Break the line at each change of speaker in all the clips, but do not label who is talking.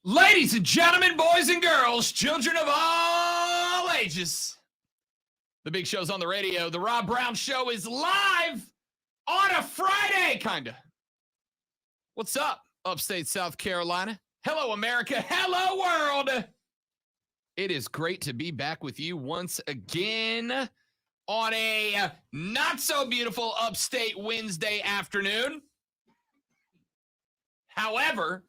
Ladies and gentlemen, boys and girls, children of all ages, the big show's on the radio. The Rob Brown Show is live on a Friday, kind of. What's up, upstate South Carolina? Hello, America. Hello, world. It is great to be back with you once again on a not-so-beautiful upstate Wednesday afternoon. However,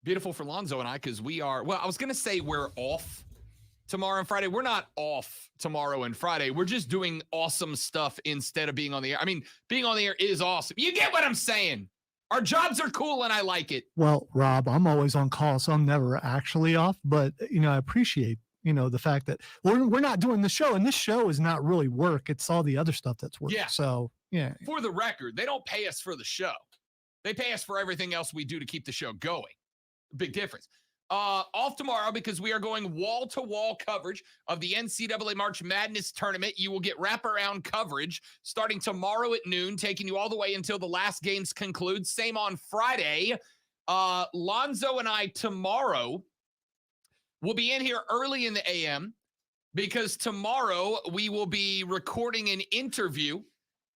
beautiful for Lonzo and I, because we are, well, I was going to say we're off tomorrow and Friday. We're not off tomorrow and Friday. We're just doing awesome stuff instead of being on the air. I mean, being on the air is awesome. You get what I'm saying? Our jobs are cool and I like it.
Well, Rob, I'm always on call, so I'm never actually off. But, I appreciate, the fact that we're not doing the show. And this show is not really work. It's all the other stuff that's work.
Yeah.
So, yeah.
For the record, they don't pay us for the show. They pay us for everything else we do to keep the show going. Big difference. Off tomorrow because we are going wall-to-wall coverage of the NCAA March Madness tournament. You will get wraparound coverage starting tomorrow at noon, taking you all the way until the last games conclude. Same on Friday. Lonzo and I tomorrow will be in here early in the AM because tomorrow we will be recording an interview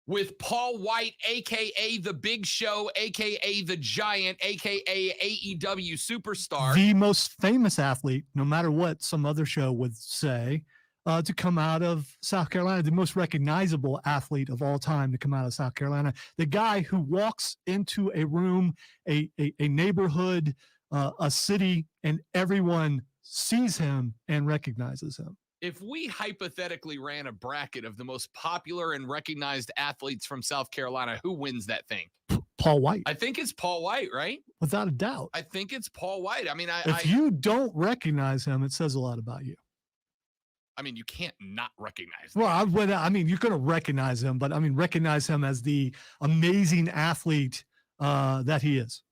with Paul White, a.k.a. The Big Show, a.k.a. The Giant, a.k.a. AEW Superstar.
The most famous athlete, no matter what some other show would say, to come out of South Carolina, the most recognizable athlete of all time to come out of South Carolina. The guy who walks into a room, a neighborhood, a city, and everyone sees him and recognizes him.
If we hypothetically ran a bracket of the most popular and recognized athletes from South Carolina, who wins that thing?
Paul White.
I think it's Paul White, right?
Without a doubt.
I think it's Paul White. I mean,
if you don't recognize him, it says a lot about you.
I mean, you can't not recognize him.
Well, you're going to recognize him, but recognize him as the amazing athlete that he is.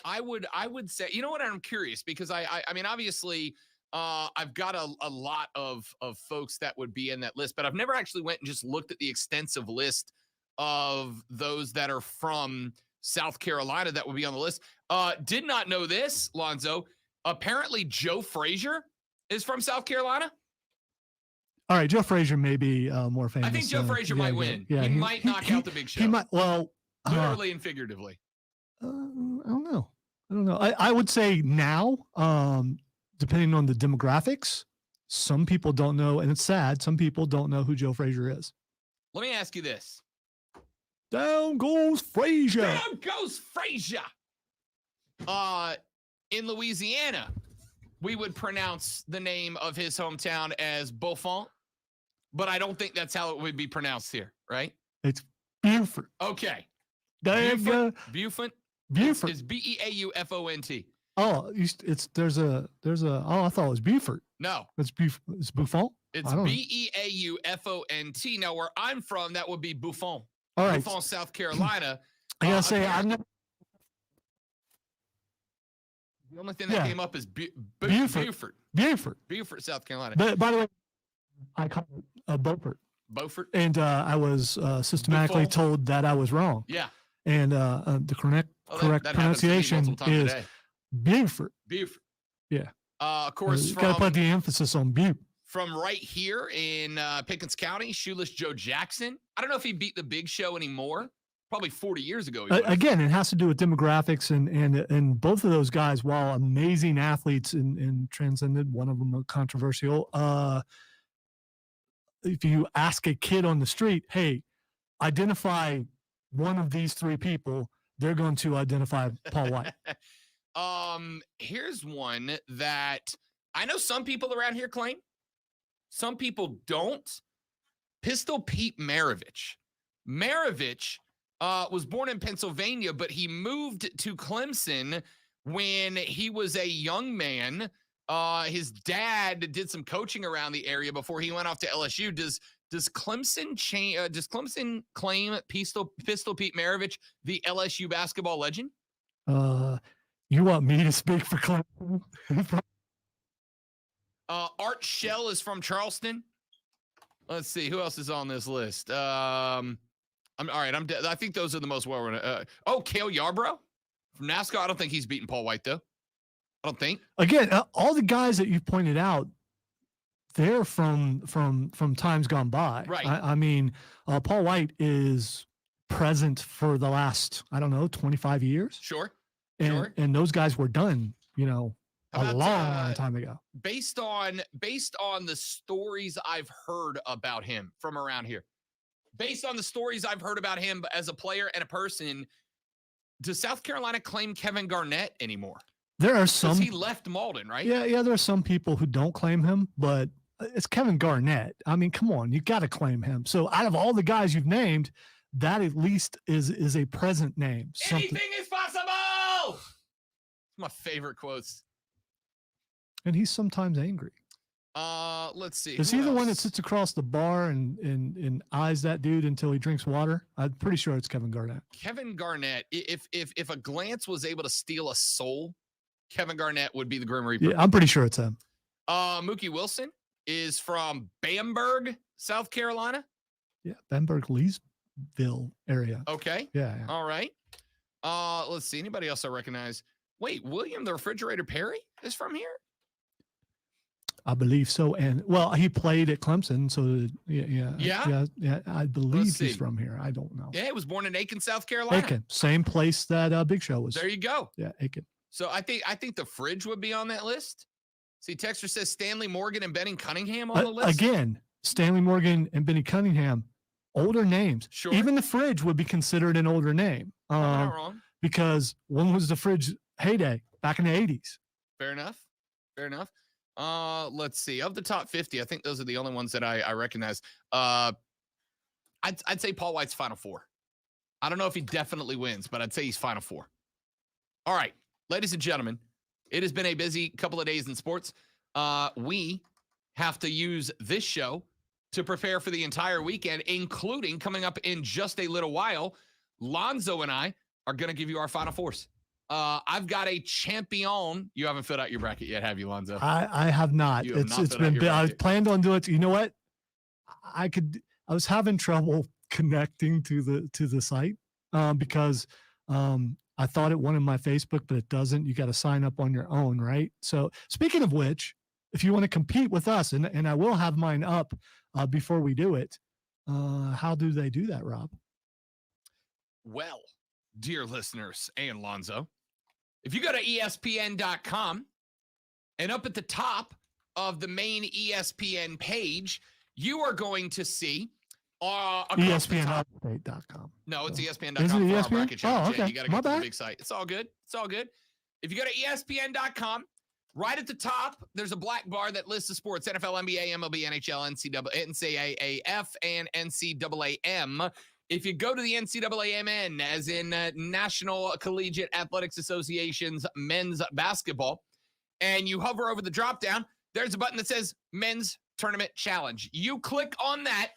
I would say, you know what? I'm curious because I mean, obviously, I've got a lot of folks that would be in that list, but I've never actually went and just looked at the extensive list of those that are from South Carolina that would be on the list. Did not know this, Lonzo. Apparently, Joe Frazier is from South Carolina.
All right, Joe Frazier may be more famous.
I think Joe Frazier might win. Yeah, he might knock out the Big Show.
He might. Well,
literally and figuratively.
I don't know. I would say now. Depending on the demographics, some people don't know, and it's sad, some people don't know who Joe Frazier is.
Let me ask you this.
Down goes Frazier.
Down goes Frazier. In Louisiana, we would pronounce the name of his hometown as Beaufort, but I don't think that's how it would be pronounced here, right?
It's Beaufort.
Okay.
Beaufort.
It's Beaufont.
Oh, there's a I thought it was Beaufort.
No.
It's Buffon?
It's Beaufont. Now, where I'm from, that would be Buffon.
All right.
Buffon, South Carolina.
I gotta say, I've never.
The only thing that came up is
Beaufort.
Beaufort, South Carolina.
But by the way, I call it Beaufort.
Beaufort?
And I was systematically told that I was wrong.
Yeah.
And the correct pronunciation is Beaufort. Yeah.
Of course,
got to put the emphasis on Beaufort.
From right here in Pickens County, Shoeless Joe Jackson. I don't know if he beat the Big Show anymore. Probably 40 years ago.
Again, it has to do with demographics, and both of those guys, while amazing athletes and transcended, one of them controversial. If you ask a kid on the street, hey, identify one of these three people, they're going to identify Paul White.
Here's one that I know some people around here claim. Some people don't. Pistol Pete Maravich. Maravich was born in Pennsylvania, but he moved to Clemson when he was a young man. His dad did some coaching around the area before he went off to LSU. Does Clemson claim Pistol Pete Maravich the LSU basketball legend?
You want me to speak for Clemson?
Art Shell is from Charleston. Let's see who else is on this list. I think those are the most well-renowned. Cale Yarbrough from NASCAR. I don't think he's beaten Paul White though. I don't think.
Again, all the guys that you pointed out, they're from times gone by.
Right.
I mean, Paul White is present for the last, I don't know, 25 years.
Sure.
And those guys were done,
How
a
about,
long time ago.
Based on the stories I've heard about him from around here, based on the stories I've heard about him as a player and a person, does South Carolina claim Kevin Garnett anymore?
There are some.
He left Malden, right?
Yeah. There are some people who don't claim him, but it's Kevin Garnett. I mean, come on, you got to claim him. So out of all the guys you've named, that at least is a present name.
Anything is possible. My favorite quotes.
And he's sometimes angry.
Let's see.
Is he the one that sits across the bar and eyes that dude until he drinks water? I'm pretty sure it's Kevin Garnett. Kevin
Garnett. If a glance was able to steal a soul, Kevin Garnett would be the Grim Reaper.
Yeah, I'm pretty sure it's him.
Mookie Wilson is from Bamberg, South Carolina.
Yeah, Bamberg, Leesville area.
Okay.
Yeah.
All right. Let's see. Anybody else I recognize? Wait, William the Refrigerator Perry is from here?
I believe so. And well, he played at Clemson, so yeah. I believe he's from here. I don't know.
Yeah, he was born in Aiken, South Carolina.
Aiken, same place that Big Show was.
There you go.
Yeah, Aiken.
So I think the Fridge would be on that list. See, Texter says Stanley Morgan and Benny Cunningham on the list.
Again, Stanley Morgan and Benny Cunningham, older names.
Sure.
Even the Fridge would be considered an older name.
Not wrong.
Because when was the Fridge heyday? Back in the 80s.
Fair enough. Let's see. Of the top 50, I think those are the only ones that I recognize. I'd say Paul White's Final Four. I don't know if he definitely wins, but I'd say he's Final Four. All right, ladies and gentlemen, it has been a busy couple of days in sports. We have to use this show to prepare for the entire weekend, including coming up in just a little while. Lonzo and I are going to give you our Final Fours. I've got a champion. You haven't filled out your bracket yet, have you, Lonzo?
I have not. It's been. I planned on doing it. You know what? I was having trouble connecting to the site because I thought it wanted my Facebook, but it doesn't. You got to sign up on your own, right? So speaking of which, if you want to compete with us, and I will have mine up before we do it, how do they do that, Rob?
Well, dear listeners and Lonzo, if you go to ESPN.com and up at the top of the main ESPN page, you are going to see
ESPNupdate.com.
No, it's ESPN.com
for
ESPN?
Our
bracket challenge.
Oh, okay.
Yeah, you got to go to the big site. It's all good. If you go to ESPN.com, right at the top, there's a black bar that lists the sports: NFL, NBA, MLB, NHL, NCAAF, and NCAAM. If you go to the NCAAMN, as in National Collegiate Athletics Association's men's basketball, and you hover over the drop down, there's a button that says Men's Tournament Challenge. You click on that,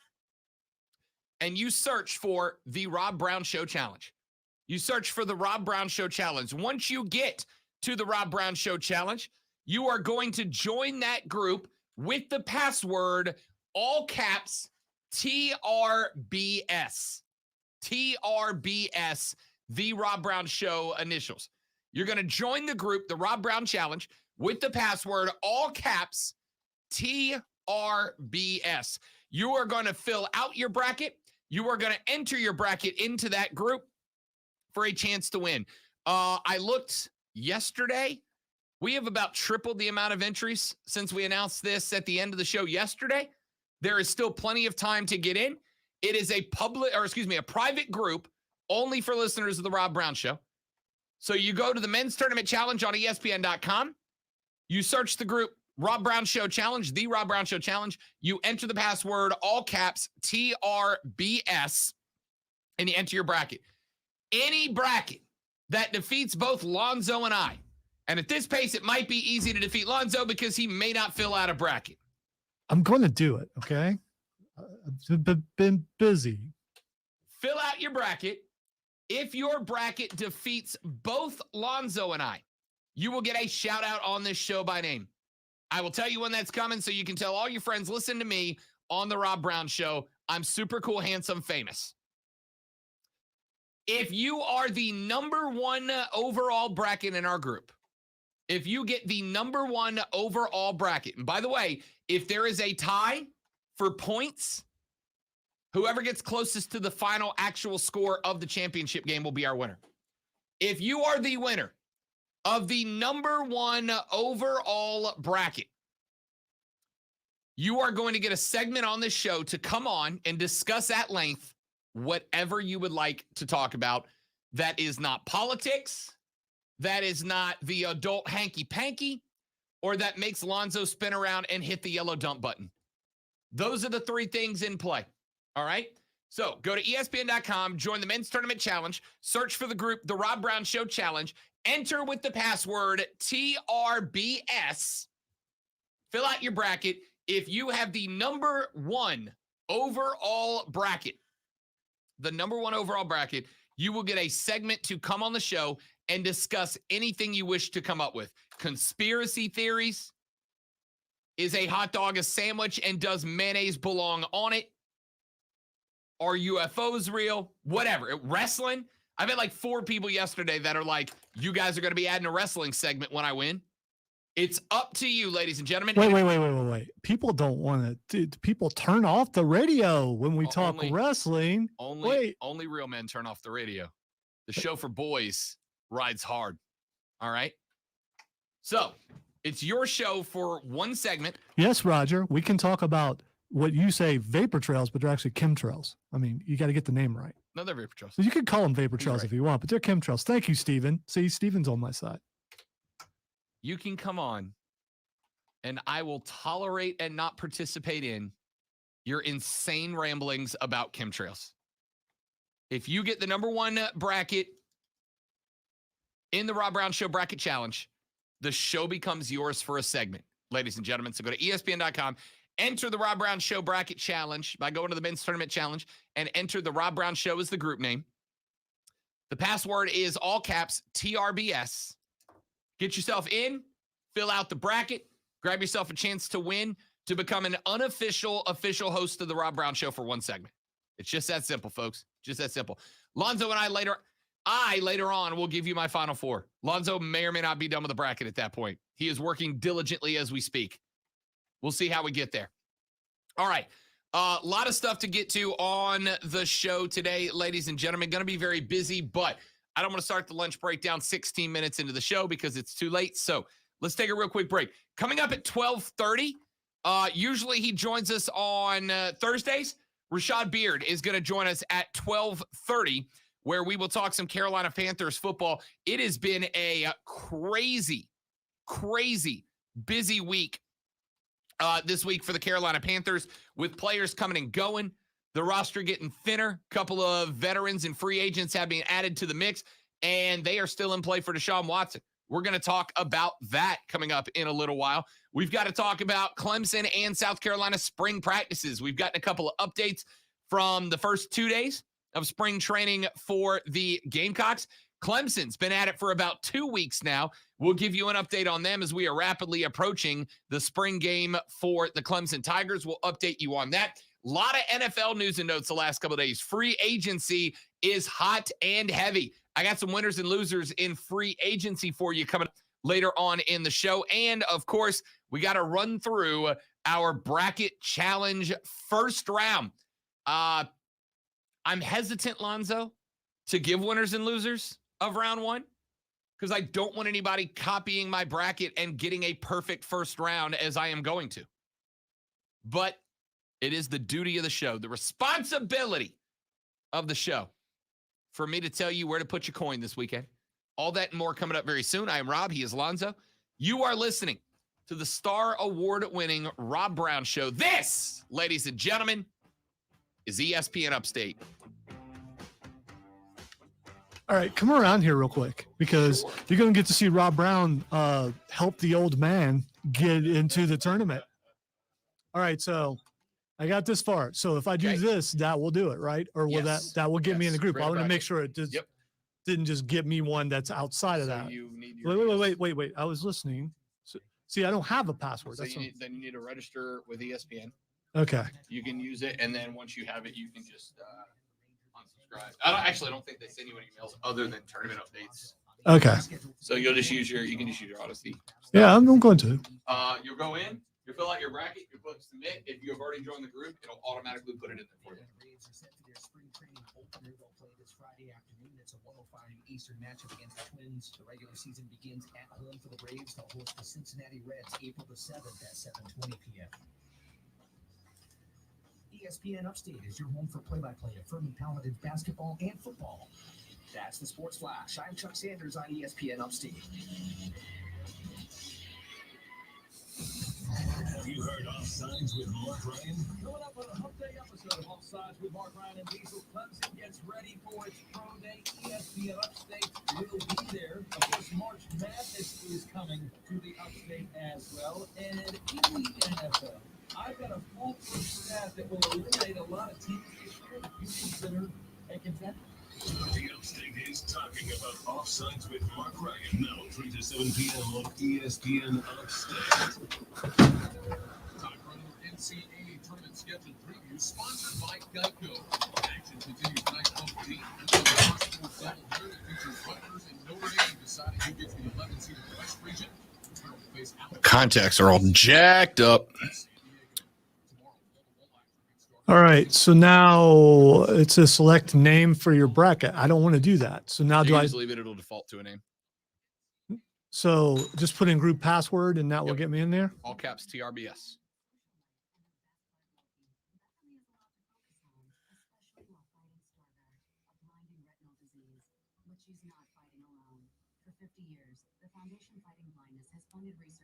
and you search for the Rob Brown Show Challenge. You search for the Rob Brown Show Challenge. Once you get to the Rob Brown Show Challenge, you are going to join that group with the password, all caps, TRBS. TRBS, the Rob Brown Show initials. You're going to join the group, the Rob Brown Challenge, with the password, all caps, TRBS. You are going to fill out your bracket. You are going to enter your bracket into that group for a chance to win. I looked yesterday. We have about tripled the amount of entries since we announced this at the end of the show yesterday. There is still plenty of time to get in. It is a private group only for listeners of the Rob Brown Show. So you go to the Men's Tournament Challenge on ESPN.com. You search the group Rob Brown Show Challenge, the Rob Brown Show Challenge. You enter the password, all caps, TRBS, and you enter your bracket. Any bracket that defeats both Lonzo and I, and at this pace, it might be easy to defeat Lonzo because he may not fill out a bracket.
I'm going to do it, okay? I've been busy.
Fill out your bracket. If your bracket defeats both Lonzo and I, you will get a shout out on this show by name. I will tell you when that's coming so you can tell all your friends, listen to me on the Rob Brown Show. I'm super cool, handsome, famous. If you are the number one overall bracket in our group, If you get the number 1 overall bracket, and by the way, if there is a tie for points, whoever gets closest to the final actual score of the championship game will be our winner. If you are the winner of the number 1 overall bracket, you are going to get a segment on this show to come on and discuss at length whatever you would like to talk about. That is not politics, that is not the adult hanky-panky, or that makes Lonzo spin around and hit the yellow dump button. Those are the 3 things in play, all right? So go to ESPN.com, join the Men's Tournament Challenge, search for the group, The Rob Brown Show Challenge, enter with the password TRBS, fill out your bracket. If you have the number 1 overall bracket, you will get a segment to come on the show and discuss anything you wish to come up with. Conspiracy theories. Is a hot dog a sandwich and does mayonnaise belong on it? Are UFOs real? Whatever. Wrestling. I've had like 4 people yesterday that are like, you guys are going to be adding a wrestling segment when I win. It's up to you, ladies and gentlemen.
Wait. People don't want to. People turn off the radio when we talk wrestling.
Only real men turn off the radio. The show for boys rides hard. All right. So it's your show for 1 segment.
Yes, Roger. We can talk about what you say vapor trails, but they're actually chemtrails. I mean, you got to get the name right.
No, they're vapor trails.
So you could call them vapor trails if you want, but they're chemtrails. Thank you, Steven. See, Steven's on my side.
You can come on and I will tolerate and not participate in your insane ramblings about chemtrails. If you get the number 1 bracket in the Rob Brown Show Bracket Challenge, the show becomes yours for a segment, ladies and gentlemen. So go to ESPN.com, enter the Rob Brown Show Bracket Challenge by going to the Men's Tournament Challenge and enter the Rob Brown Show as the group name. The password is all caps TRBS. Get yourself in, fill out the bracket, grab yourself a chance to win to become an official host of the Rob Brown Show for 1 segment. It's just that simple, folks. Just that simple. Lonzo and I later on will give you my final 4. Lonzo may or may not be done with the bracket at that point. He is working diligently as we speak. We'll see how we get there. All right. A lot of stuff to get to on the show today, ladies and gentlemen. Going to be very busy, but I don't want to start the lunch breakdown 16 minutes into the show because it's too late. So let's take a real quick break. Coming up at 12:30, usually he joins us on Thursdays. Rashad Beard is going to join us at 12:30, where we will talk some Carolina Panthers football. It has been a crazy busy week this week for the Carolina Panthers, with players coming and going, the roster getting thinner, a couple of veterans and free agents have been added to the mix, and they are still in play for Deshaun Watson. We're going to talk about that coming up in a little while. We've got to talk about Clemson and South Carolina spring practices. We've gotten a couple of updates from the first 2 days of spring training for the Gamecocks. Clemson's been at it for about 2 weeks now. We'll give you an update on them as we are rapidly approaching the spring game for the Clemson Tigers. We'll update you on that. A lot of NFL news and notes the last couple of days. Free agency is hot and heavy. I got some winners and losers in free agency for you coming up later on in the show. And, of course, we got to run through our bracket challenge first round. I'm hesitant, Lonzo, to give winners and losers of round 1 because I don't want anybody copying my bracket and getting a perfect first round as I am going to. But it is the duty of the show, the responsibility of the show, for me to tell you where to put your coin this weekend. All that and more coming up very soon. I am Rob. He is Lonzo. You are listening to the Star Award-winning Rob Brown Show. This, ladies and gentlemen, is ESPN Upstate.
All right, come around here real quick because you're going to get to see Rob Brown help the old man get into the tournament. All right, so I got this far. So if I do this, that will do it, right? Or will that will get me in the group? I want to make sure it just didn't just get me one that's outside of that.
You need your
Wait. I was listening. So, see, I don't have a password.
So then you need to register with ESPN.
Okay.
You can use it, and then once you have it, you can just unsubscribe. I don't think they send you any emails other than tournament updates.
Okay.
So you'll just use you can just use your Odyssey.
Yeah, I'm going to.
You'll go in, you'll fill out your bracket, you click submit. If you have already joined the group, it'll automatically put it in there for you.
This Friday afternoon. It's a 105 Eastern matchup against the Twins. The regular season begins at home for the Braves. They'll host the Cincinnati Reds April the 7th at 7:20 p.m. ESPN Upstate is your home for play-by-play of Furman Paladins basketball and football. That's the Sports Flash. I'm Chuck Sanders on ESPN Upstate.
Have you heard Offsides with Mark Ryan? Coming up on a Hump Day episode of Offsides with Mark Ryan and Diesel, Clemson gets ready for its pro day. ESPN Upstate will be there. Of course, March Madness is coming to the Upstate as well. And in the NFL, I've got a foolproof stat that will eliminate a lot of teams this year that you consider a contender. The Upstate is talking about Offsides with Mark Ryan now 3 to 7 p.m. on ESPN Upstate.
Time for another NCAA tournament schedule preview sponsored by Geico. Action continues tonight on the first full doubleheader that features Rutgers and Notre Dame deciding who gets the 11th seed in the West region.
Contacts are all jacked up.
All right. So now it's a select name for your bracket. I don't want to do that. So now do I
just leave it? It'll default to a name.
So just put in group password and that will get me in there.
All caps TRBS.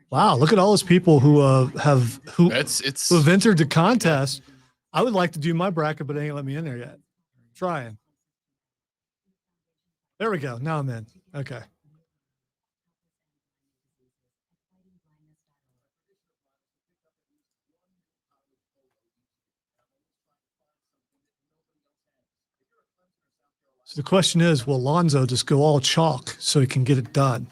Wow, look at all those people who have entered the contest. I would like to do my bracket, but they ain't let me in there yet. Trying. There we go. Now I'm in. Okay. So the question is, will Lonzo just go all chalk so he can get it done?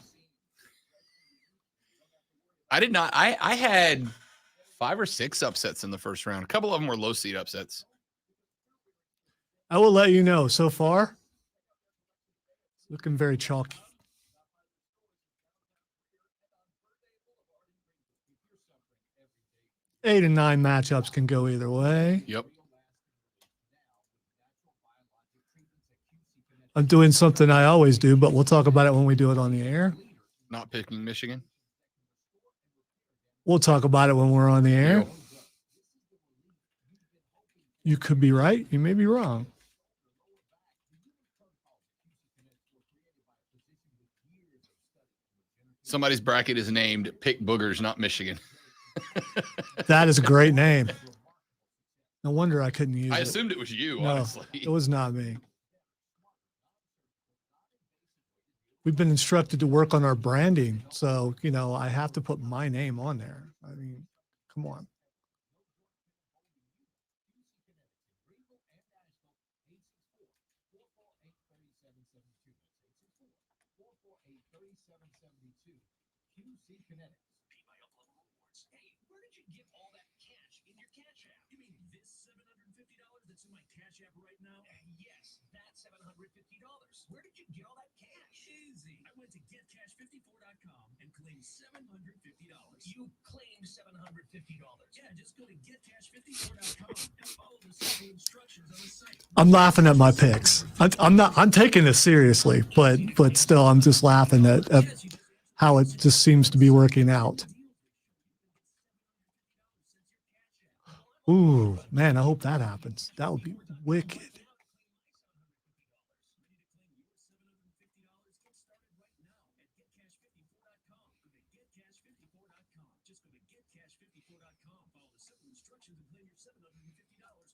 I did not. I had 5 or 6 upsets in the first round. A couple of them were low seed upsets.
I will let you know. So far, it's looking very chalky. Eight and 9 matchups can go either way.
Yep.
I'm doing something I always do, but we'll talk about it when we do it on the air.
Not picking Michigan.
We'll talk about it when we're on the air.
Yep.
You could be right. You may be wrong.
Somebody's bracket is named Pick Boogers, not Michigan.
That is a great name. No wonder I couldn't use it.
I assumed it was you,
No,
honestly.
it was not me. We've been instructed to work on our branding. So, you know, I have to put my name on there. I mean, come on.
Hey, where did you get all that cash in your Cash App? You mean this $750 that's in my Cash App right now? Yes, that's $750. Where did you get all that cash? Easy. I went to getcash54.com and claimed $750. You claimed $750. Yeah, just go to getcash54.com and follow the simple instructions on the site.
I'm laughing at my picks. I'm taking this seriously, but still, I'm just laughing at how it just seems to be working out. Ooh, man, I hope that happens. That would be wicked.
Just go to getcash54.com. Follow the simple instructions and claim your $750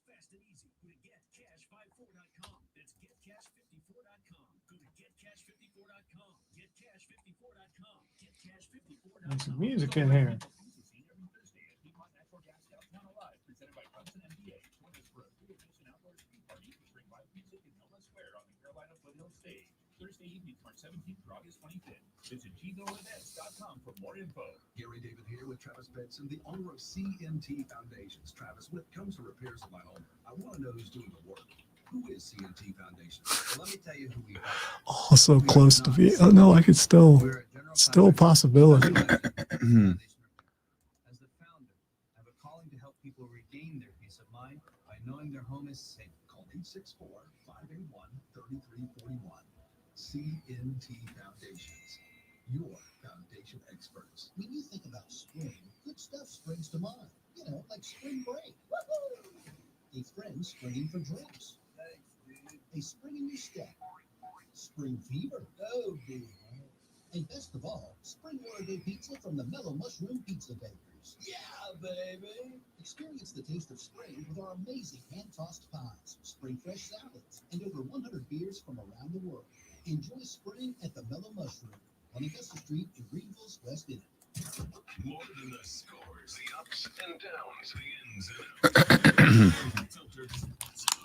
fast and easy. Go to getcash54.com. That's getcash54.com. Go to getcash54.com. Getcash54.com. Getcash54.com.
There's some music in here.
Presented by Clemson MBA. Join us for a free edition outdoor ski party featuring live music and no less wear on the Carolina Foothill stage. Thursday evening, March 17th through August 25th. Visit GGoEvents.com for more info.
Gary David here with Travis Benson, the owner of CMT Foundations. Travis, when it comes to repairs of my home, I want to know who's doing the work. Who is CNT Foundation? Well, let me tell you who we are.
Oh, so close to be. Oh no, I could still a possibility.
As the founder, I have a calling to help people regain their peace of mind by knowing their home is safe. Call 864-581-3341. CNT Foundations, your foundation experts.
When you think about spring, good stuff springs to mind. You know, like spring break. Woo-hoo! A friend springing for drinks. A spring in your step. Spring fever. Oh, dear. And best of all, spring Order pizza from the Mellow Mushroom Pizza Bakers. Yeah, baby. Experience the taste of spring with our amazing hand-tossed pies, spring fresh salads, and over 100 beers from around the world. Enjoy spring at the Mellow Mushroom on Augusta Street in Greenville's West End.
More than the scores, the ups and downs, the ins and outs. Unfiltered sports talk.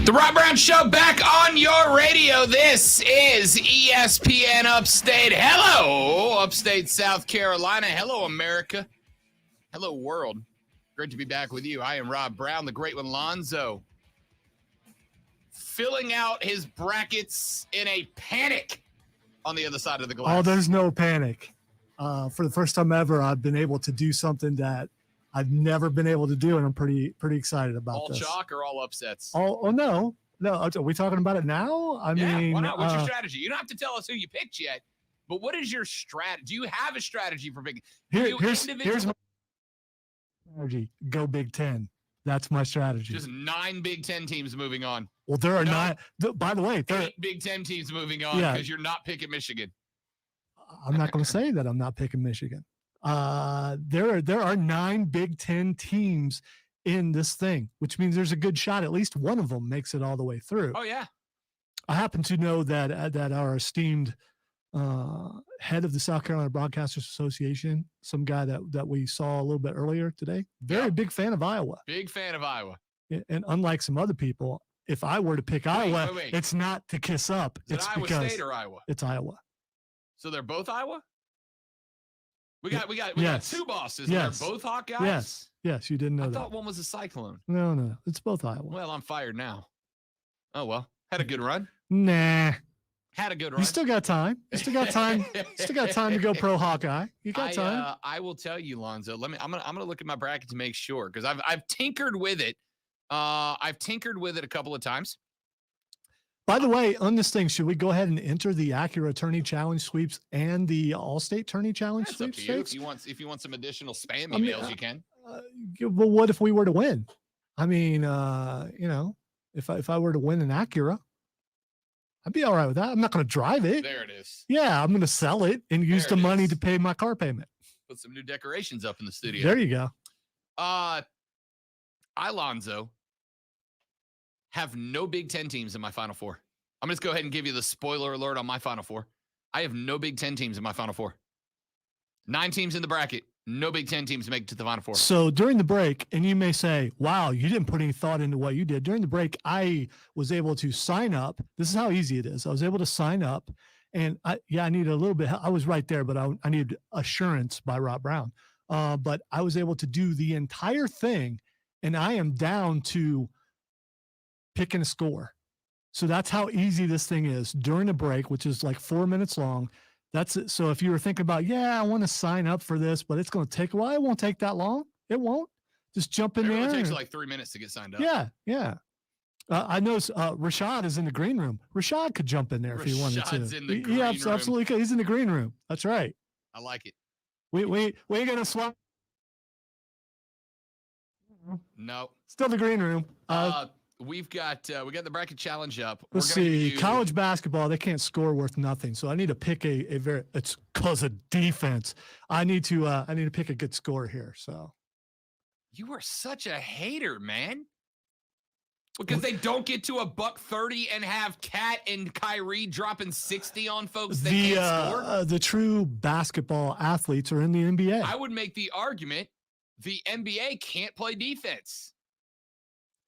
The Rob Brown Show back on your radio. This is ESPN Upstate. Hello, Upstate South Carolina. Hello, America. Hello, world. Great to be back with you. I am Rob Brown, the great one, Lonzo. Filling out his brackets in a panic on the other side of the glass.
Oh, there's no panic. For the first time ever, I've been able to do something that I've never been able to do, and I'm pretty excited about
all
this.
Chalk or all upsets?
Oh no. Are we talking about it now? I mean,
why not? What's your strategy? You don't have to tell us who you picked yet, but what is your strategy? Do you have a strategy for picking?
Here's my strategy. Go Big Ten. That's my strategy.
Just 9 Big Ten teams moving on.
Well, there are 9. By the way,
8 Big Ten teams moving on because you're not picking Michigan.
I'm not going to say that I'm not picking Michigan. There are 9 Big Ten teams in this thing, which means there's a good shot at least one of them makes it all the way through.
Oh yeah.
I happen to know that our esteemed head of the South Carolina Broadcasters Association, some guy that we saw a little bit earlier today, very big fan of Iowa.
Big fan of Iowa.
And unlike some other people, if I were to pick Iowa, it's not to kiss up. It's
Iowa
because
State or Iowa?
It's Iowa.
So they're both Iowa? We got 2 bosses.
Yes.
They're both Hawkeyes?
Yes, you didn't know that.
I thought one was a Cyclone.
No. It's both Iowa.
Well, I'm fired now. Oh, well. Had a good run.
Nah.
Had a good run.
You still got time. Still got time to go pro Hawkeye. You got time.
I will tell you, Lonzo. I'm gonna look at my bracket to make sure because I've tinkered with it. I've tinkered with it a couple of times.
By the way, on this thing, should we go ahead and enter the Acura Tourney Challenge sweeps and the Allstate Tourney Challenge
That's up
sweepstakes?
to you. If you want some additional spam emails, you can.
But what if we were to win? I mean, if I were to win an Acura, I'd be all right with that. I'm not going to drive it.
There it is.
Yeah, I'm going to sell it and use the money to pay my car payment.
Put some new decorations up in the studio.
There you go.
Lonzo, have no Big Ten teams in my Final Four. I'm going to go ahead and give you the spoiler alert on my Final Four. I have no Big Ten teams in my Final Four. 9 teams in the bracket. No Big Ten teams make it to the Final Four.
So during the break, and you may say, wow, you didn't put any thought into what you did. During the break, I was able to sign up. This is how easy it is. I was able to sign up. And I needed a little bit. I was right there, but I needed assurance by Rob Brown. But I was able to do the entire thing, and I am down to picking a score. So that's how easy this thing is during a break, which is like 4 minutes long. That's it. So if you were thinking about, I want to sign up for this, but it's going to take a while. It won't take that long. It won't. Just jump in there.
It takes like 3 minutes to get signed up.
Yeah. I know Rashad is in the green room. Rashad could jump in there if he wanted to.
Rashad's in the green room.
Absolutely could. He's in the green room. That's right.
I like it.
We ain't gonna swap.
No.
Still the green room.
We got the bracket challenge up.
Let's see. College basketball, they can't score worth nothing. So I need to pick it's because of defense. I need to pick a good score here. So
you are such a hater, man. Because they don't get to $130 and have Cat and Kyrie dropping 60 on folks they can't score.
The true basketball athletes are in the NBA.
I would make the argument the NBA can't play defense.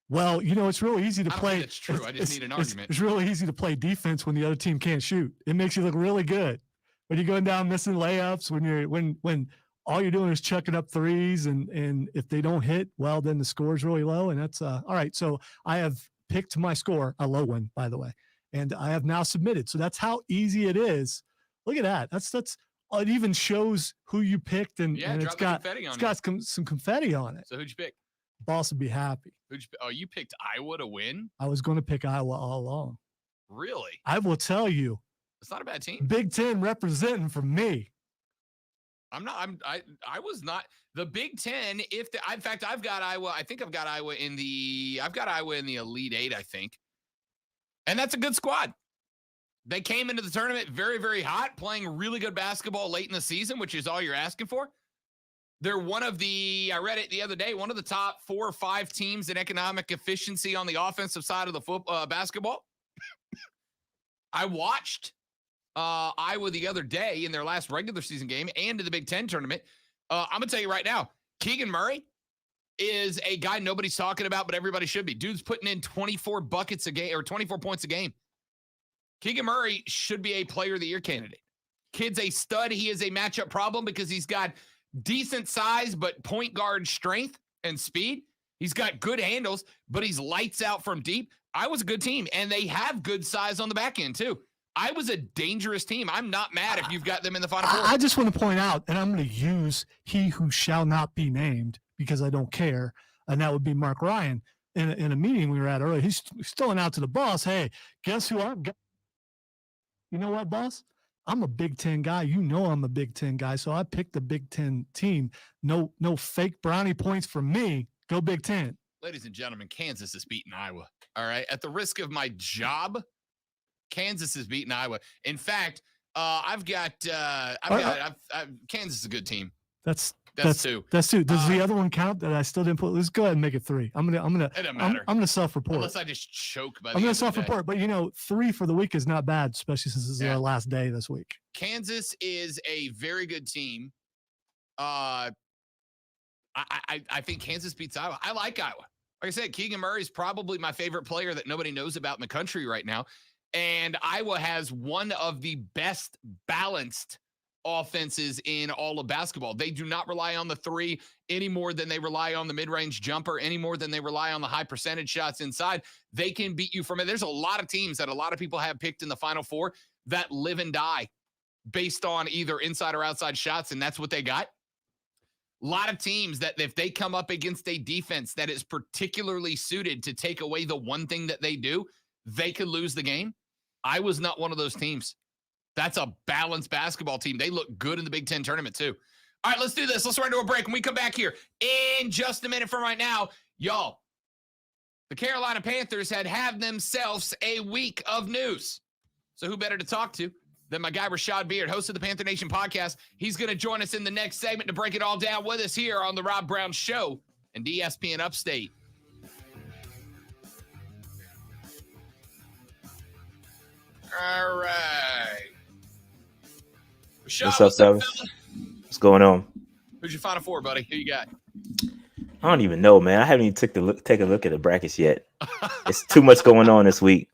Well, it's real easy to play.
That's true. I just need an argument.
It's really easy to play defense when the other team can't shoot. It makes you look really good. when you're going down missing layups, when all you're doing is chucking up threes, and if they don't hit, well, then the score is really low, and that's all right. So I have picked my score, a low one, by the way, and I have now submitted. So that's how easy it is. Look at that. That's it even shows who you picked, and it's got some confetti on it.
So who'd you pick?
Boss would be happy.
You picked Iowa to win?
I was going to pick Iowa all along.
Really?
I will tell you.
It's not a bad team.
Big Ten representing for me.
I was not the Big Ten. In fact, I've got Iowa. I think I've got Iowa in the Elite Eight, I think. And that's a good squad. They came into the tournament very, very hot, playing really good basketball late in the season, which is all you're asking for. They're I read it the other day, one of the top 4 or 5 teams in economic efficiency on the offensive side of the basketball. I watched Iowa the other day in their last regular season game and in the Big Ten tournament. I'm going to tell you right now, Keegan Murray is a guy nobody's talking about, but everybody should be. Dude's putting in 24 buckets a game or 24 points a game. Keegan Murray should be a player of the year candidate. Kid's a stud. He is a matchup problem because he's got decent size, but point guard strength and speed. He's got good handles, but he's lights out from deep. I was a good team, and they have good size on the back end too. I was a dangerous team. I'm not mad if you've got them in the Final Four.
I just want to point out, and I'm going to use he who shall not be named because I don't care, and that would be Mark Ryan. In a meeting we were at earlier, he's throwing out to the boss, hey, guess who I've got? You know what, boss? I'm a Big Ten guy. You know I'm a Big Ten guy, so I picked the Big Ten team. No fake brownie points from me. Go Big Ten.
Ladies and gentlemen, Kansas is beating Iowa. All right. At the risk of my job, Kansas is beating Iowa. In fact, Kansas is a good team. That's 2.
That's 2. Does the other one count that I still didn't put? Let's go ahead and make it 3. I'm gonna self-report.
Unless I just choke by the
I'm gonna
end of the day.
self-report, but 3 for the week is not bad, especially since this is our last day this week.
Kansas is a very good team. I think Kansas beats Iowa. I like Iowa. Like I said, Keegan Murray is probably my favorite player that nobody knows about in the country right now. And Iowa has one of the best balanced offenses in all of basketball. They do not rely on the 3 any more than they rely on the mid-range jumper, any more than they rely on the high percentage shots inside. They can beat you from it. There's a lot of teams that a lot of people have picked in the Final Four that live and die based on either inside or outside shots, and that's what they got. A lot of teams that if they come up against a defense that is particularly suited to take away the one thing that they do, they could lose the game. I was not one of those teams. That's a balanced basketball team. They look good in the Big Ten tournament too. All right, let's do this. Let's run to a break. When we come back here in just a minute from right now, y'all, the Carolina Panthers have themselves a week of news. So who better to talk to than my guy Rashad Beard, host of the Panther Nation podcast. He's going to join us in the next segment to break it all down with us here on the Rob Brown Show and ESPN Upstate. All right. Rashad,
what's up, fellas? What's going on?
Who's your Final Four, buddy? Who you got?
I don't even know, man. I haven't even take a look at the brackets yet. It's too much going on this week.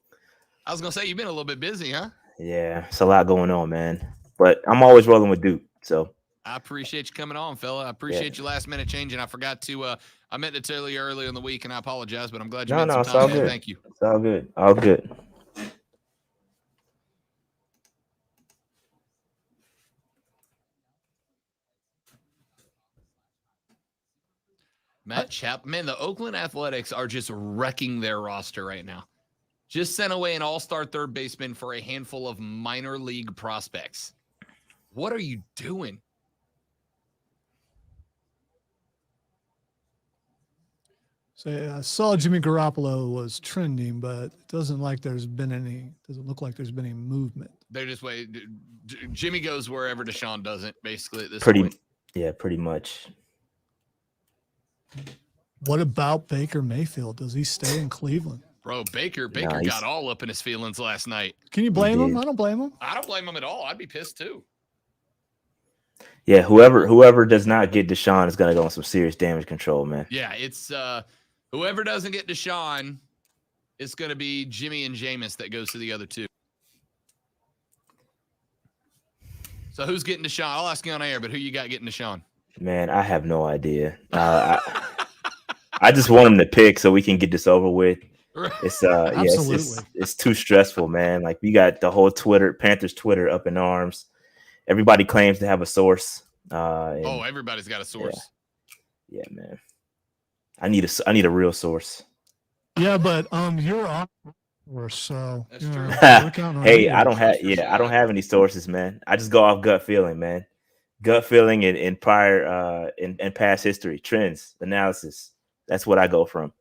I was going to say, you've been a little bit busy, huh?
Yeah, it's a lot going on, man. But I'm always rolling with Duke, so.
I appreciate you coming on, fella. I appreciate you last minute changing. I forgot to, I meant to tell you earlier in the week, and I apologize, but I'm glad you made some time.
It's all good.
Thank you.
It's all good. All good.
Matt Chapman, the Oakland Athletics are just wrecking their roster right now. Just sent away an all-star third baseman for a handful of minor league prospects. What are you doing?
So I saw Jimmy Garoppolo was trending, but it doesn't look like there's been any movement.
They're just waiting. Jimmy goes wherever Deshaun doesn't, basically, at this
point. Pretty much.
What about Baker Mayfield? Does he stay in Cleveland?
Bro, Baker got all up in his feelings last night.
Can you blame him? I don't blame him.
I don't blame him at all. I'd be pissed too.
Yeah, whoever does not get Deshaun is gonna go on some serious damage control, man.
Yeah, it's whoever doesn't get Deshaun, it's gonna be Jimmy and Jameis that goes to the other two. So who's getting Deshaun? I'll ask you on air, but who you got getting Deshaun?
Man, I have no idea. I just want him to pick so we can get this over with. It's
Absolutely.
it's too stressful, man. Like, we got the whole Panthers Twitter up in arms. Everybody claims to have a source.
Everybody's got a source.
Yeah, man. I need a real source.
Yeah, but you're on source, so
That's
you
true.
know, we're counting on
Hey,
you.
I don't have any sources, man. I just go off gut feeling, man. Gut feeling in prior in past history, trends, analysis. That's what I go from.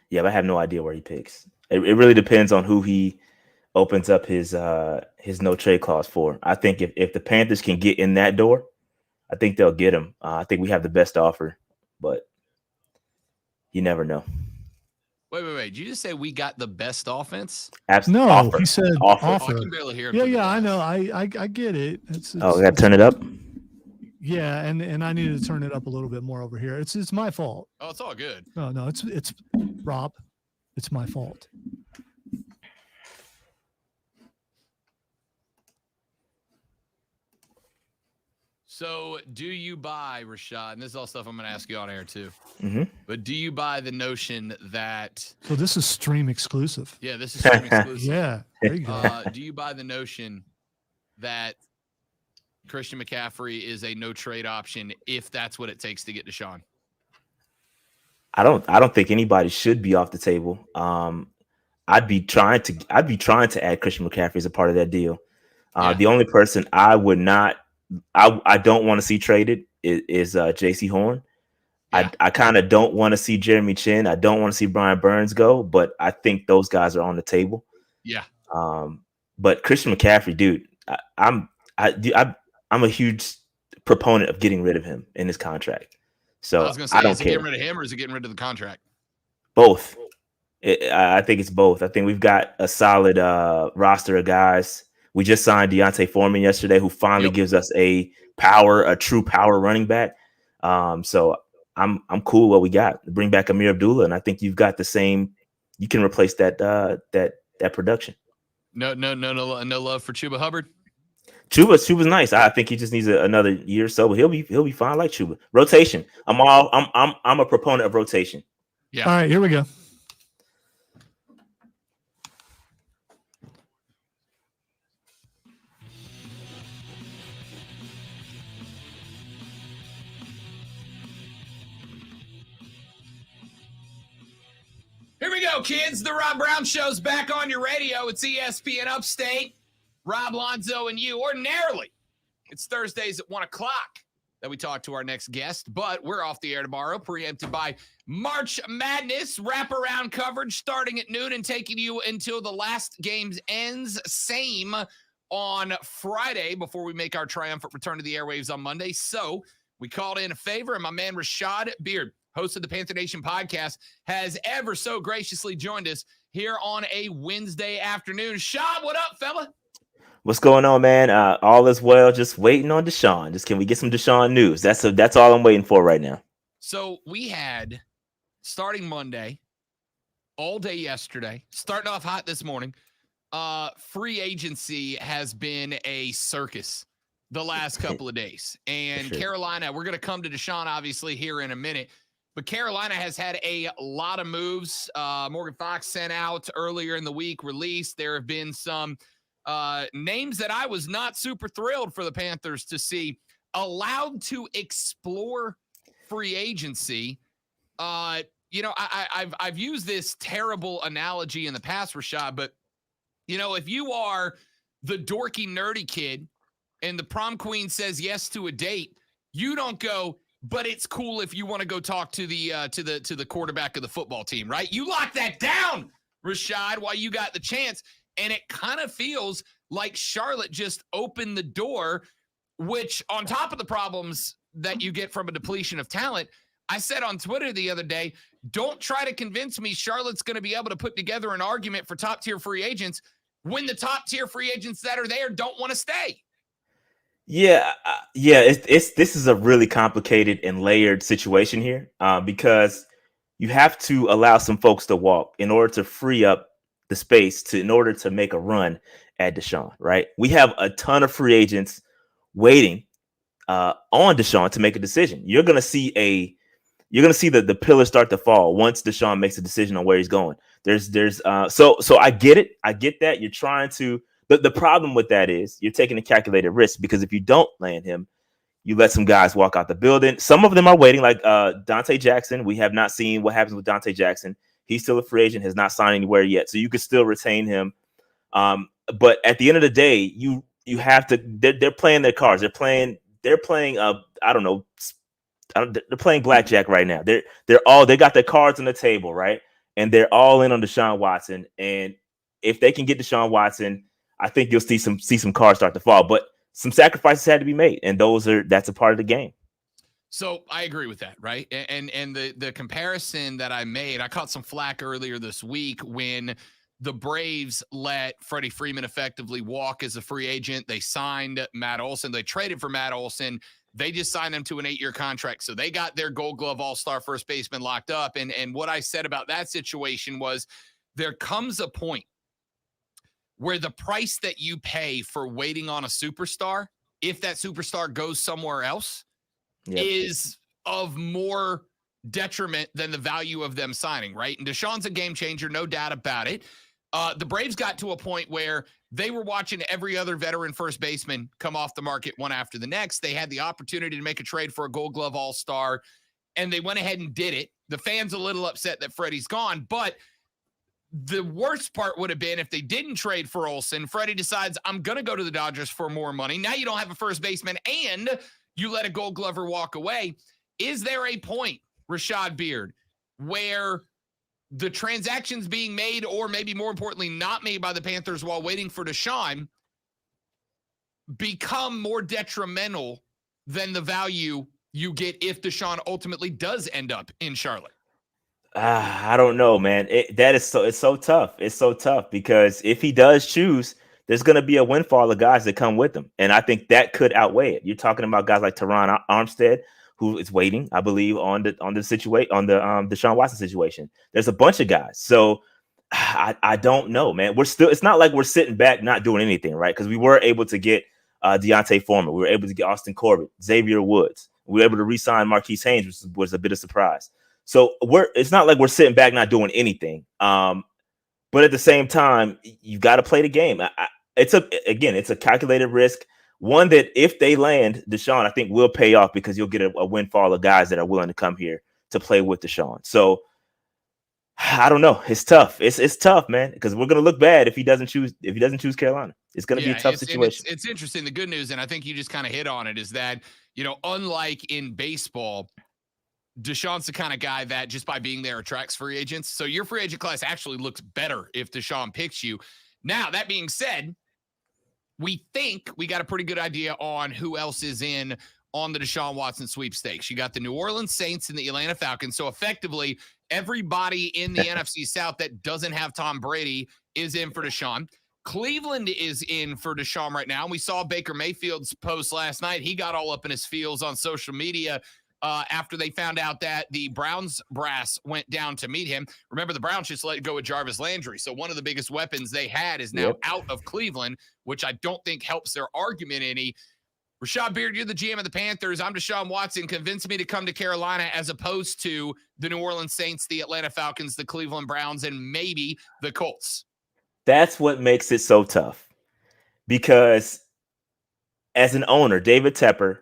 Yeah, but I have no idea where he picks. It really depends on who he opens up his no trade clause for. I think if the Panthers can get in that door, I think they'll get him. I think we have the best offer, but you never know.
Wait. Did you just say we got the best offense?
Absolutely.
No,
Offer.
he said
Offer.
Oh, I
offer.
can barely hear him.
Yeah,
through the
I
glass.
know. I get it. It's
Oh, we got to turn it up.
Yeah, and I need to turn it up a little bit more over here. It's my fault.
Oh, it's all good.
No, it's Rob. It's my fault.
So do you buy, Rashad, and this is all stuff I'm going to ask you on air too,
Mm-hmm.
but do you buy the notion that,
So this is stream exclusive.
yeah, this is stream exclusive.
Yeah, there you go.
Do you buy the notion that Christian McCaffrey is a no trade option if that's what it takes to get Deshaun?
I don't think anybody should be off the table. I'd be trying to add Christian McCaffrey as a part of that deal.
Yeah.
The only person I don't want to see traded is JC Horn.
Yeah.
I kind of don't want to see Jeremy Chin. I don't want to see Brian Burns go, but I think those guys are on the table.
Yeah.
But Christian McCaffrey, dude, I'm a huge proponent of getting rid of him in his contract. So
I was going to say,
don't
is it
care.
getting rid of him or is it getting rid of the contract?
Both. I think it's both. I think we've got a solid roster of guys. We just signed Deontay Foreman yesterday, who finally gives us a true power running back. So I'm cool with what we got. Bring back Amir Abdullah, and I think you've got the same. You can replace that production.
No love for Chuba Hubbard.
Chuba's nice. I think he just needs another year or so, but he'll be fine like Chuba. Rotation. I'm a proponent of rotation.
Yeah.
All right, here we go.
Here we go, kids. The Rob Brown Show's back on your radio. It's ESPN Upstate. Rob Lonzo and you. Ordinarily, it's Thursdays at 1 o'clock that we talk to our next guest, but we're off the air tomorrow, preempted by March Madness wraparound coverage starting at noon and taking you until the last game ends. Same on Friday before we make our triumphant return to the airwaves on Monday. So we called in a favor, and my man Rashad Beard, host of the Panther Nation podcast, has ever so graciously joined us here on a Wednesday afternoon. Shad, what up, fella?
What's going on, man? All is well. Just waiting on Deshaun. Can we get some Deshaun news? That's all I'm waiting for right now.
So we had, starting Monday, all day yesterday, starting off hot this morning, free agency has been a circus the last couple of days. And
Sure.
Carolina, we're going to come to Deshaun, obviously, here in a minute. But Carolina has had a lot of moves. Morgan Fox sent out earlier in the week, released. There have been some names that I was not super thrilled for the Panthers to see allowed to explore free agency. I've used this terrible analogy in the past, Rashad, but if you are the dorky, nerdy kid and the prom queen says yes to a date, you don't go, but it's cool if you want to go talk to the quarterback of the football team, right? You lock that down, Rashad, while you got the chance. And it kind of feels like Charlotte just opened the door, which on top of the problems that you get from a depletion of talent, I said on Twitter the other day, don't try to convince me Charlotte's going to be able to put together an argument for top-tier free agents when the top-tier free agents that are there don't want to stay.
Yeah. This is a really complicated and layered situation here because you have to allow some folks to walk in order to free up the space in order to make a run at Deshaun, right? We have a ton of free agents waiting on Deshaun to make a decision. You're gonna see the pillars start to fall once Deshaun makes a decision on where he's going. So I get it. I get that you're trying to. The problem with that is you're taking a calculated risk, because if you don't land him, you let some guys walk out the building. Some of them are waiting, like Dante Jackson. We have not seen what happens with Dante Jackson. He's still a free agent, has not signed anywhere yet, so you could still retain him. But at the end of the day, you have to. They're playing their cards. They're playing. I don't know. They're playing blackjack right now. They got their cards on the table, right? And they're all in on Deshaun Watson. And if they can get Deshaun Watson, I think you'll see some cards start to fall. But some sacrifices had to be made, and that's a part of the game.
So I agree with that, right? And the comparison that I made, I caught some flack earlier this week when the Braves let Freddie Freeman effectively walk as a free agent. They signed Matt Olson. They traded for Matt Olson. They just signed him to an 8-year contract. So they got their Gold Glove All-Star first baseman locked up. And what I said about that situation was there comes a point where the price that you pay for waiting on a superstar, if that superstar goes somewhere else, is of more detriment than the value of them signing, right? And Deshaun's a game changer, no doubt about it. The Braves got to a point where they were watching every other veteran first baseman come off the market one after the next. They had the opportunity to make a trade for a Gold Glove All-Star, and they went ahead and did it. The fans a little upset that Freddie's gone, but the worst part would have been if they didn't trade for Olson. Freddie decides, I'm going to go to the Dodgers for more money. Now you don't have a first baseman, and you let a Gold Glover walk away. Is there a point, Rashad Beard, where the transactions being made, or maybe more importantly, not made by the Panthers while waiting for Deshaun, become more detrimental than the value you get if Deshaun ultimately does end up in Charlotte?
I don't know, man. It's so tough. It's so tough because if he does choose, there's going to be a windfall of guys that come with him, and I think that could outweigh it. You're talking about guys like Teron Armstead, who is waiting, I believe, on the Deshaun Watson situation. There's a bunch of guys, so I don't know, man. It's not like we're sitting back not doing anything, right? Because we were able to get Deontay Foreman, we were able to get Austin Corbett, Xavier Woods, we were able to re-sign Marquise Haynes, which was a bit of surprise. So it's not like we're sitting back not doing anything. But at the same time, you got to play the game. It's a calculated risk. One that if they land Deshaun, I think will pay off because you'll get a windfall of guys that are willing to come here to play with Deshaun. So I don't know. It's tough. It's tough, man, because we're gonna look bad if he doesn't choose Carolina. It's gonna be a tough situation.
It's interesting. The good news, and I think you just kind of hit on it, is that, unlike in baseball, Deshaun's the kind of guy that just by being there attracts free agents. So your free agent class actually looks better if Deshaun picks you. Now, that being said, we think we got a pretty good idea on who else is in on the Deshaun Watson sweepstakes. You got the New Orleans Saints and the Atlanta Falcons. So effectively, everybody in the NFC South that doesn't have Tom Brady is in for Deshaun. Cleveland is in for Deshaun right now. And we saw Baker Mayfield's post last night. He got all up in his feels on social media after they found out that the Browns brass went down to meet him. Remember, the Browns just let go of Jarvis Landry. So one of the biggest weapons they had is now out of Cleveland, which I don't think helps their argument any. Rashad Beard, you're the GM of the Panthers. I'm Deshaun Watson. Convince me to come to Carolina as opposed to the New Orleans Saints, the Atlanta Falcons, the Cleveland Browns, and maybe the Colts.
That's what makes it so tough. Because as an owner, David Tepper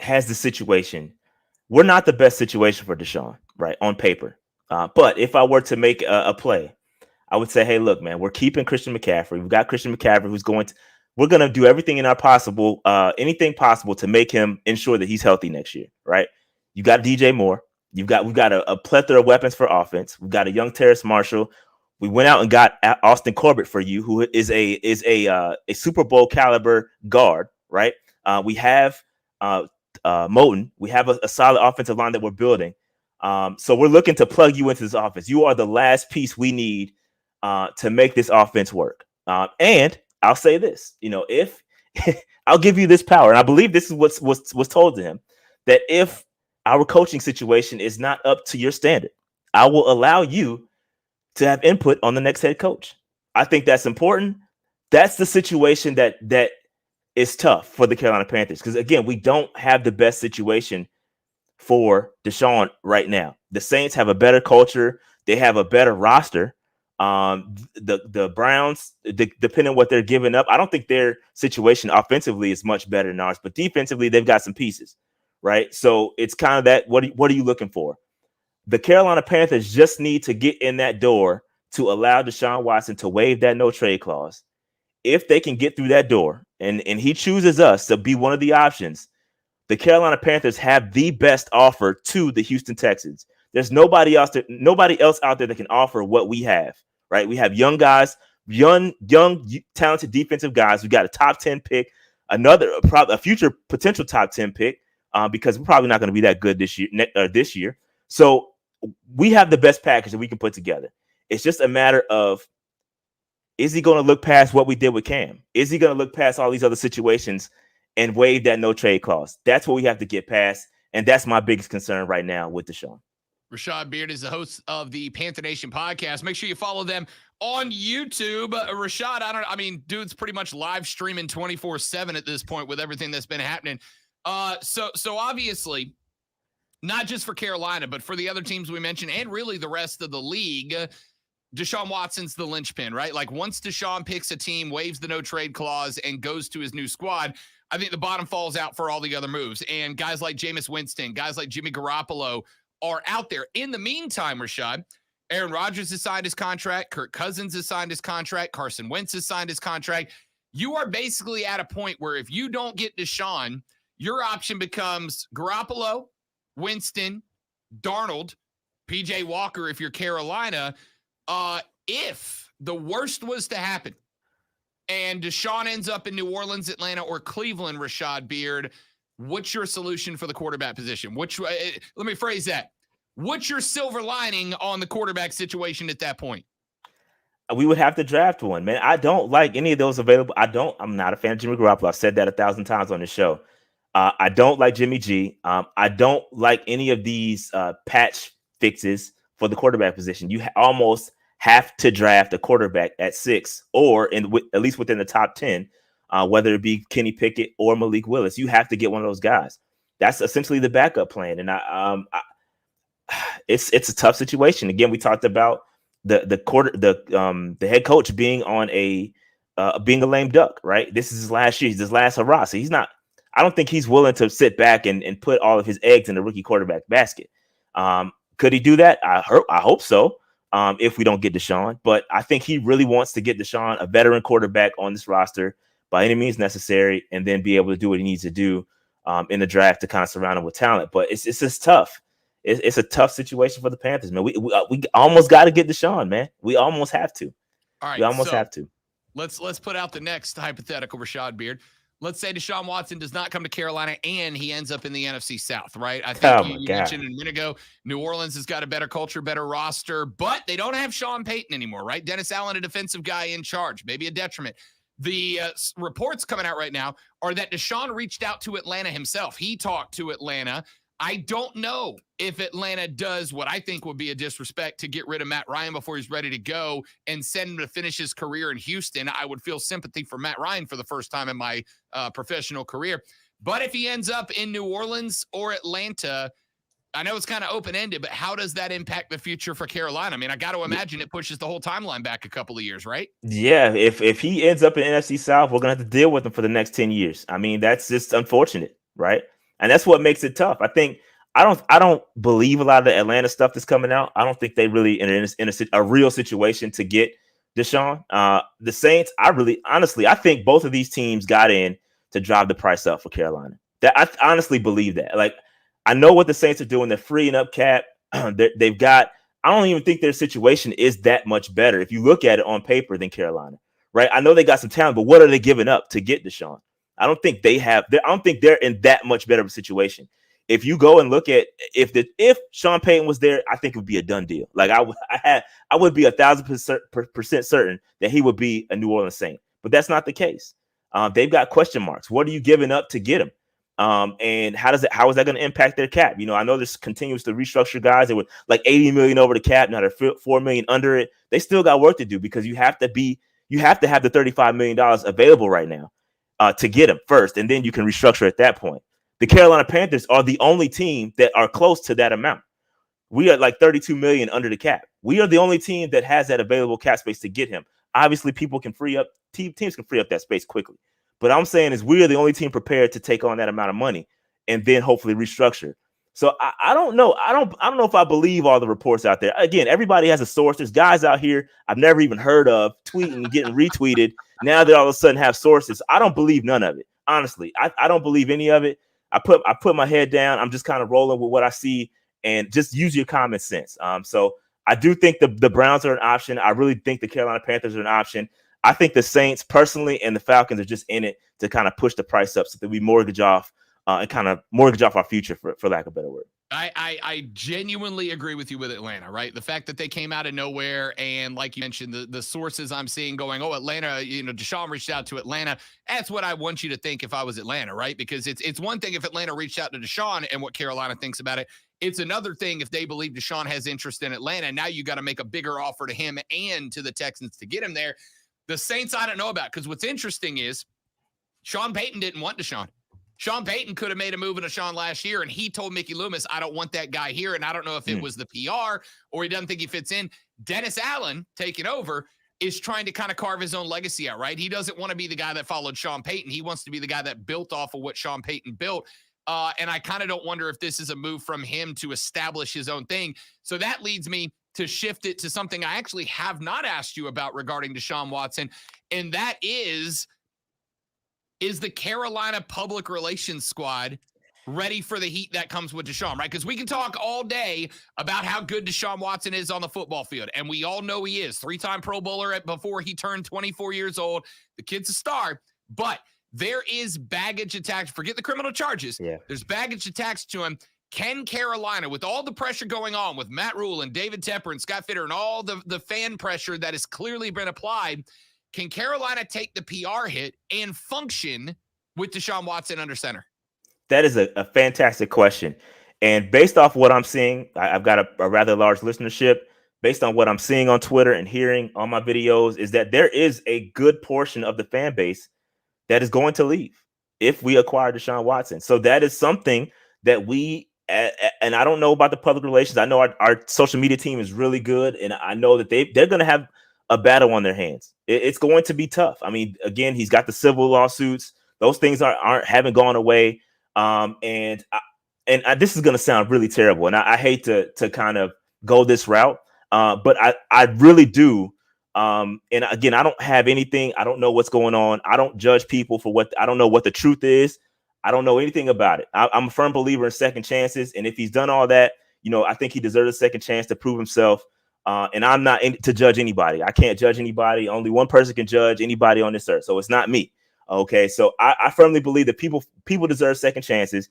has the situation. We're not the best situation for Deshaun, right, on paper. But if I were to make a play, I would say, hey, look, man, we're keeping Christian McCaffrey. We've got Christian McCaffrey we're going to do everything in our anything possible to make him ensure that he's healthy next year, right? You got DJ Moore. We've got a plethora of weapons for offense. We've got a young Terrace Marshall. We went out and got Austin Corbett for you, who is a Super Bowl caliber guard, right? We have Moton. We have a solid offensive line that we're building. So we're looking to plug you into this offense. You are the last piece we need to make this offense work. And I'll say this, if I'll give you this power, and I believe this is what's told to him, that if our coaching situation is not up to your standard, I will allow you to have input on the next head coach. I think that's important. That's the situation that is tough for the Carolina Panthers because, again, we don't have the best situation for Deshaun right now. The Saints have a better culture. They have a better roster. The Browns, depending on what they're giving up, I don't think their situation offensively is much better than ours, but defensively, they've got some pieces, right? So it's kind of that, what are you looking for? The Carolina Panthers just need to get in that door to allow Deshaun Watson to waive that no trade clause. If they can get through that door and he chooses us to be one of the options, the Carolina Panthers have the best offer to the Houston Texans. There's nobody else out there that can offer what we have, right? We have young guys, young, talented defensive guys. We got a top 10 pick, a future potential top 10 pick, because we're probably not going to be that good this year. So we have the best package that we can put together. It's just a matter of, is he going to look past what we did with Cam? Is he going to look past all these other situations and waive that no trade clause? That's what we have to get past. And that's my biggest concern right now with Deshaun.
Rashad Beard is the host of the Panther Nation podcast. Make sure you follow them on YouTube. Rashad, dude's pretty much live streaming 24/7 at this point with everything that's been happening. So obviously, not just for Carolina, but for the other teams we mentioned and really the rest of the league, Deshaun Watson's the linchpin, right? Like once Deshaun picks a team, waives the no trade clause, and goes to his new squad, I think the bottom falls out for all the other moves. And guys like Jameis Winston, guys like Jimmy Garoppolo are out there. In the meantime, Rashad, Aaron Rodgers has signed his contract. Kirk Cousins has signed his contract. Carson Wentz has signed his contract. You are basically at a point where if you don't get Deshaun, your option becomes Garoppolo, Winston, Darnold, PJ Walker if you're Carolina. If the worst was to happen and Deshaun ends up in New Orleans, Atlanta, or Cleveland, Rashad Beard, what's your solution for the quarterback position? Let me phrase that. What's your silver lining on the quarterback situation at that point?
We would have to draft one, man. I don't like any of those available. I'm not a fan of Jimmy Garoppolo. I've said that 1,000 times on the show. I don't like Jimmy G. I don't like any of these patch fixes for the quarterback position. You almost have to draft a quarterback at 6 or at least within the top 10, whether it be Kenny Pickett or Malik Willis. You have to get one of those guys. That's essentially the backup plan. And it's a tough situation. Again, we talked about the head coach being on being a lame duck, right? This is his last year. He's his last hurrah. So I don't think he's willing to sit back and put all of his eggs in the rookie quarterback basket. Could he do that? I hope so. If we don't get Deshaun, but I think he really wants to get Deshaun, a veteran quarterback on this roster by any means necessary, and then be able to do what he needs to do in the draft to kind of surround him with talent. But it's just tough. It's a tough situation for the Panthers, man. We almost got to get Deshaun, man. We almost have to.
All right,
we almost have to.
Let's put out the next hypothetical, Rashad Beard. Let's say Deshaun Watson does not come to Carolina and he ends up in the NFC South, right? I think you mentioned a minute ago, New Orleans has got a better culture, better roster, but they don't have Sean Payton anymore, right? Dennis Allen, a defensive guy in charge, maybe a detriment. The reports coming out right now are that Deshaun reached out to Atlanta himself. He talked to Atlanta. I don't know if Atlanta does what I think would be a disrespect to get rid of Matt Ryan before he's ready to go and send him to finish his career in Houston. I would feel sympathy for Matt Ryan for the first time in my professional career. But if he ends up in New Orleans or Atlanta, I know it's kind of open-ended, but how does that impact the future for Carolina? I mean, I got to imagine it pushes the whole timeline back a couple of years, right?
Yeah, if he ends up in NFC South, we're going to have to deal with him for the next 10 years. I mean, that's just unfortunate, right? And that's what makes it tough. I think I don't believe a lot of the Atlanta stuff that's coming out. I don't think they really in a real situation to get Deshaun. The Saints, I think both of these teams got in to drive the price up for Carolina. That I honestly believe that. Like, I know what the Saints are doing. They're freeing up cap. They've got. I don't even think their situation is that much better if you look at it on paper than Carolina, right? I know they got some talent, but what are they giving up to get Deshaun? I don't think I don't think they're in that much better of a situation. If you go and look at if Sean Payton was there, I think it would be a done deal. Like I would be 1,000% certain that he would be a New Orleans Saint, but that's not the case. They've got question marks. What are you giving up to get him? And how is that going to impact their cap? You know, I know this continues to restructure guys that were like 80 million over the cap. Now they're 4 million under it. They still got work to do because you have to have the $35 million available right now to get them first. And then you can restructure at that point. The Carolina Panthers are the only team that are close to that amount. We are like 32 million under the cap. We are the only team that has that available cap space to get him. Obviously, people can free up teams can free up that space quickly. But I'm saying is we are the only team prepared to take on that amount of money and then hopefully restructure. So I don't know. I don't know if I believe all the reports out there. Again, everybody has a source. There's guys out here I've never even heard of tweeting and getting retweeted. Now they all of a sudden have sources. I don't believe none of it. Honestly, I don't believe any of it. I put my head down. I'm just kind of rolling with what I see and just use your common sense. So I do think the Browns are an option. I really think the Carolina Panthers are an option. I think the Saints personally and the Falcons are just in it to kind of push the price up so that we mortgage off and kind of mortgage off our future, for lack of a better word.
I genuinely agree with you with Atlanta, right? The fact that they came out of nowhere and like you mentioned, the sources I'm seeing going, Atlanta, Deshaun reached out to Atlanta. That's what I want you to think if I was Atlanta, right? Because it's one thing if Atlanta reached out to Deshaun and what Carolina thinks about it. It's another thing if they believe Deshaun has interest in Atlanta. Now you got to make a bigger offer to him and to the Texans to get him there. The Saints, I don't know about, because what's interesting is Sean Payton didn't want Deshaun. Sean Payton could have made a move in Deshaun last year, and he told Mickey Loomis, I don't want that guy here, and I don't know if it was the PR or he doesn't think he fits in. Dennis Allen, taking over, is trying to kind of carve his own legacy out, right? He doesn't want to be the guy that followed Sean Payton. He wants to be the guy that built off of what Sean Payton built. And I kind of don't wonder if this is a move from him to establish his own thing. So that leads me to shift it to something I actually have not asked you about regarding Deshaun Watson, and that is the Carolina public relations squad ready for the heat that comes with Deshaun, right? Because we can talk all day about how good Deshaun Watson is on the football field, and we all know he is. 3-time Pro Bowler before he turned 24 years old. The kid's a star, but there is baggage attached. Forget the criminal charges. Yeah. There's baggage attached to him. Can Carolina, with all the pressure going on with Matt Rule and David Tepper and Scott Fitter and all the fan pressure that has clearly been applied, can Carolina take the PR hit and function with Deshaun Watson under center?
That is a fantastic question. And based off what I'm seeing, I've got a rather large listenership. Based on what I'm seeing on Twitter and hearing on my videos, is that there is a good portion of the fan base that is going to leave if we acquire Deshaun Watson. So that is something that we, and I don't know about the public relations. I know our social media team is really good, and I know that they're going to have a battle on their hands. It's going to be tough. I mean, again, he's got the civil lawsuits; those things haven't gone away. And this is going to sound really terrible, and I hate to kind of go this route, but I really do. And again, I don't have anything. I don't know what's going on. I don't judge people for I don't know what the truth is. I don't know anything about it. I'm a firm believer in second chances. And if he's done all that, I think he deserves a second chance to prove himself. And I'm not to judge anybody. I can't judge anybody. Only one person can judge anybody on this earth. So it's not me. Okay. So I firmly believe that people deserve second chances.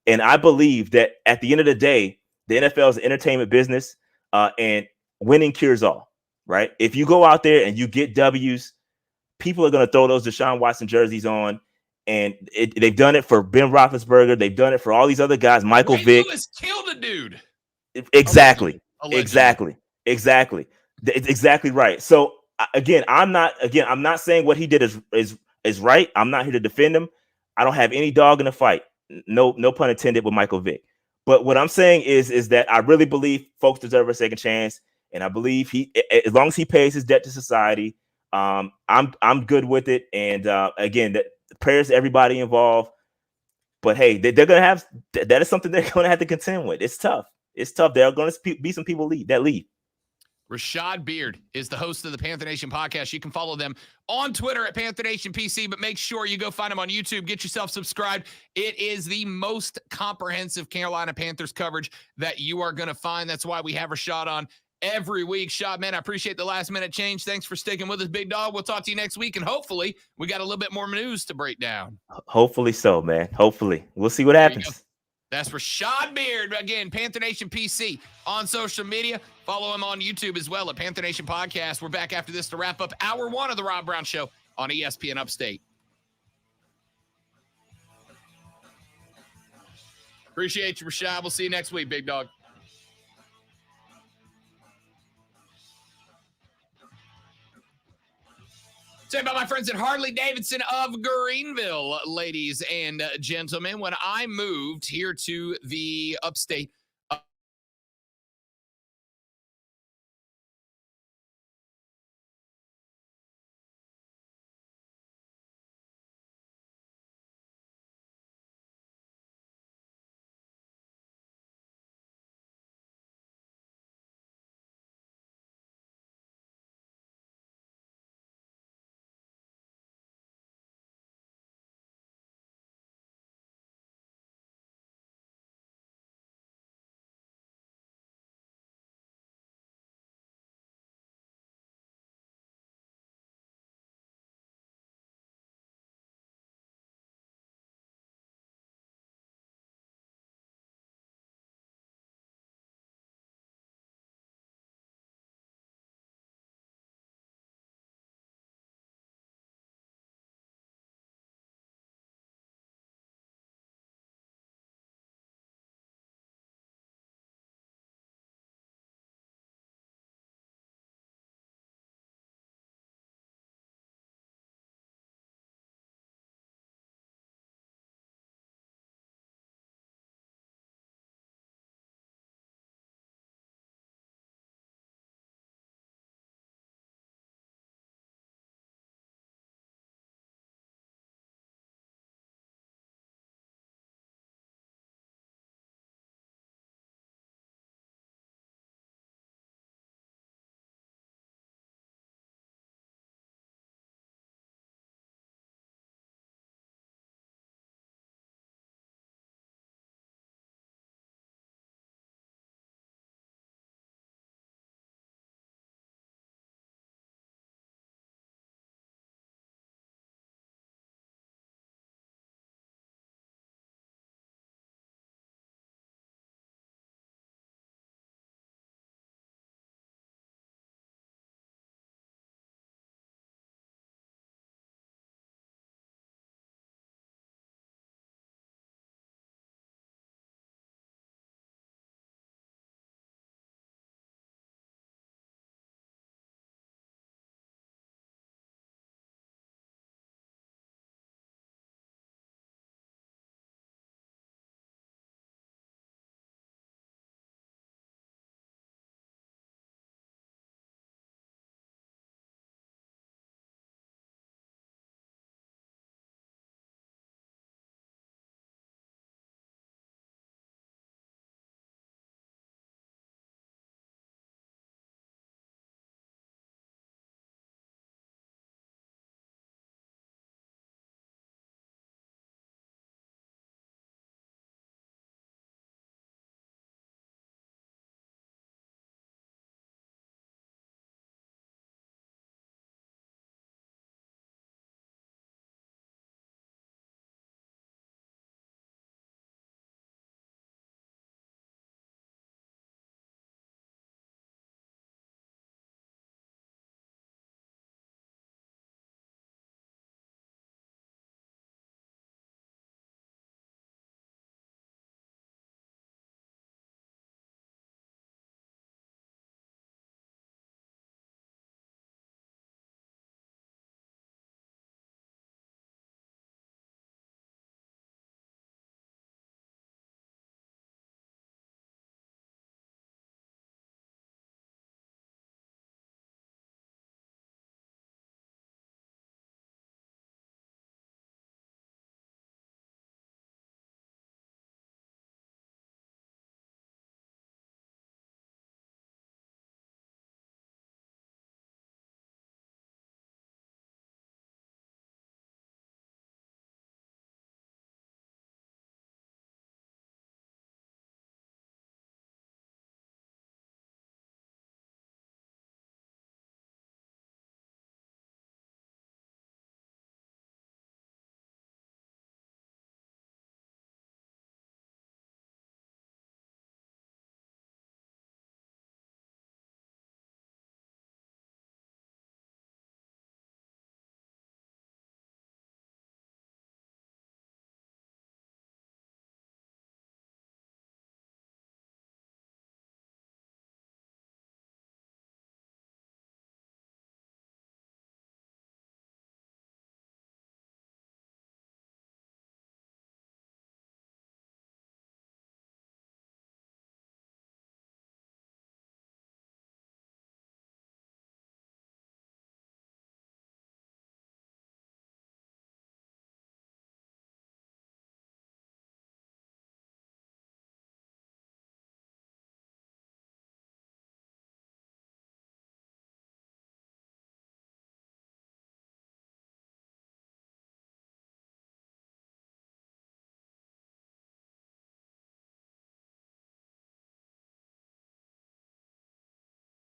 And I believe that at the end of the day, the NFL is an entertainment business, and winning cures all. Right. If you go out there and you get W's, people are going to throw those Deshaun Watson jerseys on. And they've done it for Ben Roethlisberger. They've done it for all these other guys. Michael Vick
Lewis killed a dude.
Exactly.
Allegedly.
Exactly. It's exactly right. So again, I'm not saying what he did is right. I'm not here to defend him. I don't have any dog in the fight. No pun intended with Michael Vick. But what I'm saying is that I really believe folks deserve a second chance, and I believe as long as he pays his debt to society, I'm good with it. And again, prayers to everybody involved. But hey, they're going to have that is something they're going to have to contend with. It's tough. There are going to be some people that leave.
Rashad Beard is the host of the Panther Nation podcast. You can follow them on Twitter at Panther Nation PC, but make sure you go find them on YouTube. Get yourself subscribed. It is the most comprehensive Carolina Panthers coverage that you are going to find. That's why we have Rashad on every week. Shot, man, I appreciate the last minute change. Thanks for sticking with us, big dog. We'll talk to you next week, and hopefully we got a little bit more news to break down.
Hopefully so, man. Hopefully. We'll see what happens.
That's Rashad Beard. Again, Panther Nation PC on social media. Follow him on YouTube as well at Panther Nation Podcast. We're back after this to wrap up hour one of the Rob Brown Show on ESPN Upstate. Appreciate you, Rashad. We'll see you next week, big dog. Say about my friends at Harley Davidson of Greenville, ladies and gentlemen. When I moved here to the upstate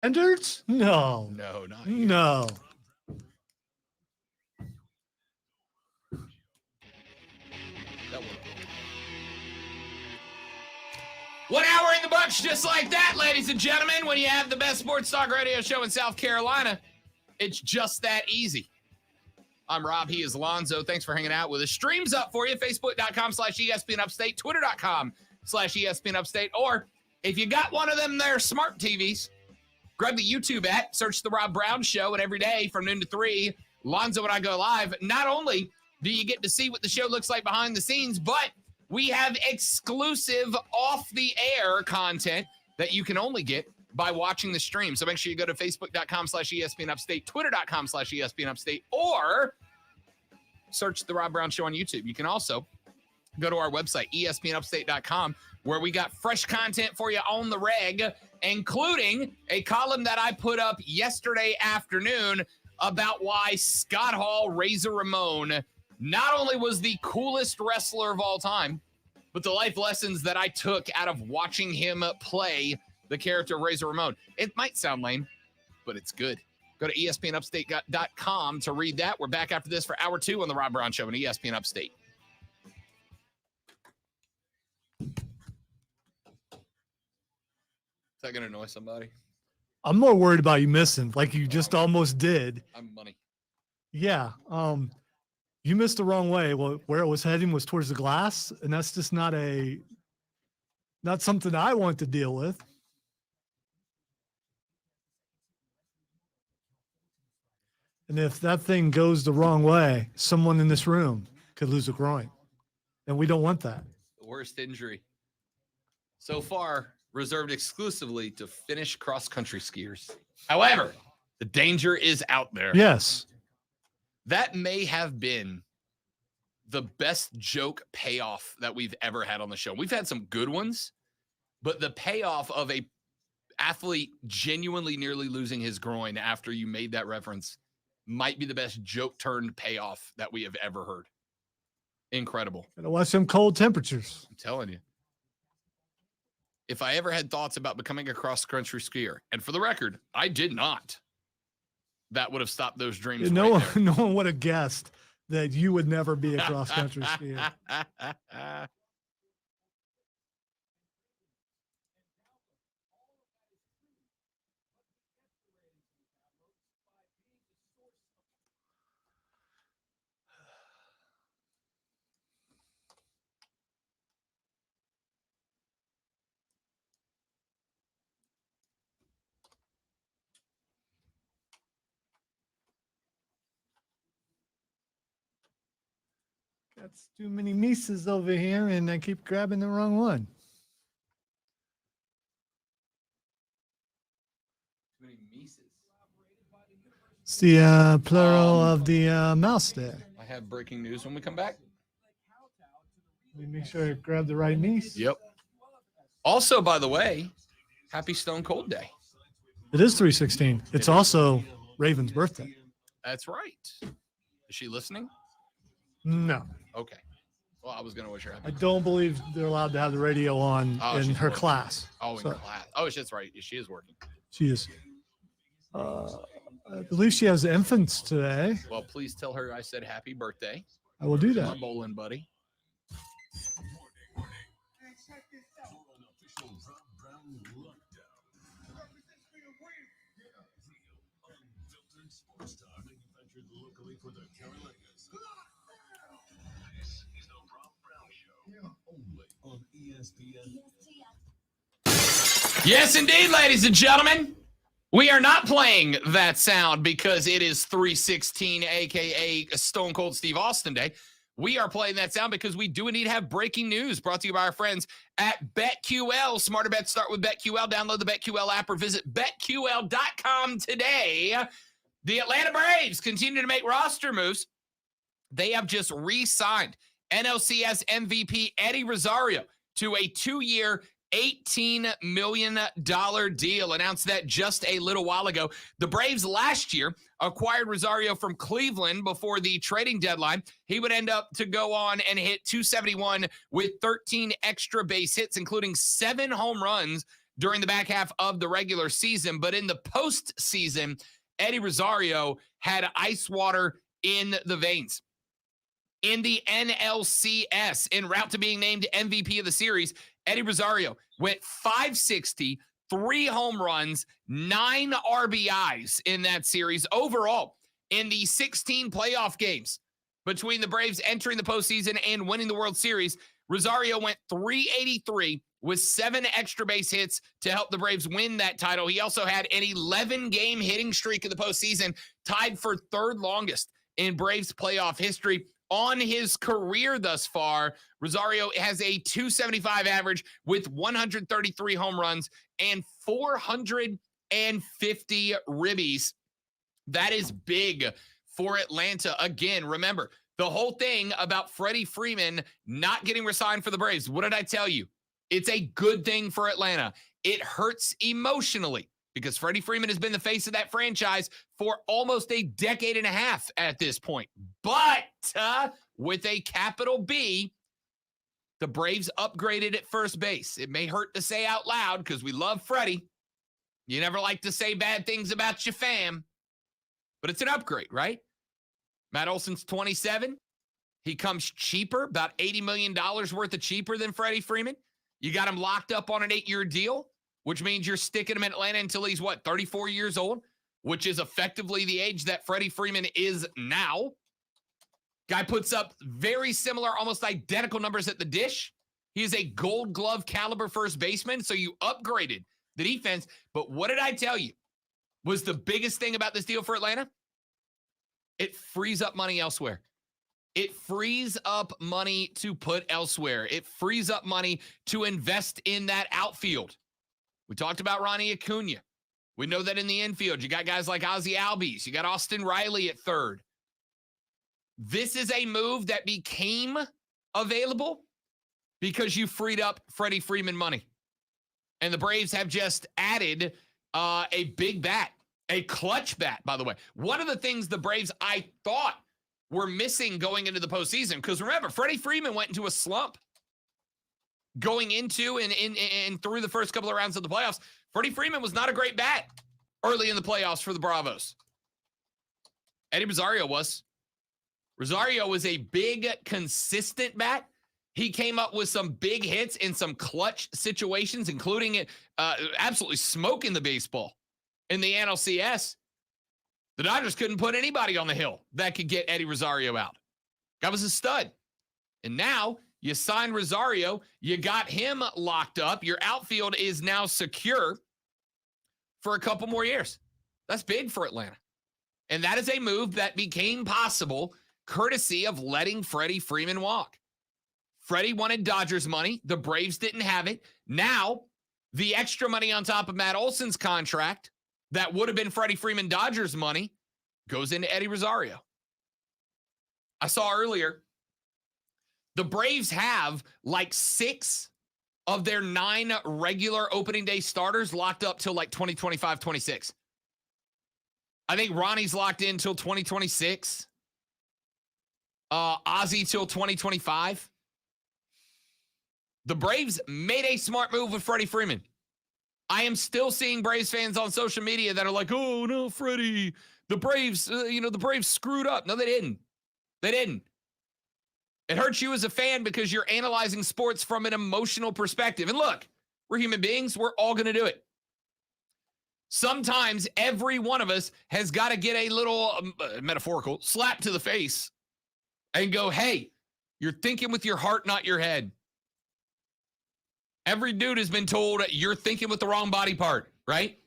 Standards? No.
No, not here.
No.
That one. 1 hour in the books, just like that, ladies and gentlemen. When you have the best sports talk radio show in South Carolina, it's just that easy. I'm Rob. He is Lonzo. Thanks for hanging out with us. Streams up for you. Facebook.com/ESPN Upstate. Twitter.com/ESPN Upstate. Or if you got one of them there smart TVs, grab the YouTube app, search The Rob Brown Show, and every day from noon to 3, Lonzo and I go live. Not only do you get to see what the show looks like behind the scenes, but we have exclusive off-the-air content that you can only get by watching the stream. So make sure you go to Facebook.com/ESPN Upstate, Twitter.com/ESPN Upstate, or search The Rob Brown Show on YouTube. You can also go to our website, ESPNUpstate.com, where we got fresh content for you on the reg, including a column that I put up yesterday afternoon about why Scott Hall, Razor Ramon, not only was the coolest wrestler of all time, but the life lessons that I took out of watching him play the character of Razor Ramon. It might sound lame, but it's good. Go to ESPNUpstate.com to read that. We're back after this for hour 2 on the Rob Brown Show on ESPN Upstate. Is that going to annoy somebody?
I'm more worried about you missing, like you just almost did.
I'm money.
Yeah. You missed the wrong way. Well, where it was heading was towards the glass, and that's just not something I want to deal with. And if that thing goes the wrong way, someone in this room could lose a groin. And we don't want that.
The worst injury so far reserved exclusively to Finnish cross-country skiers. However, the danger is out there.
Yes.
That may have been the best joke payoff that we've ever had on the show. We've had some good ones, but the payoff of a athlete genuinely nearly losing his groin after you made that reference might be the best joke turned payoff that we have ever heard. Incredible.
Gotta watch some cold temperatures.
I'm telling you. If I ever had thoughts about becoming a cross-country skier, and for the record, I did not, that would have stopped those dreams.
No
right there.
one, no one would have guessed that you would never be a cross-country skier. Got too many Mises over here, and I keep grabbing the wrong one.
Too many Mises.
It's the plural of the mouse there.
I have breaking news when we come back.
Let me make sure I grab the right Mies.
Yep. Also, by the way, happy Stone Cold Day.
It is 3/16. It's also Raven's birthday.
That's right. Is she listening?
No.
Okay. Well, I was going to wish her happy.
I don't believe they're allowed to have the radio on in
she's
her
working.
class.
Oh, in
So
class. Oh, that's right. She is working.
she is. I believe she has infants today.
Well, please tell her I said happy birthday.
I will do
My
that.
bowling buddy. Yes, indeed, ladies and gentlemen. We are not playing that sound because it is 3/16, a.k.a. Stone Cold Steve Austin Day. We are playing that sound because we do indeed have breaking news brought to you by our friends at BetQL. Smarter bets start with BetQL. Download the BetQL app or visit BetQL.com today. The Atlanta Braves continue to make roster moves. They have just re-signed NLCS MVP Eddie Rosario to a 2-year, $18 million deal. Announced that just a little while ago. The Braves last year acquired Rosario from Cleveland before the trading deadline. He would end up to go on and hit 271 with 13 extra base hits, including 7 home runs during the back half of the regular season. But in the postseason, Eddie Rosario had ice water in the veins. In the NLCS, en route to being named MVP of the series, Eddie Rosario went 560, 3 home runs, 9 RBIs in that series. Overall, in the 16 playoff games between the Braves entering the postseason and winning the World Series, Rosario went 383 with 7 extra base hits to help the Braves win that title. He also had an 11-game hitting streak in the postseason, tied for 3rd longest in Braves playoff history. On his career thus far, Rosario has a 275 average with 133 home runs and 450 ribbies. That is big for Atlanta. Again, remember, the whole thing about Freddie Freeman not getting re-signed for the Braves, what did I tell you? It's a good thing for Atlanta. It hurts emotionally because Freddie Freeman has been the face of that franchise for almost a decade and a half at this point. But with a capital B, the Braves upgraded at first base. It may hurt to say out loud because we love Freddie. You never like to say bad things about your fam, but it's an upgrade, right? Matt Olson's 27. He comes cheaper, about $80 million worth of cheaper than Freddie Freeman. You got him locked up on an 8-year deal, which means you're sticking him in Atlanta until he's, 34 years old, which is effectively the age that Freddie Freeman is now. Guy puts up very similar, almost identical numbers at the dish. He is a Gold Glove caliber first baseman, so you upgraded the defense. But what did I tell you was the biggest thing about this deal for Atlanta? It frees up money elsewhere. It frees up money to put elsewhere. It frees up money to invest in that outfield. We talked about Ronnie Acuna. We know that in the infield, you got guys like Ozzie Albies. You got Austin Riley at 3rd. This is a move that became available because you freed up Freddie Freeman money. And the Braves have just added a big bat, a clutch bat, by the way. One of the things the Braves, I thought, were missing going into the postseason, because remember, Freddie Freeman went into a slump going into and through the first couple of rounds of the playoffs. Freddie Freeman was not a great bat early in the playoffs for the Bravos. Eddie Rosario was. Rosario was a big, consistent bat. He came up with some big hits in some clutch situations, including it absolutely smoking the baseball in the NLCS. The Dodgers couldn't put anybody on the hill that could get Eddie Rosario out. Guy was a stud. And now you sign Rosario. You got him locked up. Your outfield is now secure for a couple more years. That's big for Atlanta. And that is a move that became possible courtesy of letting Freddie Freeman walk. Freddie wanted Dodgers money. The Braves didn't have it. Now, the extra money on top of Matt Olson's contract that would have been Freddie Freeman Dodgers money goes into Eddie Rosario. I saw earlier, the Braves have like 6 of their 9 regular opening day starters locked up till like 2025, 26. I think Ronnie's locked in till 2026. Ozzie till 2025. The Braves made a smart move with Freddie Freeman. I am still seeing Braves fans on social media that are like, oh, no, Freddie, the Braves, the Braves screwed up. No, they didn't. They didn't. It hurts you as a fan because you're analyzing sports from an emotional perspective. And look, we're human beings. We're all going to do it. Sometimes every one of us has got to get a little metaphorical slap to the face and go, hey, you're thinking with your heart, not your head. Every dude has been told you're thinking with the wrong body part, right?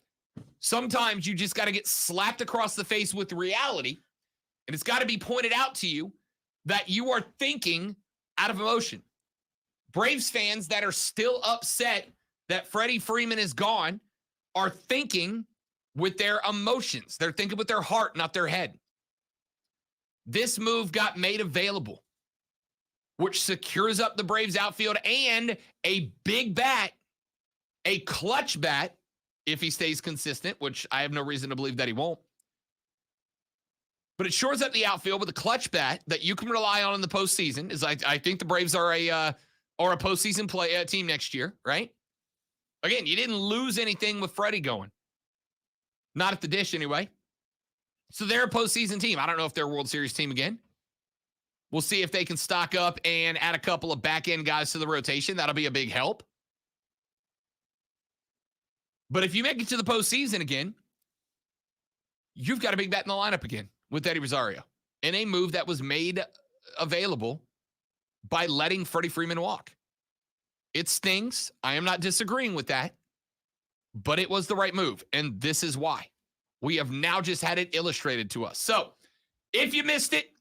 Sometimes you just got to get slapped across the face with reality, and it's got to be pointed out to you that you are thinking out of emotion. Braves fans that are still upset that Freddie Freeman is gone are thinking with their emotions. They're thinking with their heart, not their head. This move got made available, which secures up the Braves outfield and a big bat, a clutch bat, if he stays consistent, which I have no reason to believe that he won't. But it shores up the outfield with a clutch bat that you can rely on in the postseason. I think the Braves are a postseason team next year, right? Again, you didn't lose anything with Freddie going. Not at the Dish anyway. So they're a postseason team. I don't know if they're a World Series team again. We'll see if they can stock up and add a couple of back-end guys to the rotation. That'll be a big help. But if you make it to the postseason again, you've got a big bat in the lineup again with Eddie Rosario in a move that was made available by letting Freddie Freeman walk. It stings. I am not disagreeing with that, but it was the right move, and this is why. We have now just had it illustrated to us. So, if you missed it,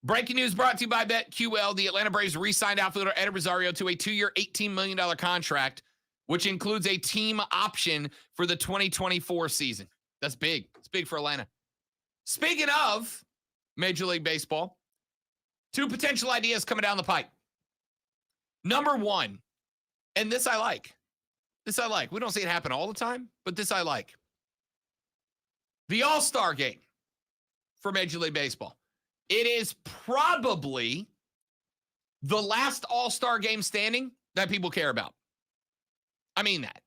breaking news brought to you by BetQL. The Atlanta Braves re-signed outfielder Eddie Rosario to a 2-year, $18 million contract, which includes a team option for the 2024 season. That's big. It's big for Atlanta. Speaking of Major League Baseball, 2 potential ideas coming down the pipe. Number 1, and this I like. This I like. We don't see it happen all the time, but this I like. The All-Star Game for Major League Baseball. It is probably the last All-Star Game standing that people care about. I mean that.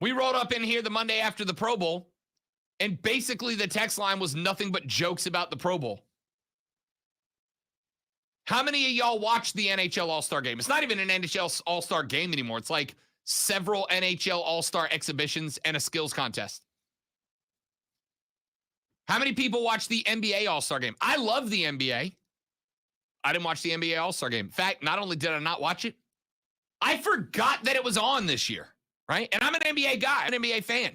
We rolled up in here the Monday after the Pro Bowl, and basically the text line was nothing but jokes about the Pro Bowl. How many of y'all watched the NHL All-Star Game? It's not even an NHL All-Star Game anymore. It's like several NHL All-Star exhibitions and a skills contest. How many people watched the NBA All-Star Game? I love the NBA. I didn't watch the NBA All-Star Game. In fact, not only did I not watch it, I forgot that it was on this year, right? And I'm an NBA guy, an NBA fan.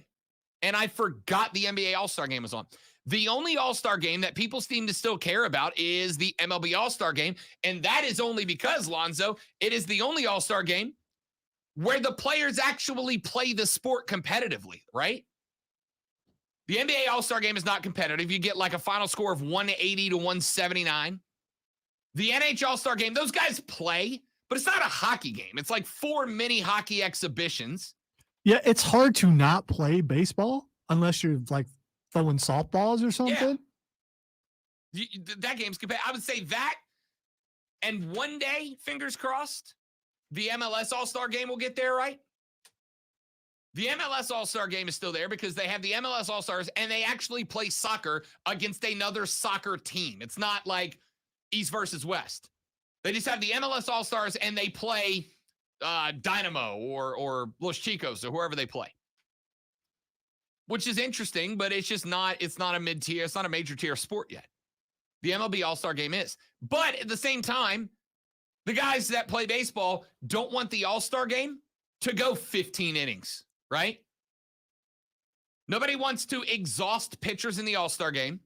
And I forgot the NBA All-Star Game was on. The only All-Star Game that people seem to still care about is the MLB All-Star Game. And that is only because, Lonzo, it is the only All-Star Game where the players actually play the sport competitively, right? The NBA All-Star Game is not competitive. You get like a final score of 180 to 179. The NHL All-Star Game, those guys play, but it's not a hockey game. It's like 4 mini hockey exhibitions.
Yeah, it's hard to not play baseball unless you're like throwing softballs or something.
Yeah. That game's competitive. I would say that, and one day, fingers crossed, the MLS All-Star Game will get there, right? The MLS All-Star Game is still there because they have the MLS All-Stars and they actually play soccer against another soccer team. It's not like East versus West. They just have the MLS All-Stars and they play Dynamo or Los Chicos or whoever they play. Which is interesting, but it's not a mid-tier, it's not a major tier sport yet. The MLB All-Star Game is. But at the same time, the guys that play baseball don't want the All-Star Game to go 15 innings. Right? Nobody wants to exhaust pitchers in the All-Star Game.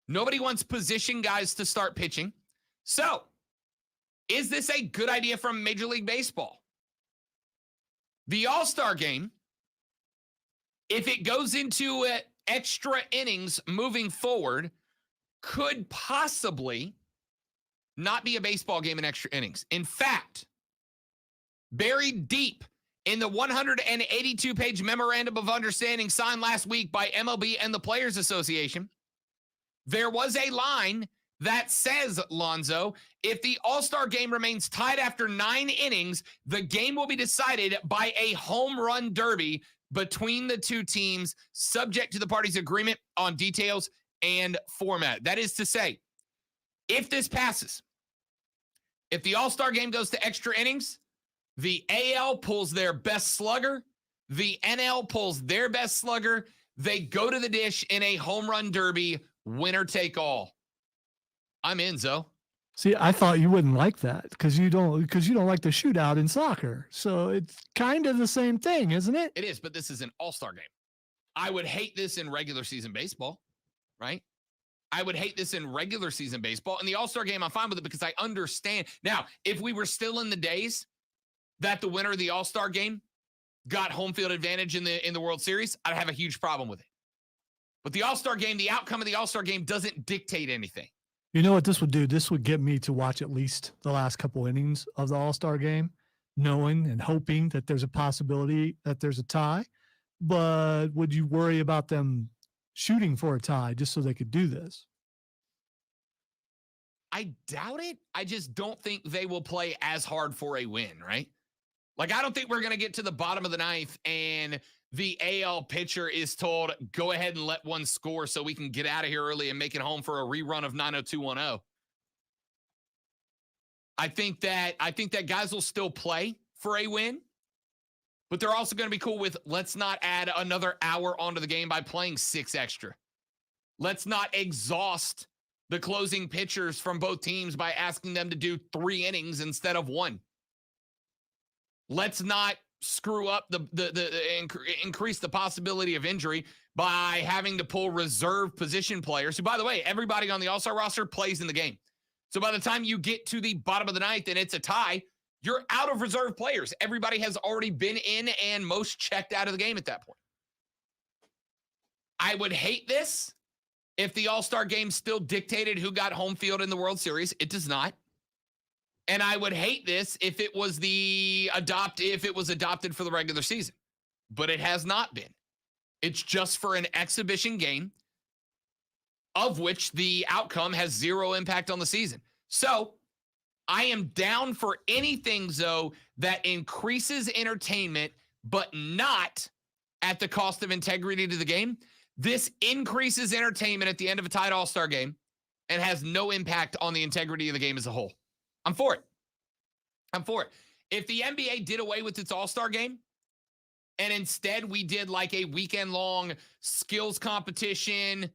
Nobody wants position guys to start pitching. So, is this a good idea from Major League Baseball? The All-Star Game, if it goes into extra innings moving forward, could possibly not be a baseball game in extra innings. In fact, buried deep in the 182-page memorandum of understanding signed last week by MLB and the Players Association, there was a line that says, Lonzo, if the All-Star Game remains tied after 9 innings, the game will be decided by a home run derby between the 2 teams, subject to the parties' agreement on details and format. That is to say, if this passes, if the All-Star Game goes to extra innings, the AL pulls their best slugger. The NL pulls their best slugger. They go to the dish in a home run derby, winner take all. I'm in, Zo.
See, I thought you wouldn't like that because you don't like the shootout in soccer. So it's kind of the same thing, isn't it?
It is, but this is an All-Star Game. I would hate this in regular season baseball, right? I would hate this in regular season baseball. In the All-Star Game, I'm fine with it because I understand. Now, if we were still in the days that the winner of the All-Star Game got home field advantage in the World Series, I'd have a huge problem with it. But the All-Star Game, the outcome of the All-Star Game doesn't dictate anything.
You know what this would do? This would get me to watch at least the last couple innings of the All-Star Game, knowing and hoping that there's a possibility that there's a tie. But would you worry about them shooting for a tie just so they could do this?
I doubt it. I just don't think they will play as hard for a win, right? Like, I don't think we're going to get to the bottom of the ninth and the AL pitcher is told, go ahead and let one score so we can get out of here early and make it home for a rerun of 90210. I think that guys will still play for a win, but they're also going to be cool with, let's not add another hour onto the game by playing 6 extra. Let's not exhaust the closing pitchers from both teams by asking them to do 3 innings instead of 1. Let's not screw up increase the possibility of injury by having to pull reserve position players who, by the way, everybody on the All-Star roster plays in the game. So by the time you get to the bottom of the ninth and it's a tie, you're out of reserve players. Everybody has already been in and most checked out of the game at that point. I would hate this if the All-Star game still dictated who got home field in the World Series. It does not. And I would hate this if it was adopted for the regular season. But it has not been. It's just for an exhibition game of which the outcome has 0 impact on the season. So I am down for anything, though, that increases entertainment, but not at the cost of integrity to the game. This increases entertainment at the end of a tied All-Star game and has no impact on the integrity of the game as a whole. I'm for it. I'm for it. If the NBA did away with its All-Star game and instead we did like a weekend-long skills competition,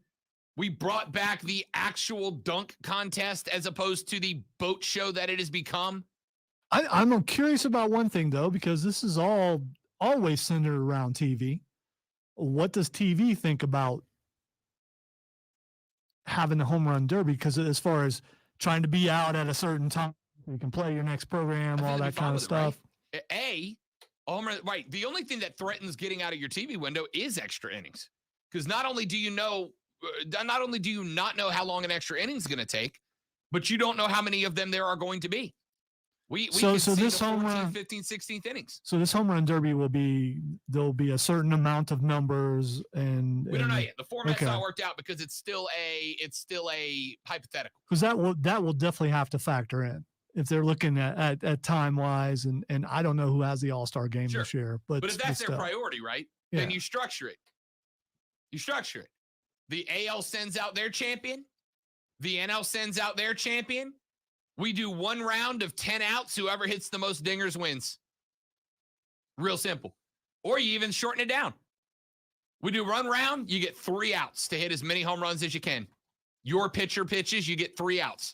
we brought back the actual dunk contest as opposed to the boat show that it has become.
I'm curious about one thing, though, because this is all always centered around TV. What does TV think about having the home run derby? Because as far as trying to be out at a certain time, you can play your next program, all that kind of stuff.
Right? Right. The only thing that threatens getting out of your TV window is extra innings. Because not only do you not know how long an extra inning is going to take, but you don't know how many of them there are going to be. We can see this home run 15th, 16th innings.
So this home run derby there'll be a certain amount of numbers, and
we don't know yet. The format's not worked out because it's still a hypothetical.
Because that will definitely have to factor in if they're looking at time wise, and I don't know who has the All-Star game this year, but
if that's their priority, right? Yeah. Then you structure it. The AL sends out their champion. The NL sends out their champion. We do 1 round of 10 outs. Whoever hits the most dingers wins. Real simple. Or you even shorten it down. We do 1 round. You get 3 outs to hit as many home runs as you can. Your pitcher pitches. You get 3 outs.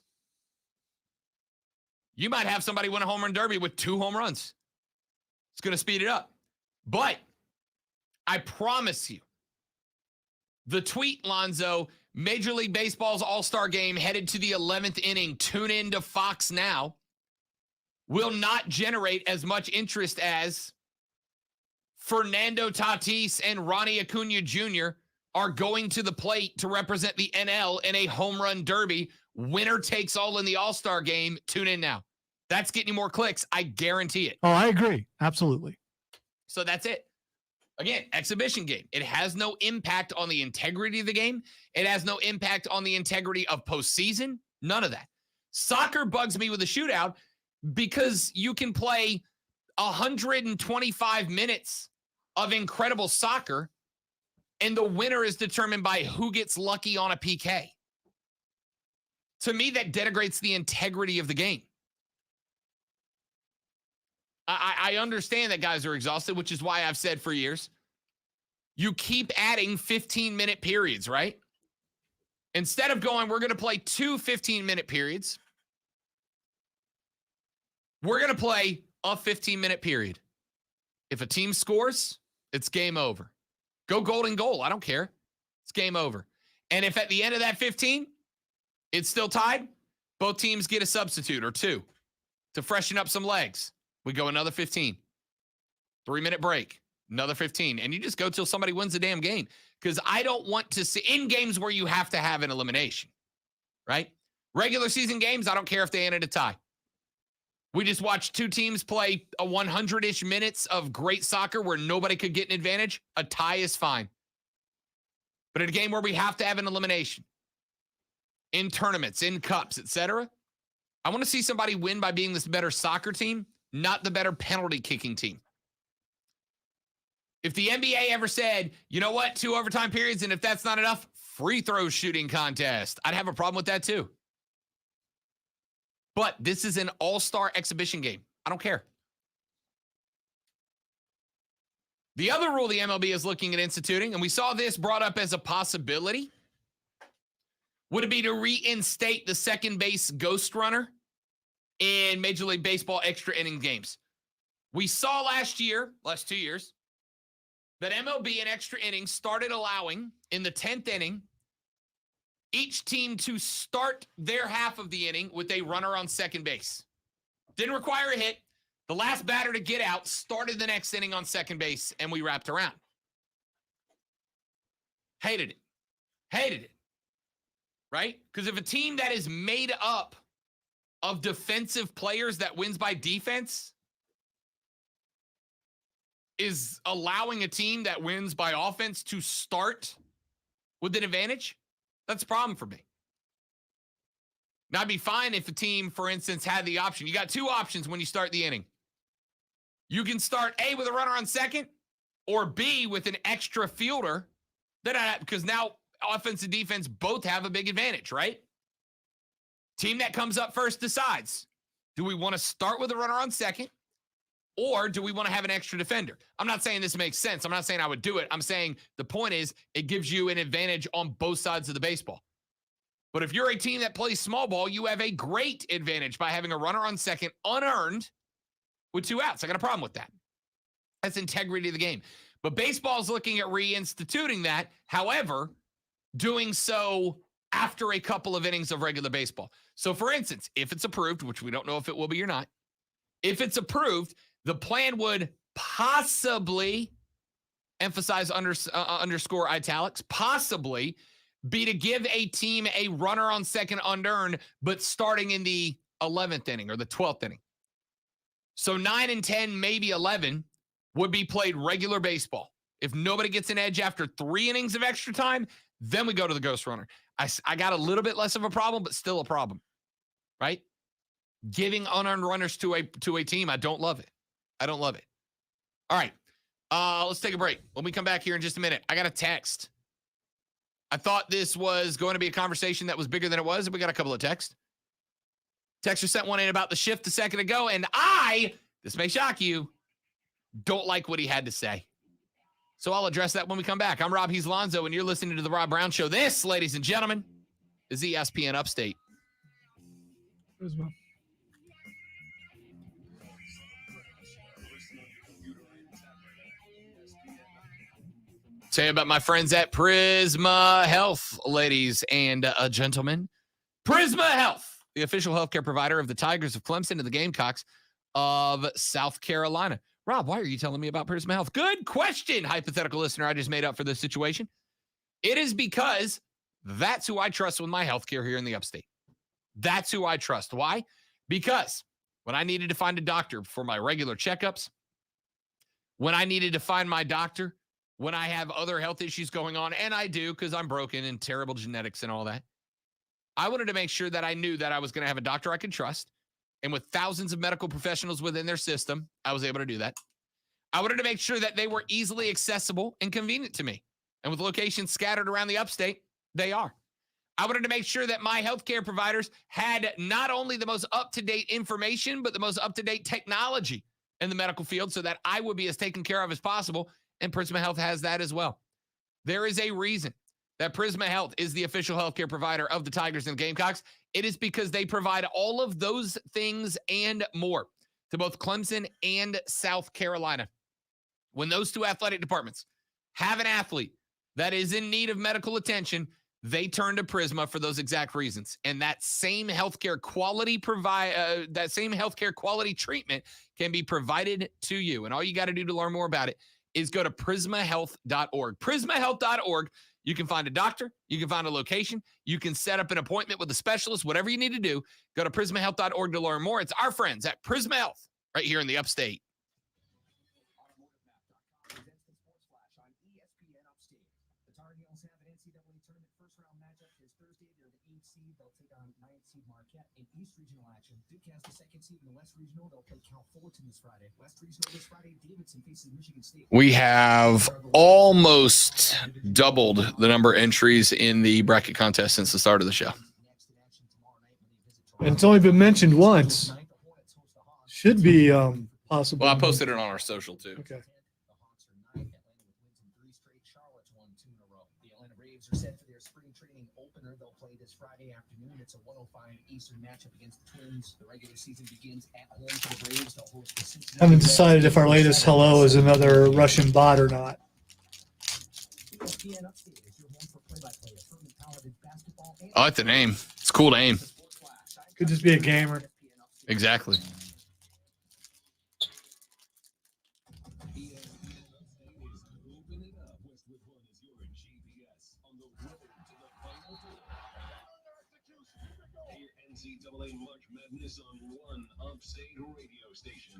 You might have somebody win a home run derby with 2 home runs. It's going to speed it up. But I promise you, the tweet, Lonzo, Major League Baseball's All-Star game headed to the 11th inning. Tune in to Fox now. Will not generate as much interest as Fernando Tatis and Ronnie Acuna Jr. are going to the plate to represent the NL in a home run derby. Winner takes all in the All-Star game. Tune in now. That's getting you more clicks. I guarantee it.
Oh, I agree. Absolutely.
So that's it. Again, exhibition game. It has no impact on the integrity of the game. It has no impact on the integrity of postseason. None of that. Soccer bugs me with a shootout because you can play 125 minutes of incredible soccer, and the winner is determined by who gets lucky on a PK. To me, that denigrates the integrity of the game. I understand that guys are exhausted, which is why I've said for years, you keep adding 15-minute periods, right? Instead of going, we're going to play 2 15-minute periods, we're going to play a 15-minute period. If a team scores, it's game over. Go golden goal. I don't care. It's game over. And if at the end of that 15, it's still tied, both teams get a substitute or 2 to freshen up some legs. We go another 15. 3-minute break, another 15. And you just go till somebody wins the damn game. Because I don't want to see in games where you have to have an elimination, right? Regular season games, I don't care if they end in a tie. We just watched 2 teams play a 100-ish minutes of great soccer where nobody could get an advantage. A tie is fine. But in a game where we have to have an elimination, in tournaments, in cups, etc., I want to see somebody win by being this better soccer team, not the better penalty kicking team. If the NBA ever said, you know what, 2 overtime periods, and if that's not enough, free throw shooting contest, I'd have a problem with that too. But this is an all-star exhibition game. I don't care. The other rule the MLB is looking at instituting, and we saw this brought up as a possibility, would it be to reinstate the second base ghost runner in Major League Baseball extra inning games? We saw last 2 years, that MLB in extra innings started allowing in the 10th inning each team to start their half of the inning with a runner on second base. Didn't require a hit. The last batter to get out started the next inning on second base, and we wrapped around. Hated it. Right? Because if a team that is made up of defensive players that wins by defense is allowing a team that wins by offense to start with an advantage, that's a problem for me. Now, I'd be fine if a team, for instance, had the option. You got 2 options when you start the inning. You can start A with a runner on second, or B with an extra fielder, because now offense and defense both have a big advantage, right? Team that comes up first decides, do we want to start with a runner on second, or do we want to have an extra defender? I'm not saying this makes sense. I'm not saying I would do it. I'm saying the point is it gives you an advantage on both sides of the baseball. But if you're a team that plays small ball, you have a great advantage by having a runner on second unearned with 2 outs. I got a problem with that. That's integrity of the game. But baseball is looking at reinstituting that. However, doing so after a couple of innings of regular baseball. So, for instance, if it's approved, which we don't know if it will be or not, if it's approved, the plan would possibly, emphasize underscore italics, possibly be to give a team a runner on second unearned, but starting in the 11th inning or the 12th inning. So 9 and 10, maybe 11 would be played regular baseball. If nobody gets an edge after 3 innings of extra time, then we go to the ghost runner. I got a little bit less of a problem, but still a problem, right? Giving unearned runners to a team, I don't love it. I don't love it. All right, let's take a break. When we come back here in just a minute, I got a text. I thought this was going to be a conversation that was bigger than it was, and we got a couple of texts. Texter sent one in about the shift a second ago, and this may shock you, don't like what he had to say. So I'll address that when we come back. I'm Rob, he's Lonzo, and you're listening to The Rob Brown Show. This, ladies and gentlemen, is ESPN Upstate. Say about my friends at Prisma Health, ladies and gentlemen. Prisma Health, the official healthcare provider of the Tigers of Clemson and the Gamecocks of South Carolina. Rob, why are you telling me about Prisma Health? Good question, hypothetical listener I just made up for this situation. It is because that's who I trust with my healthcare here in the Upstate. That's who I trust. Why? Because when I needed to find a doctor for my regular checkups, when I needed to find my doctor, when I have other health issues going on, and I do because I'm broken and terrible genetics and all that, I wanted to make sure that I knew that I was going to have a doctor I could trust. And with thousands of medical professionals within their system, I was able to do that. I wanted to make sure that they were easily accessible and convenient to me. And with locations scattered around the Upstate, they are. I wanted to make sure that my healthcare providers had not only the most up-to-date information, but the most up-to-date technology in the medical field so that I would be as taken care of as possible. And Prisma Health has that as well. There is a reason that Prisma Health is the official healthcare provider of the Tigers and Gamecocks. It is because they provide all of those things and more to both Clemson and South Carolina. When those two athletic departments have an athlete that is in need of medical attention, they turn to Prisma for those exact reasons. And that same healthcare quality treatment can be provided to you. And all you got to do to learn more about it is go to prismahealth.org. Prismahealth.org. You can find a doctor. You can find a location. You can set up an appointment with a specialist, whatever you need to do. Go to prismahealth.org to learn more. It's our friends at Prisma Health right here in the Upstate.
They'll take on 9th seed Marquette in East Regional action. Duke has the 2nd seed in the West
We have almost doubled the number of entries in the bracket contest since the start of the show.
And it's only been mentioned once. Should be possible.
Well, I posted it on our social too.
Okay.
Set for their spring training opener. They'll play this Friday afternoon. It's a 1:05 Eastern matchup against the Twins. The regular season begins at home for the Braves. They'll host the Cincinnati.
Haven't decided if our latest hello is another Russian bot or not.
I like the name. It's a cool name.
Could just be a gamer.
Exactly.
NCAA March Madness on one upstate radio station.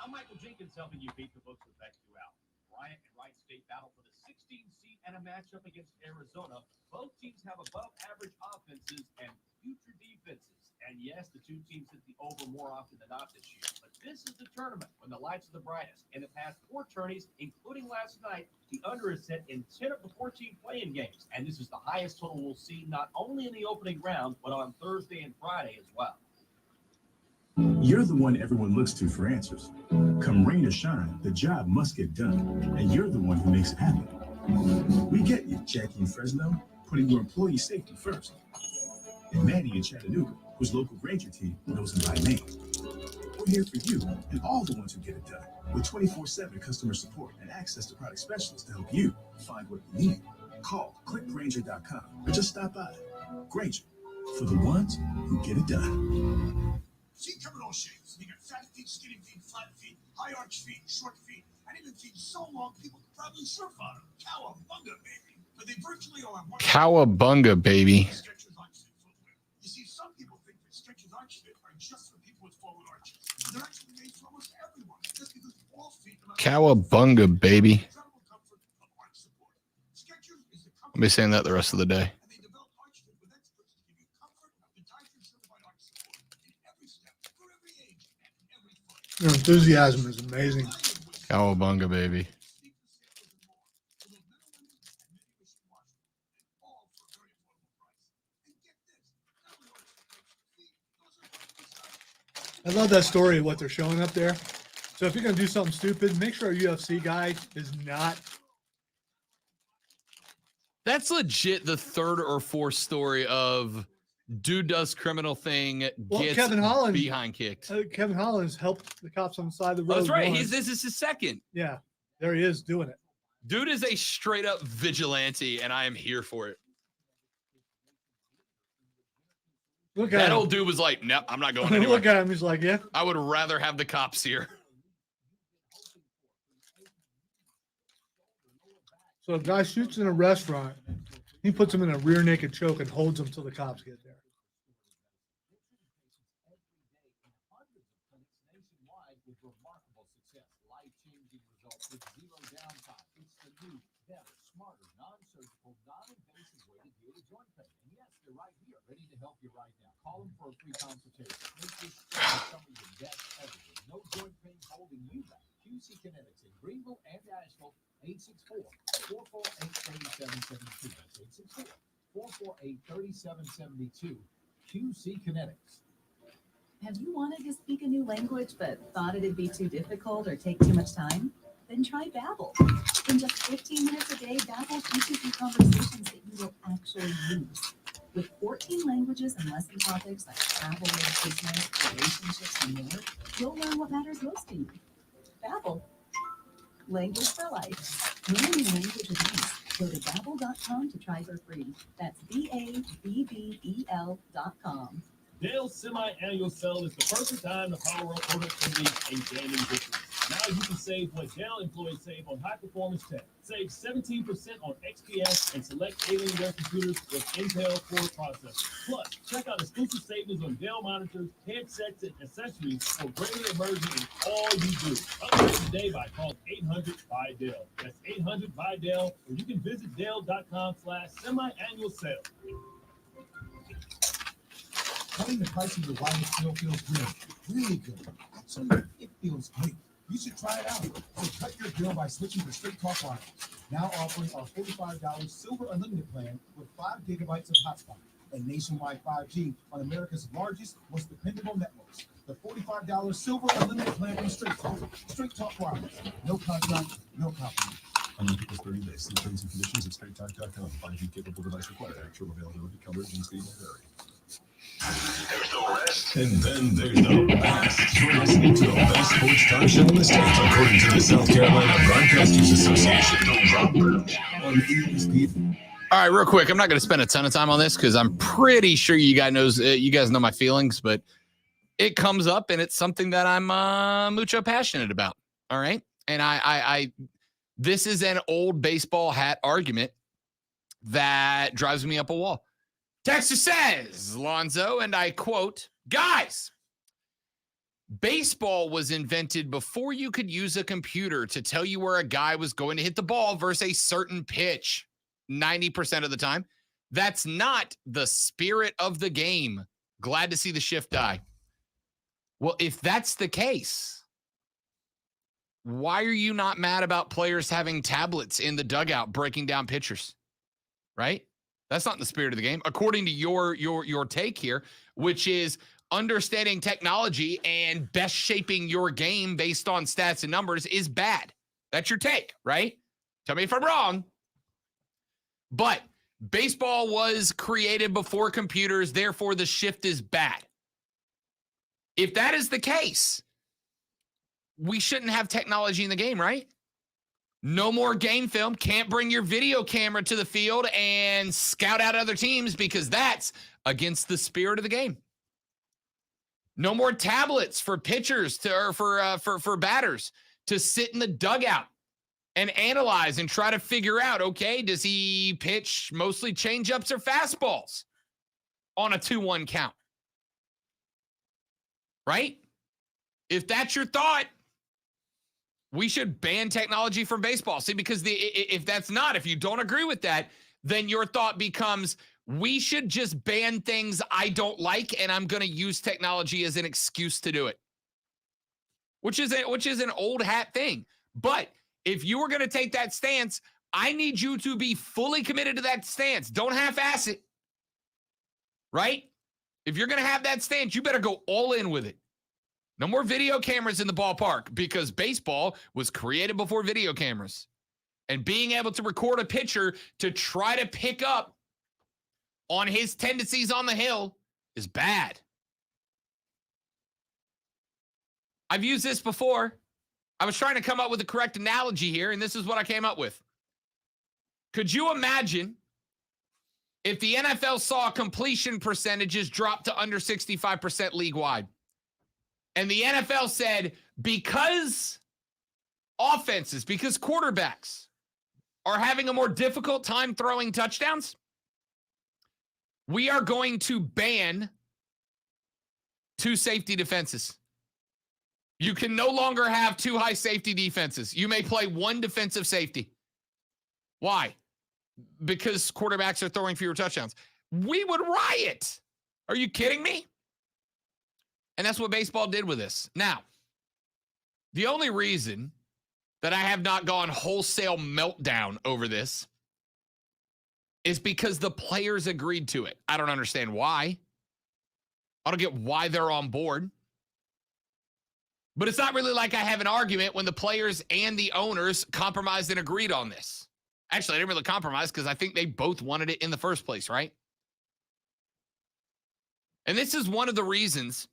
I'm Michael Jenkins, helping you beat the books with Bet 2 out. Bryant and Wright State battle for the 16th seed and a matchup against Arizona. Both teams have above-average offenses and future defenses. And yes, the two teams hit the over more often than not this year. But this is the tournament when the lights are the brightest. In the past 4 tourneys, including last night, the under is set in 10 of the 14 play-in games. And this is the highest total we'll see not only in the opening round, but on Thursday and Friday as well.
You're the one everyone looks to for answers. Come rain or shine, the job must get done, and you're the one who makes it happen. We get you, Jackie in Fresno, putting your employee safety first. And Manny in Chattanooga, whose local Ranger team knows him by name. We're here for you and all the ones who get it done, with 24/7 customer support and access to product specialists to help you find what you need. Call clickgranger.com or just stop by. Granger, for the ones who get it done.
See, come in all shapes. You got fat feet, skinny feet, flat feet, high arch feet, short feet, and even feet so long people could probably surf on them. Cowabunga, baby. But they virtually all have one.
Cowabunga, baby.
You see, some people think that Skechers Arch Fit are just for people with forward arches. But they're actually made for almost everyone. Just because all feet.
Cowabunga, baby. I'll be saying that the rest of the day.
Your enthusiasm is amazing.
Cowabunga, baby.
I love that story of what they're showing up there. So if you're going to do something stupid, make sure a UFC guy is not.
That's legit the third or fourth story of dude does criminal thing, gets
Kevin Holland
behind kicked.
Kevin Holland's helped the cops on the side of the road.
Oh, that's right.
once.
This is his second.
Yeah, there he is doing it.
Dude is a straight up vigilante, and I am here for it.
Look at
that
him.
old dude was like, "No, I'm not going anywhere."
Look at him. He's like, "Yeah."
I would rather have the cops here.
So a guy shoots in a restaurant. He puts him in a rear naked choke and holds him till the cops get there.
Ready to help you right now. Call them for a free consultation. Make this some of your best ever. No joint pain holding you back. QC Kinetics in Greenville and Asheville, 864-448-3772. That's 864-448-3772. QC Kinetics.
Have you wanted to speak a new language but thought it'd be too difficult or take too much time? Then try Babbel. In just 15 minutes a day, Babbel teaches you conversations that you will actually use. With 14 languages and lesson topics like travel, business, relationships, and more, you'll learn what matters most to you. Babbel. Language for life. Learn a new language with ease. Go to Babbel.com to try for free. That's BABBEL.com.
Dale's semi-annual sale is the perfect time to power up productivity and gaming victories. Now you can save what Dell employees save on high-performance tech. Save 17% on XPS and select Alienware computers with Intel Core processors. Plus, check out exclusive savings on Dell monitors, headsets, and accessories for greater immersion in all you do. Upgrade today by calling 800-BY-DELL. That's 800-BY-DELL, or you can visit Dell.com/semi-annual sale.
Cutting the price of your wireless bill feels good, really good. Actually, it feels great. You should try it out. So cut your bill by switching to Straight Talk Wireless. Now offering our $45 Silver Unlimited plan with 5 gigabytes of hotspot and nationwide 5G on America's largest, most dependable networks. The $45 Silver Unlimited plan from Straight Talk. Straight Talk Wireless. No contract, no compromise.
Unlimited plus 30 days. See terms and conditions at straighttalk.com. 5G capable device required. Actual availability, coverage, and speed may vary.
There's no rest.
And then there's no rest. You're listening to the best sports talk show in the state, according to the South Carolina Broadcasters Association. On ESPN.
All right, real quick. I'm not going to spend a ton of time on this because I'm pretty sure you guys know my feelings, but it comes up and it's something that I'm mucho passionate about. All right, and I this is an old baseball hat argument that drives me up a wall. Texter says, Lonzo, and I quote, guys, baseball was invented before you could use a computer to tell you where a guy was going to hit the ball versus a certain pitch 90% of the time. That's not the spirit of the game. Glad to see the shift die. Well, if that's the case, why are you not mad about players having tablets in the dugout breaking down pitchers? Right? That's not in the spirit of the game, according to your take here, which is understanding technology and best shaping your game based on stats and numbers is bad. That's your take, right? Tell me if I'm wrong. But baseball was created before computers, therefore the shift is bad. If that is the case, we shouldn't have technology in the game, right? No more game film. Can't bring your video camera to the field and scout out other teams because that's against the spirit of the game. No more tablets for pitchers or for batters to sit in the dugout and analyze and try to figure out, okay, does he pitch mostly changeups or fastballs on a 2-1 count? Right? If that's your thought, we should ban technology from baseball. See, because if you don't agree with that, then your thought becomes, we should just ban things I don't like, and I'm going to use technology as an excuse to do it. Which is an old hat thing. But if you were going to take that stance, I need you to be fully committed to that stance. Don't half-ass it. Right? If you're going to have that stance, you better go all in with it. No more video cameras in the ballpark because baseball was created before video cameras. And being able to record a pitcher to try to pick up on his tendencies on the hill is bad. I've used this before. I was trying to come up with the correct analogy here, and this is what I came up with. Could you imagine if the NFL saw completion percentages drop to under 65% league-wide? And the NFL said, because quarterbacks are having a more difficult time throwing touchdowns, we are going to ban 2 safety defenses. You can no longer have 2 high safety defenses. You may play 1 defensive safety. Why? Because quarterbacks are throwing fewer touchdowns. We would riot. Are you kidding me? And that's what baseball did with this. Now, the only reason that I have not gone wholesale meltdown over this is because the players agreed to it. I don't understand why. I don't get why they're on board. But it's not really like I have an argument when the players and the owners compromised and agreed on this. Actually, I didn't really compromise because I think they both wanted it in the first place, right? And this is one of the reasons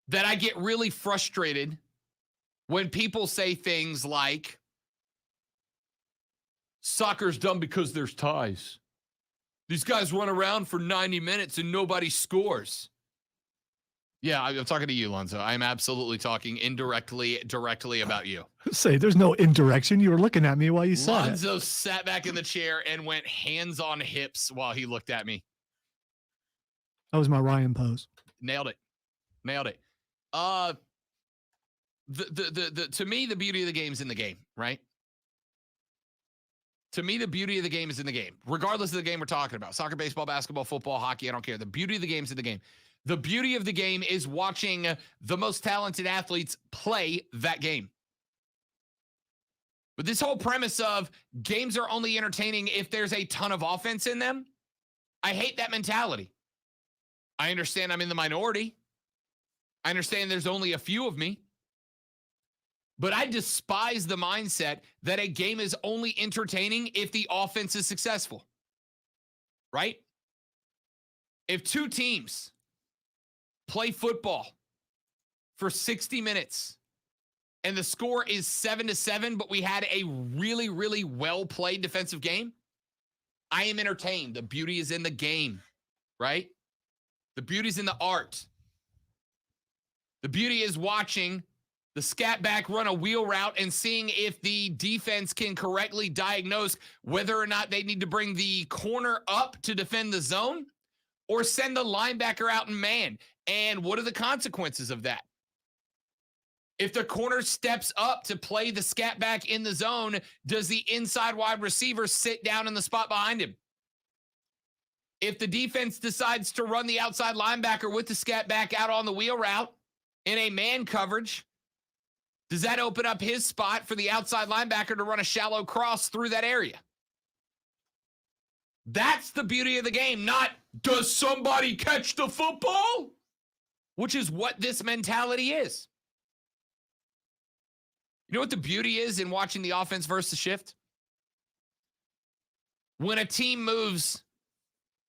that I get really frustrated when people say things like, soccer's done because there's ties. These guys run around for 90 minutes and nobody scores. Yeah, I'm talking to you, Lonzo. I'm absolutely talking directly about you.
Say, there's no indirection. You were looking at me while you said it.
Lonzo sat back in the chair and went hands on hips while he looked at me.
That was my Ryan pose.
Nailed it. To me, the beauty of the game's in the game, right? To me, the beauty of the game is in the game, regardless of the game we're talking about. Soccer, baseball, basketball, football, hockey, I don't care. The beauty of the game is in the game. The beauty of the game is watching the most talented athletes play that game. But this whole premise of games are only entertaining if there's a ton of offense in them, I hate that mentality. I understand I'm in the minority. I understand there's only a few of me. But I despise the mindset that a game is only entertaining if the offense is successful. Right? If two teams play football for 60 minutes and the score is 7-7, but we had a really, really well-played defensive game, I am entertained. The beauty is in the game, right? The beauty is in the art. The beauty is watching the scat back run a wheel route and seeing if the defense can correctly diagnose whether or not they need to bring the corner up to defend the zone or send the linebacker out in man. And what are the consequences of that? If the corner steps up to play the scat back in the zone, does the inside wide receiver sit down in the spot behind him? If the defense decides to run the outside linebacker with the scat back out on the wheel route in a man coverage, does that open up his spot for the outside linebacker to run a shallow cross through that area? That's the beauty of the game, not does somebody catch the football? Which is what this mentality is. You know what the beauty is in watching the offense versus shift? When a team moves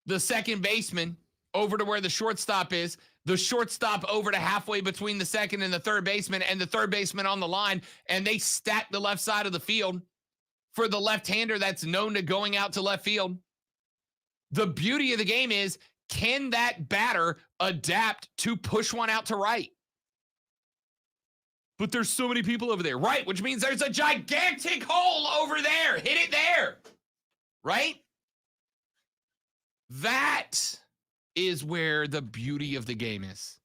the second baseman over to where the shortstop is, the shortstop over to halfway between the second and the third baseman, and the third baseman on the line, and they stack the left side of the field for the left-hander that's known to going out to left field. The beauty of the game is, can that batter adapt to push one out to right? But there's so many people over there, right? Which means there's a gigantic hole over there. Hit it there, right? That is where the beauty of the game is.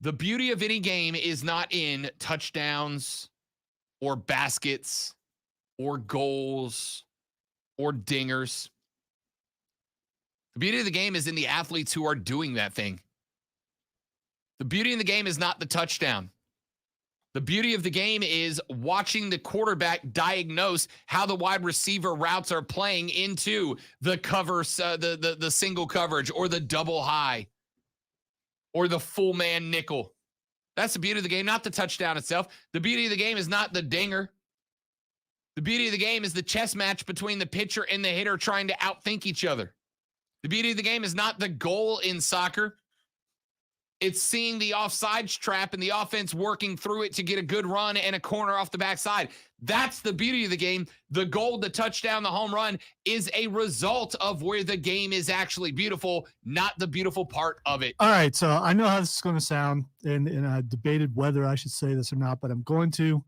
The beauty of any game is not in touchdowns or baskets or goals or dingers. The beauty of the game is in the athletes who are doing that thing. The beauty of the game is not the touchdown. The beauty of the game is watching the quarterback diagnose how the wide receiver routes are playing into the cover, the single coverage or the double high or the full man nickel. That's the beauty of the game, not the touchdown itself. The beauty of the game is not the dinger. The beauty of the game is the chess match between the pitcher and the hitter trying to outthink each other. The beauty of the game is not the goal in soccer. It's seeing the offsides trap and the offense working through it to get a good run and a corner off the backside. That's the beauty of the game. The goal, the touchdown, the home run is a result of where the game is actually beautiful, not the beautiful part of it.
All right, so I know how this is going to sound, and I debated whether I should say this or not, but I'm going to.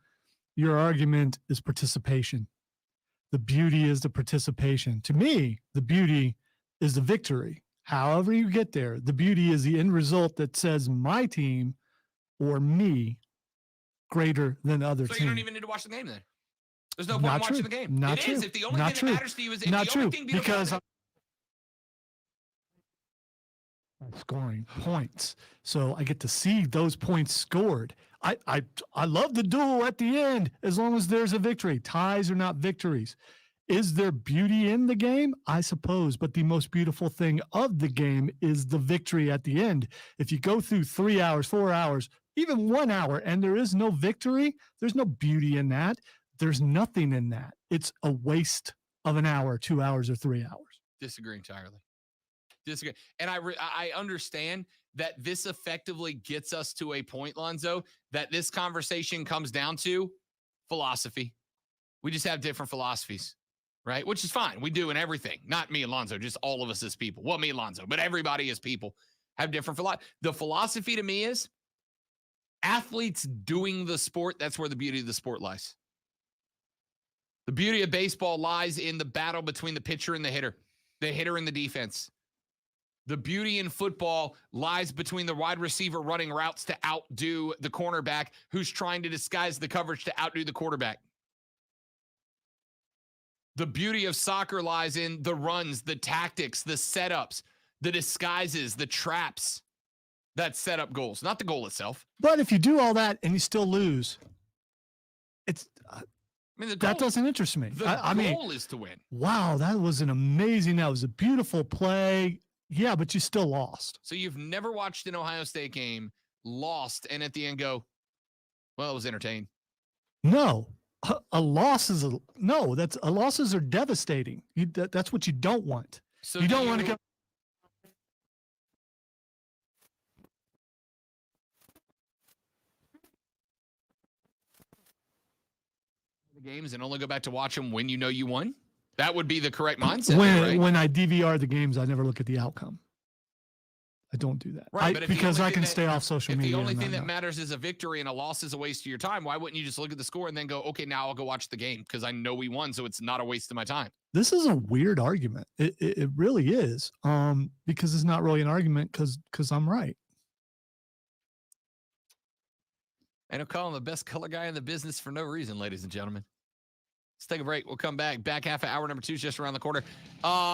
Your argument is participation. The beauty is the participation. To me, the beauty is the victory. However you get there, the beauty is the end result that says my team or me greater than other teams.
So you don't even need to watch the game then. There's no point in watching the game.
Not
it
true.
is. If the only
Not
thing
true.
that matters to you is if
not
the
true.
only thing beautiful
Because I'm scoring points. So I get to see those points scored. I love the duel at the end as long as there's a victory. Ties are not victories. Is there beauty in the game? I suppose, but the most beautiful thing of the game is the victory at the end. If you go through 3 hours, 4 hours, even 1 hour, and there is no victory, there's no beauty in that. There's nothing in that. It's a waste of an hour, 2 hours, or 3 hours.
Disagree entirely. Disagree. And I understand that this effectively gets us to a point, Lonzo, that this conversation comes down to philosophy. We just have different philosophies. Right? Which is fine. We do in everything. Not me and Lonzo, just all of us as people. Well, me and Lonzo, but everybody as people have different philosophy. The philosophy to me is athletes doing the sport. That's where the beauty of the sport lies. The beauty of baseball lies in the battle between the pitcher and the hitter and the defense. The beauty in football lies between the wide receiver running routes to outdo the cornerback who's trying to disguise the coverage to outdo the quarterback. The beauty of soccer lies in the runs, the tactics, the setups, the disguises, the traps that set up goals, not the goal itself.
But if you do all that and you still lose, it's that doesn't interest me.
The goal is to win.
Wow, that was that was a beautiful play. Yeah, but you still lost.
So you've never watched an Ohio State game, lost, and at the end go, well, it was entertaining.
No. A loss is losses are devastating. That's what you don't want.
So
you don't want to go.
The games and only go back to watch them when you know you won. That would be the correct mindset.
When I DVR the games, I never look at the outcome. I don't do that.
Right,
because I can stay off social media.
If the only thing that matters is a victory and a loss is a waste of your time, why wouldn't you just look at the score and then go, okay, now I'll go watch the game because I know we won, so it's not a waste of my time.
This is a weird argument. It really is. Because it's not really an argument because I'm right.
And I'll call him the best color guy in the business for no reason, ladies and gentlemen. Let's take a break. We'll come back. Back half of hour number 2 is just around the corner.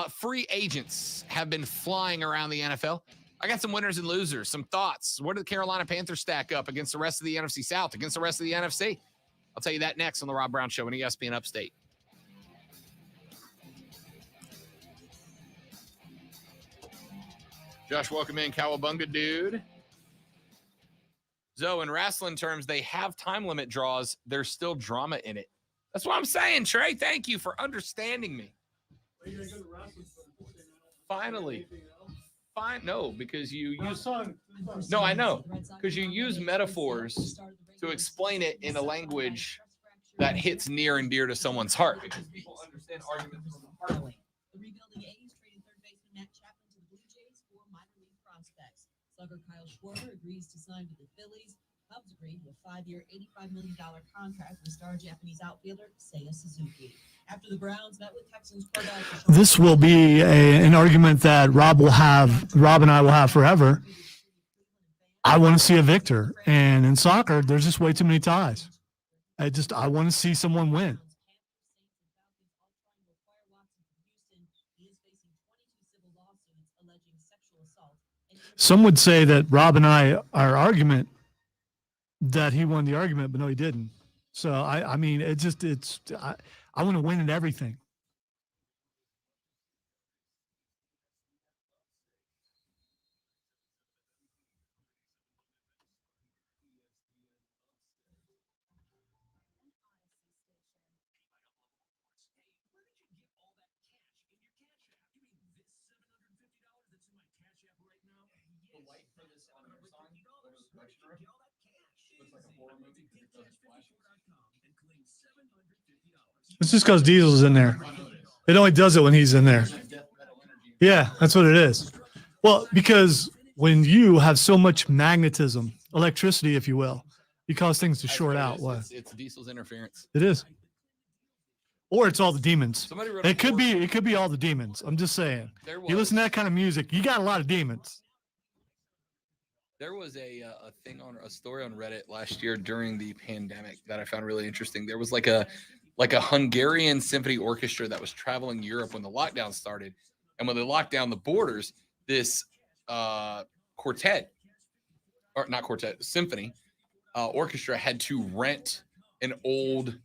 Free agents have been flying around the NFL. I got some winners and losers, some thoughts. Where did the Carolina Panthers stack up against the rest of the NFC South, against the rest of the NFC? I'll tell you that next on the Rob Brown Show on ESPN Upstate. Josh, welcome in. Cowabunga, dude. So in wrestling terms, they have time limit draws. There's still drama in it. That's what I'm saying, Trey. Thank you for understanding me. Finally. Fine. No, because you use. No, I know. Because you use metaphors to explain it in a language that hits near and dear to someone's heart. Because people understand arguments from the heart.
The rebuilding A's traded third baseman Matt Chapman to the Blue Jays for minor league prospects. Slugger Kyle Schwarber agrees to sign to the Phillies. Cubs agreed to a 5-year, $85 million contract with star Japanese outfielder Seiya Suzuki. After the Browns met with Texans quarterback.
This will be an argument that Rob and I will have forever. I want to see a victor. And in soccer, there's just way too many ties. I want to see someone win. Some would say that Rob and our argument, that he won the argument, but no, he didn't. So, I mean, I want to win at everything. It's just because Diesel's in there. It only does it when he's in there. Yeah, that's what it is. Well, because when you have so much magnetism, electricity, if you will, you cause things to short out. What?
It's Diesel's interference.
It is. Or it's all the demons.
It
could be all the demons. I'm just saying. You listen to that kind of music, you got a lot of demons.
There was a story on Reddit last year during the pandemic that I found really interesting. There was like a Hungarian symphony orchestra that was traveling Europe when the lockdown started. And when they locked down the borders, this symphony orchestra had to rent an old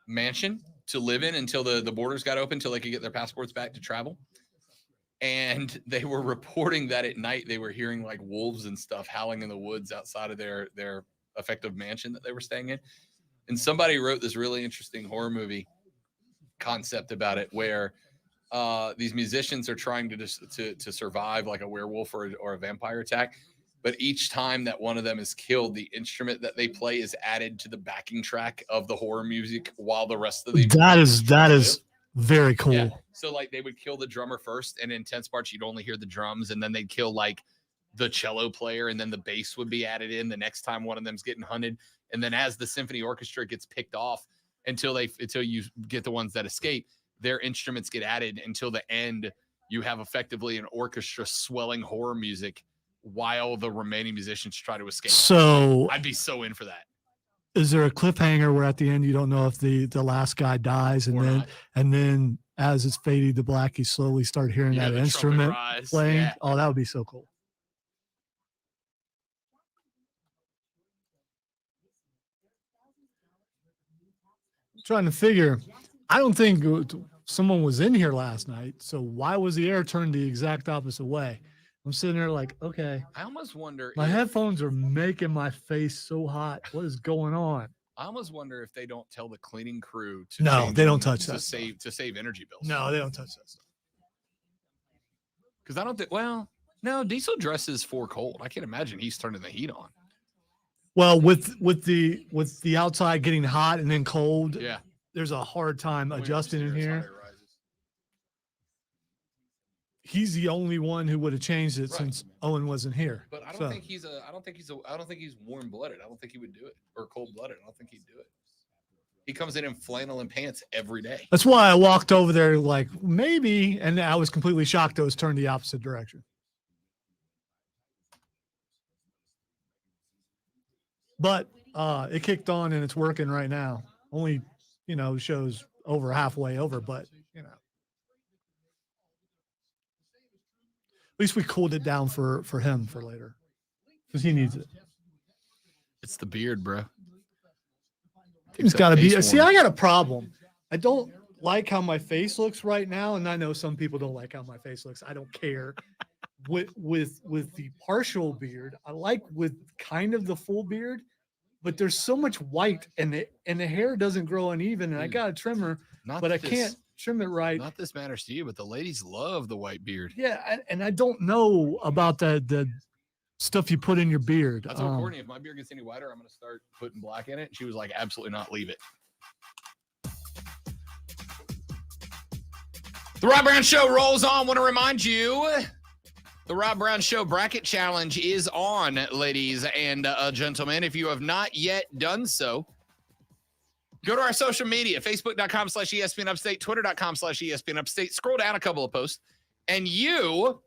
mansion to live in until the borders got open, until they could get their passports back to travel. And they were reporting that at night they were hearing like wolves and stuff howling in the woods outside of their effective mansion that they were staying in. And somebody wrote this really interesting horror movie concept about it, where these musicians are trying to survive like a werewolf or a vampire attack. But each time that one of them is killed, the instrument that they play is added to the backing track of the horror music while the rest of the
that is very cool.
Yeah. So like they would kill the drummer first, and in tense parts you'd only hear the drums, and then they'd kill like the cello player, and then the bass would be added in the next time one of them's getting hunted. And then as the symphony orchestra gets picked off until you get the ones that escape, their instruments get added until the end. You have effectively an orchestra swelling horror music while the remaining musicians try to escape.
So
I'd be so in for that.
Is there a cliffhanger where at the end you don't know if the last guy dies and then as it's fading to black, you slowly start hearing
Yeah,
that
the
instrument
trumpet rise.
playing.
Yeah.
Oh, that would be so cool. Trying to figure, I don't think someone was in here last night. So why was the air turned the exact opposite way? I'm sitting there like, okay,
I almost wonder
my
if,
headphones are making my face so hot. What is going on?
I almost wonder if they don't tell the cleaning crew to
No,
change
they don't
them
touch that stuff.
to save energy bills.
No, they don't touch that stuff.
Because I don't think, well, no, Diesel dresses for cold. I can't imagine he's turning the heat on.
Well, with the outside getting hot and then cold,
Yeah.
there's a hard time adjusting in here. He's the only one who would have changed it since Owen wasn't here.
But I don't think he's warm blooded. I don't think he would do it, or cold blooded. I don't think he'd do it. He comes in flannel and pants every day.
That's why I walked over there like maybe, and I was completely shocked. I was turned the opposite direction. But it kicked on and it's working right now. Only, shows over halfway over, but at least we cooled it down for him for later because he needs it.
It's the beard, bro.
It's got to be. See, I got a problem. I don't like how my face looks right now, and I know some people don't like how my face looks. I don't care. With the partial beard, I like with kind of the full beard, but there's so much white, and the hair doesn't grow uneven, and I got a trimmer, but I can't trim it right.
Not this matters to you, but the ladies love the white beard.
Yeah, and I don't know about the stuff you put in your beard.
I told Courtney, if my beard gets any whiter, I'm going to start putting black in it. She was like, absolutely not, leave it. The Rob Brown Show rolls on. Want to remind you, the Rob Brown Show Bracket Challenge is on, ladies and gentlemen. If you have not yet done so, go to our social media, facebook.com/ESPN Upstate, twitter.com/ESPN Upstate. Scroll down a couple of posts, and you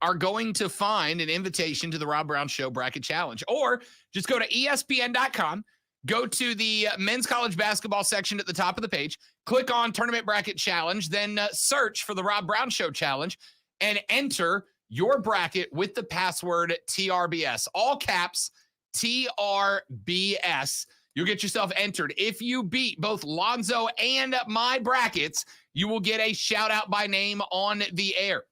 are going to find an invitation to the Rob Brown Show Bracket Challenge. Or just go to ESPN.com, go to the men's college basketball section at the top of the page, click on Tournament Bracket Challenge, then search for the Rob Brown Show Challenge, and enter your bracket with the password TRBS. All caps, TRBS. You'll get yourself entered. If you beat both Lonzo and my brackets, you will get a shout out by name on the air.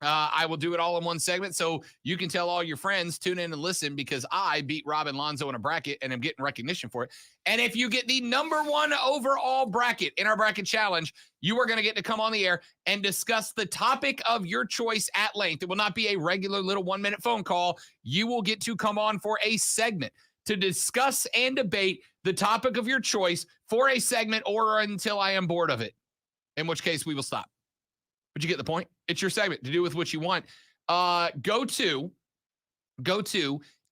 I will do it all in one segment, so you can tell all your friends, tune in and listen, because I beat Rob and Lonzo in a bracket, and I'm getting recognition for it. And if you get the #1 overall bracket in our bracket challenge, you are going to get to come on the air and discuss the topic of your choice at length. It will not be a regular little 1-minute phone call. You will get to come on for a segment to discuss and debate the topic of your choice for a segment or until I am bored of it, in which case we will stop. But you get the point. It's your segment to do with what you want. Go to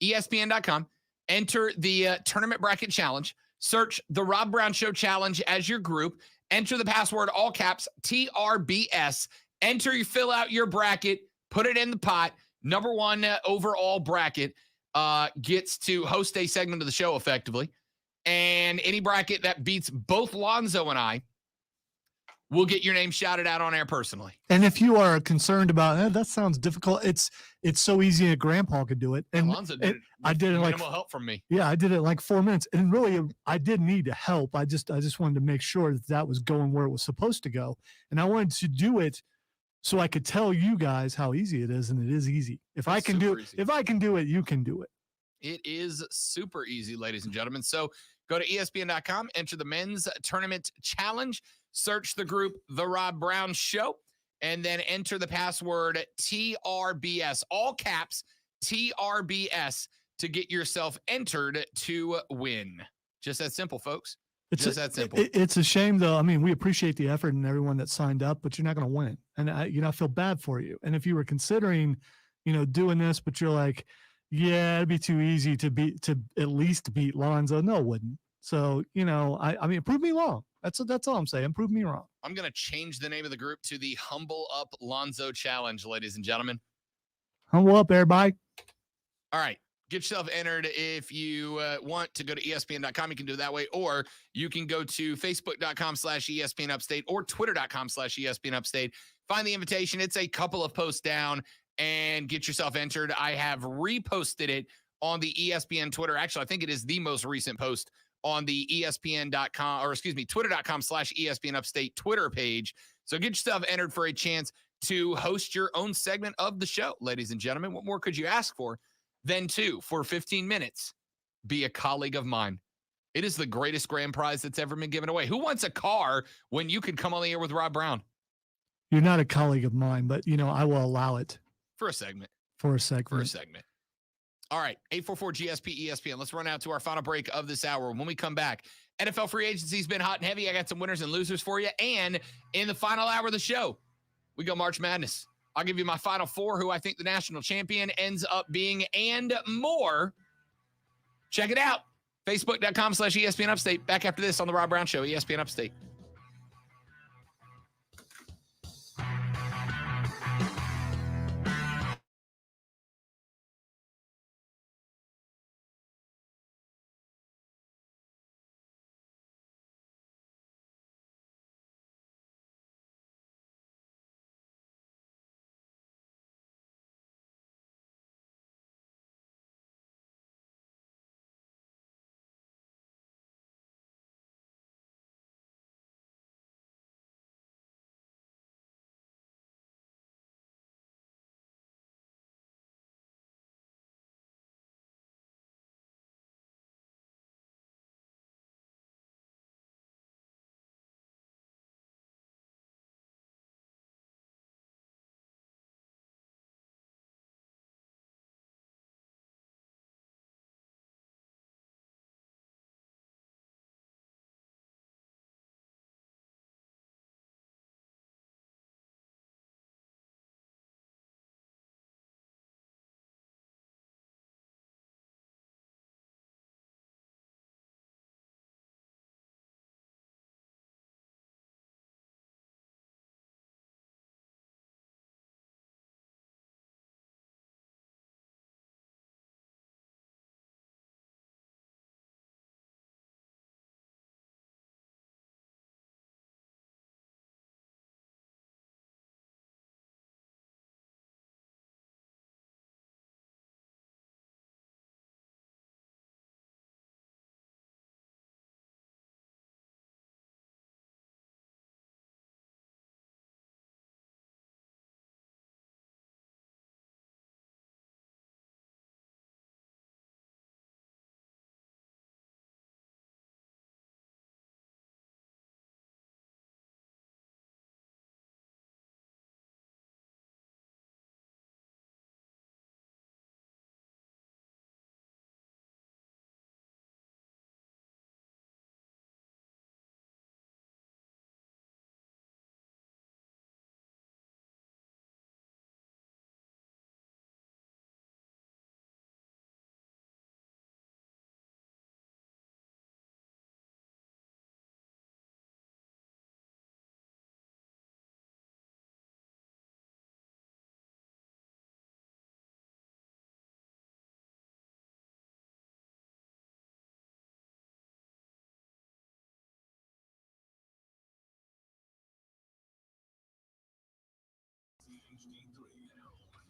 ESPN.com, enter the Tournament Bracket Challenge, search the Rob Brown Show Challenge as your group, enter the password, all caps, TRBS, fill out your bracket, put it in the pot. #1 overall bracket gets to host a segment of the show effectively. And any bracket that beats both Lonzo and I will get your name shouted out on air personally.
And if you are concerned about that sounds difficult, it's so easy that Grandpa could do it. And
Lonzo did it.
I did it like
minimal help from me.
Yeah, I did it in like 4 minutes. And really, I did need help. I just wanted to make sure that was going where it was supposed to go. And I wanted to do it so I could tell you guys how easy it is, and it is easy. If I can do it, you can do it.
It is super easy, ladies and gentlemen. So go to ESPN.com, enter the men's tournament challenge, search the group The Rob Brown Show, and then enter the password TRBS, all caps TRBS, to get yourself entered to win. Just that simple, folks. Just that simple.
It's a shame, though. I mean, we appreciate the effort and everyone that signed up, but you're not going to win. And I feel bad for you. And if you were considering, doing this, but you're like, yeah, it'd be too easy to at least beat Lonzo. No, it wouldn't. So, I mean, prove me wrong. That's all I'm saying. Prove me wrong.
I'm going to change the name of the group to the Humble Up Lonzo Challenge, ladies and gentlemen.
Humble up, everybody.
All right. Get yourself entered if you want to go to ESPN.com. You can do it that way, or you can go to Facebook.com/ESPN Upstate or Twitter.com/ESPN Upstate. Find the invitation. It's a couple of posts down, and get yourself entered. I have reposted it on the ESPN Twitter. Actually, I think it is the most recent post on the ESPN.com, or excuse me, Twitter.com/ESPN Upstate Twitter page. So get yourself entered for a chance to host your own segment of the show, ladies and gentlemen. What more could you ask for than to, for 15 minutes, be a colleague of mine? It is the greatest grand prize that's ever been given away. Who wants a car when you could come on the air with Rob Brown?
You're not a colleague of mine, but, I will allow it.
For a segment.
For a segment.
All right, 844-GSP-ESPN. Let's run out to our final break of this hour. When we come back, NFL free agency's been hot and heavy. I got some winners and losers for you. And in the final hour of the show, we go March Madness. I'll give you my final four, who I think the national champion ends up being, and more. Check it out. Facebook.com/ESPN Upstate. Back after this on the Rob Brown Show, ESPN Upstate.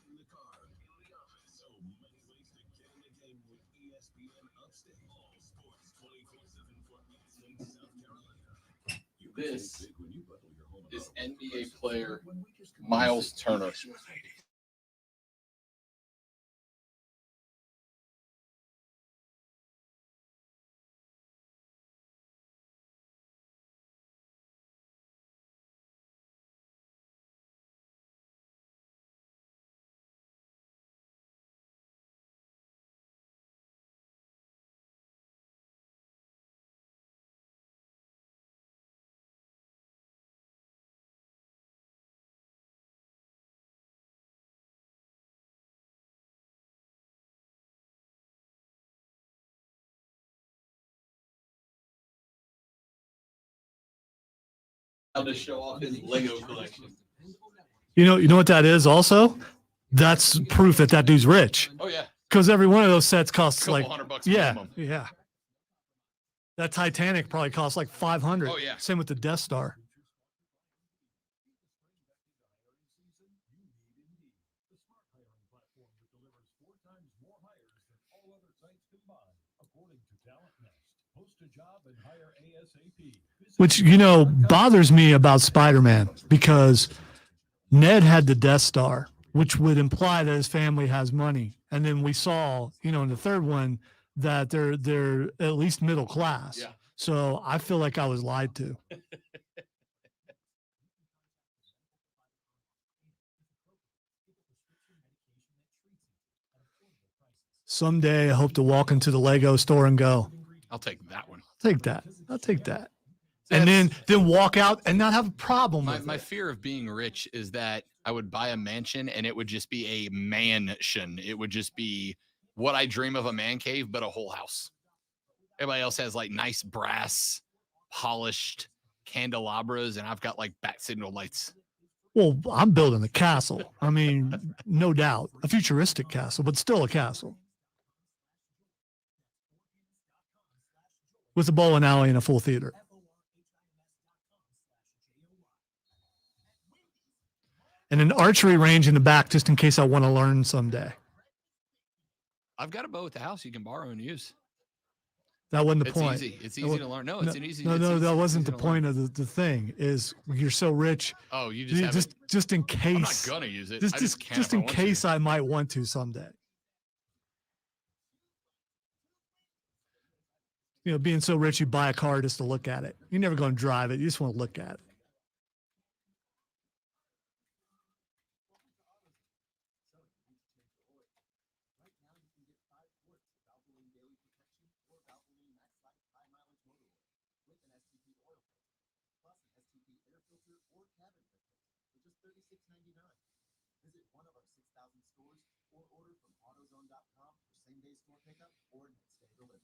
In the car, in the office, so many ways to get in the game with ESPN Upstate. All sports 24/7 for Upstate, South Carolina.
This is NBA player Miles Turner. To show off his Lego collection.
You know what that is also? That's proof that dude's rich.
Oh, yeah.
Because every one of those sets costs
Couple
like
$100
yeah,
minimum.
yeah. That Titanic probably costs like 500.
Oh, yeah.
Same with the Death Star. Which, you know, bothers me about Spider-Man because Ned had the Death Star, which would imply that his family has money. And then we saw, you know, in the third one that they're at least middle class.
Yeah.
So I feel like I was lied to. Someday I hope to walk into the Lego store and go,
I'll take that one.
take that. I'll take that. And then walk out and not have a problem with
My
it.
fear of being rich is that I would buy a mansion and it would just be a mansion. It would just be what I dream of a man cave, but a whole house. Everybody else has like nice brass, polished candelabras, and I've got like bat signal lights.
Well, I'm building a castle. I mean, no doubt. A futuristic castle, but still a castle. With a bowling alley and a full theater. And an archery range in the back just in case I want to learn someday.
I've got a bow at the house you can borrow and use.
That wasn't the
It's
point.
easy. It's easy to learn. No, it's an easy.
No,
it's
no,
easy-
that
it's
wasn't
easy
the
to learn.
point of the thing. Is you're so rich.
Oh, you just have it.
Just in case.
I'm not gonna use it. I
Just
can't
just
if I
in
want
case
to.
I might want to someday. You know, being so rich, you buy a car just to look at it. You're never going to drive it. You just want to look at it.
Visit one of our 6,000 stores or order from AutoZone.com for same-day store pickup or next-day delivery.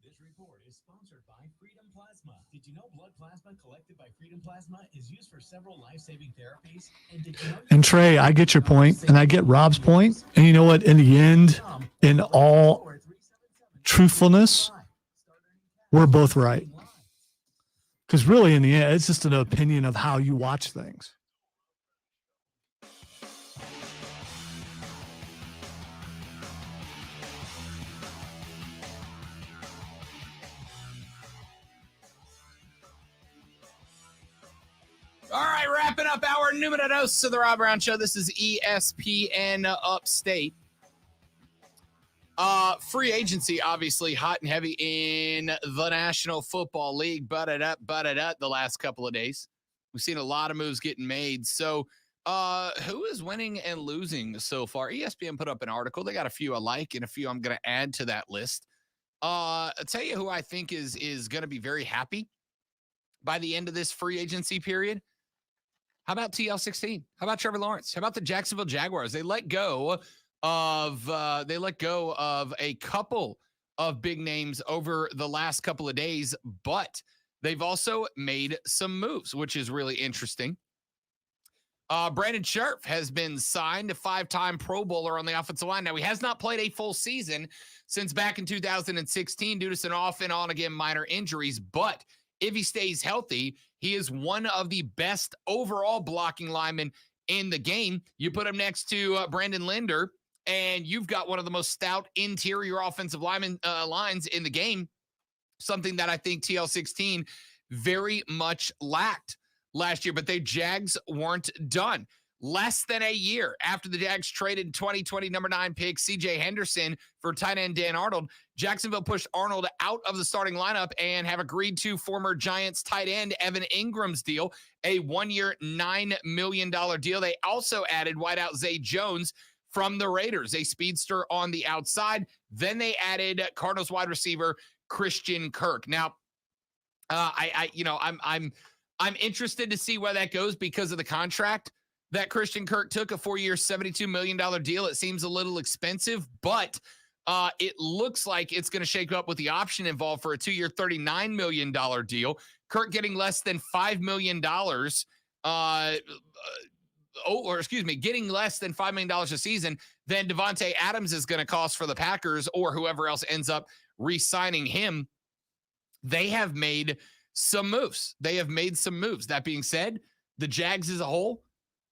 This report is sponsored by Freedom Plasma. Did you know blood plasma collected by Freedom Plasma is used for several life-saving therapies? And did you know
And Trey, I get your point, and I get Rob's point. And you know what? In the end, in all truthfulness, we're both right. Because really, in the end, it's just an opinion of how you watch things.
All right, wrapping up our Numero Dos of the Rob Brown Show. This is ESPN Upstate. Free agency, obviously, hot and heavy in the National Football League. Butted up the last couple of days. We've seen a lot of moves getting made. So who is winning and losing so far? ESPN put up an article. They got a few I like and a few I'm going to add to that list. I'll tell you who I think is going to be very happy by the end of this free agency period. How about TL16? How about Trevor Lawrence? How about the Jacksonville Jaguars? They let go of a couple of big names over the last couple of days, but they've also made some moves, which is really interesting. Brandon Scherf has been signed, a 5-time Pro Bowler on the offensive line. Now, he has not played a full season since back in 2016 due to some off and on again minor injuries, but if he stays healthy, he is one of the best overall blocking linemen in the game. You put him next to Brandon Linder, and you've got one of the most stout interior offensive linemen lines in the game, something that I think TL16 very much lacked last year. But the Jags weren't done. Less than a year after the Jags traded 2020 number 9 pick C.J. Henderson for tight end Dan Arnold, Jacksonville pushed Arnold out of the starting lineup and have agreed to former Giants tight end Evan Ingram's deal, a 1-year, $9 million deal. They also added wideout Zay Jones from the Raiders, a speedster on the outside. Then they added Cardinals wide receiver Christian Kirk. Now, I'm interested to see where that goes because of the contract that Christian Kirk took, a 4-year, $72 million deal. It seems a little expensive, but it looks like it's going to shake up with the option involved for a 2-year, $39 million deal. Kirk getting less than $5 million getting less than $5 million a season than Devontae Adams is going to cost for the Packers or whoever else ends up re-signing him. They have made some moves. That being said, the Jags as a whole,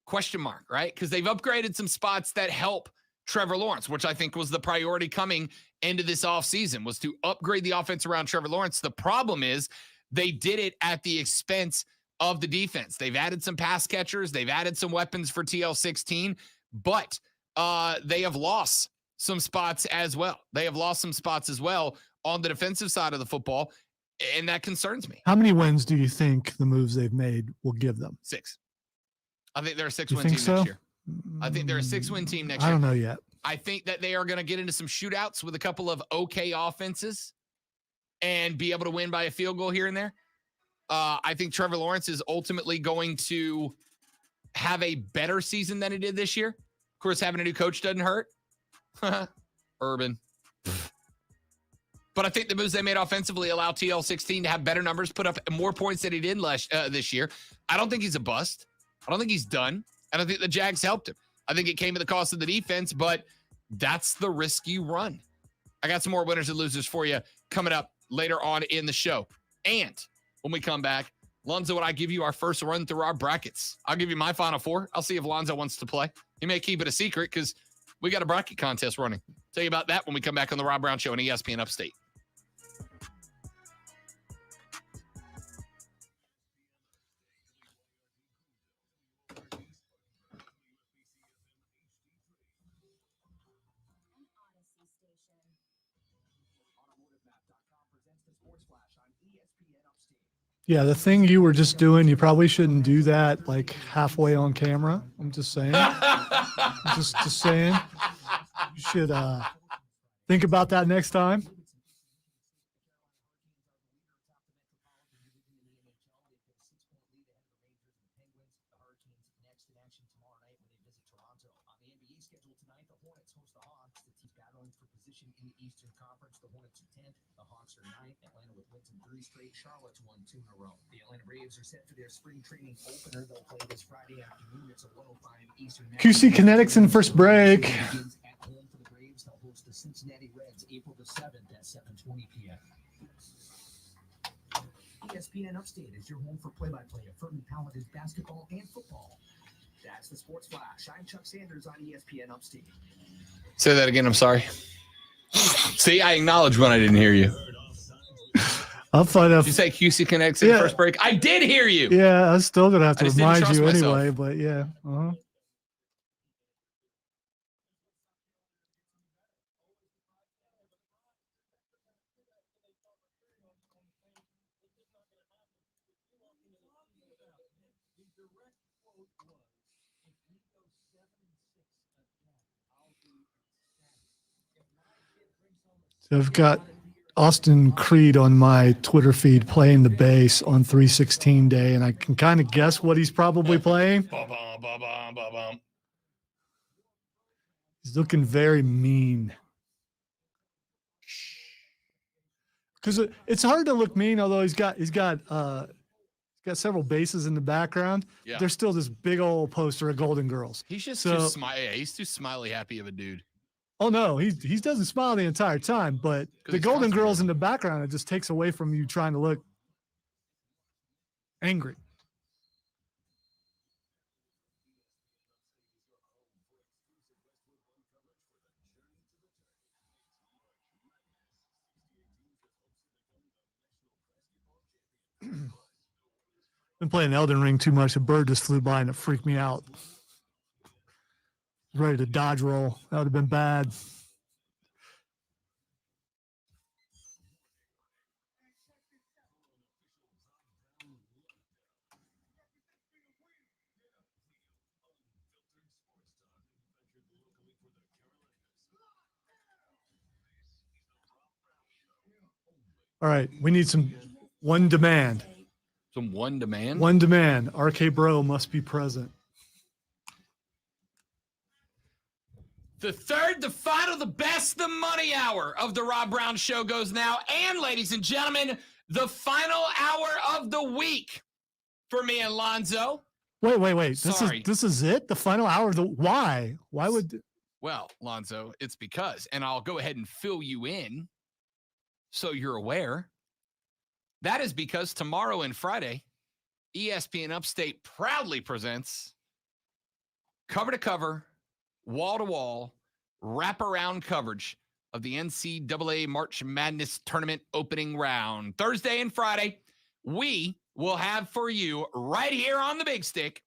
question mark, right? Because they've upgraded some spots that help Trevor Lawrence, which I think was the priority coming into this offseason, was to upgrade the offense around Trevor Lawrence. The problem is they did it at the expense of the defense. They've added some pass catchers. They've added some weapons for TL16, but they have lost some spots as well. On the defensive side of the football, and that concerns me.
How many wins do you think the moves they've made will give them?
6. I think they're a 6-win
You
team
think so?
next year. I think they're a 6-win team next year.
I don't know yet.
I think that they are going to get into some shootouts with a couple of okay offenses and be able to win by a field goal here and there. I think Trevor Lawrence is ultimately going to have a better season than he did this year. Of course, having a new coach doesn't hurt. Urban. But I think the moves they made offensively allow TL16 to have better numbers, put up more points than he did this year. I don't think he's a bust. I don't think he's done. I don't think the Jags helped him. I think it came at the cost of the defense, but that's the risk you run. I got some more winners and losers for you coming up later on in the show. And when we come back, Lonzo and I give you our first run through our brackets. I'll give you my final 4. I'll see if Lonzo wants to play. He may keep it a secret because we got a bracket contest running. Tell you about that when we come back on the Rob Brown Show on ESPN Upstate.
Yeah, the thing you were just doing, you probably shouldn't do that like halfway on camera. I'm just saying. just saying. You should think about that next time.
Charlotte's won 2 in a row. The Atlanta Braves are set for their spring training opener. They'll play this Friday afternoon. It's a 1:05 Eastern.
QC Kinetics in first break.
At home for the Braves, they'll host the Cincinnati Reds April the 7th at 7:20 p.m. ESPN Upstate is your home for play-by-play of Furman Paladins basketball and football. That's the Sports Flash. I'm Chuck Sanders on ESPN Upstate.
Say that again. I'm sorry. See, I acknowledge when I didn't hear you.
I'll find out.
Did you say QC Connects in the first break? I did hear you.
Yeah, I'm still going to have to remind you
myself.
anyway, but yeah. Uh-huh. So I've got Austin Creed on my Twitter feed playing the bass on 316 day, and I can kind of guess what he's probably playing. He's looking very mean. Because it's hard to look mean, although he's got several bases in the background.
Yeah.
There's still this big old poster of Golden Girls.
He's just too he's too smiley happy of a dude.
Oh no, he doesn't smile the entire time, but the Golden Girls in the background, it just takes away from you trying to look angry. Been playing Elden Ring too much. A bird just flew by and it freaked me out. Ready to dodge roll. That would have been bad. All right, we need one demand.
One demand?
One demand. RK Bro must be present.
The third, the final, the best, the money hour of the Rob Brown Show goes now. And ladies and gentlemen, the final hour of the week for me and Lonzo.
Wait.
Sorry.
This is it? The final hour? Why? Why would...
Well, Lonzo, it's because, and I'll go ahead and fill you in so you're aware. That is because tomorrow and Friday, ESPN Upstate proudly presents cover-to-cover, wall-to-wall, wraparound coverage of the NCAA March Madness Tournament opening round. Thursday and Friday, we will have for you right here on the Big Stick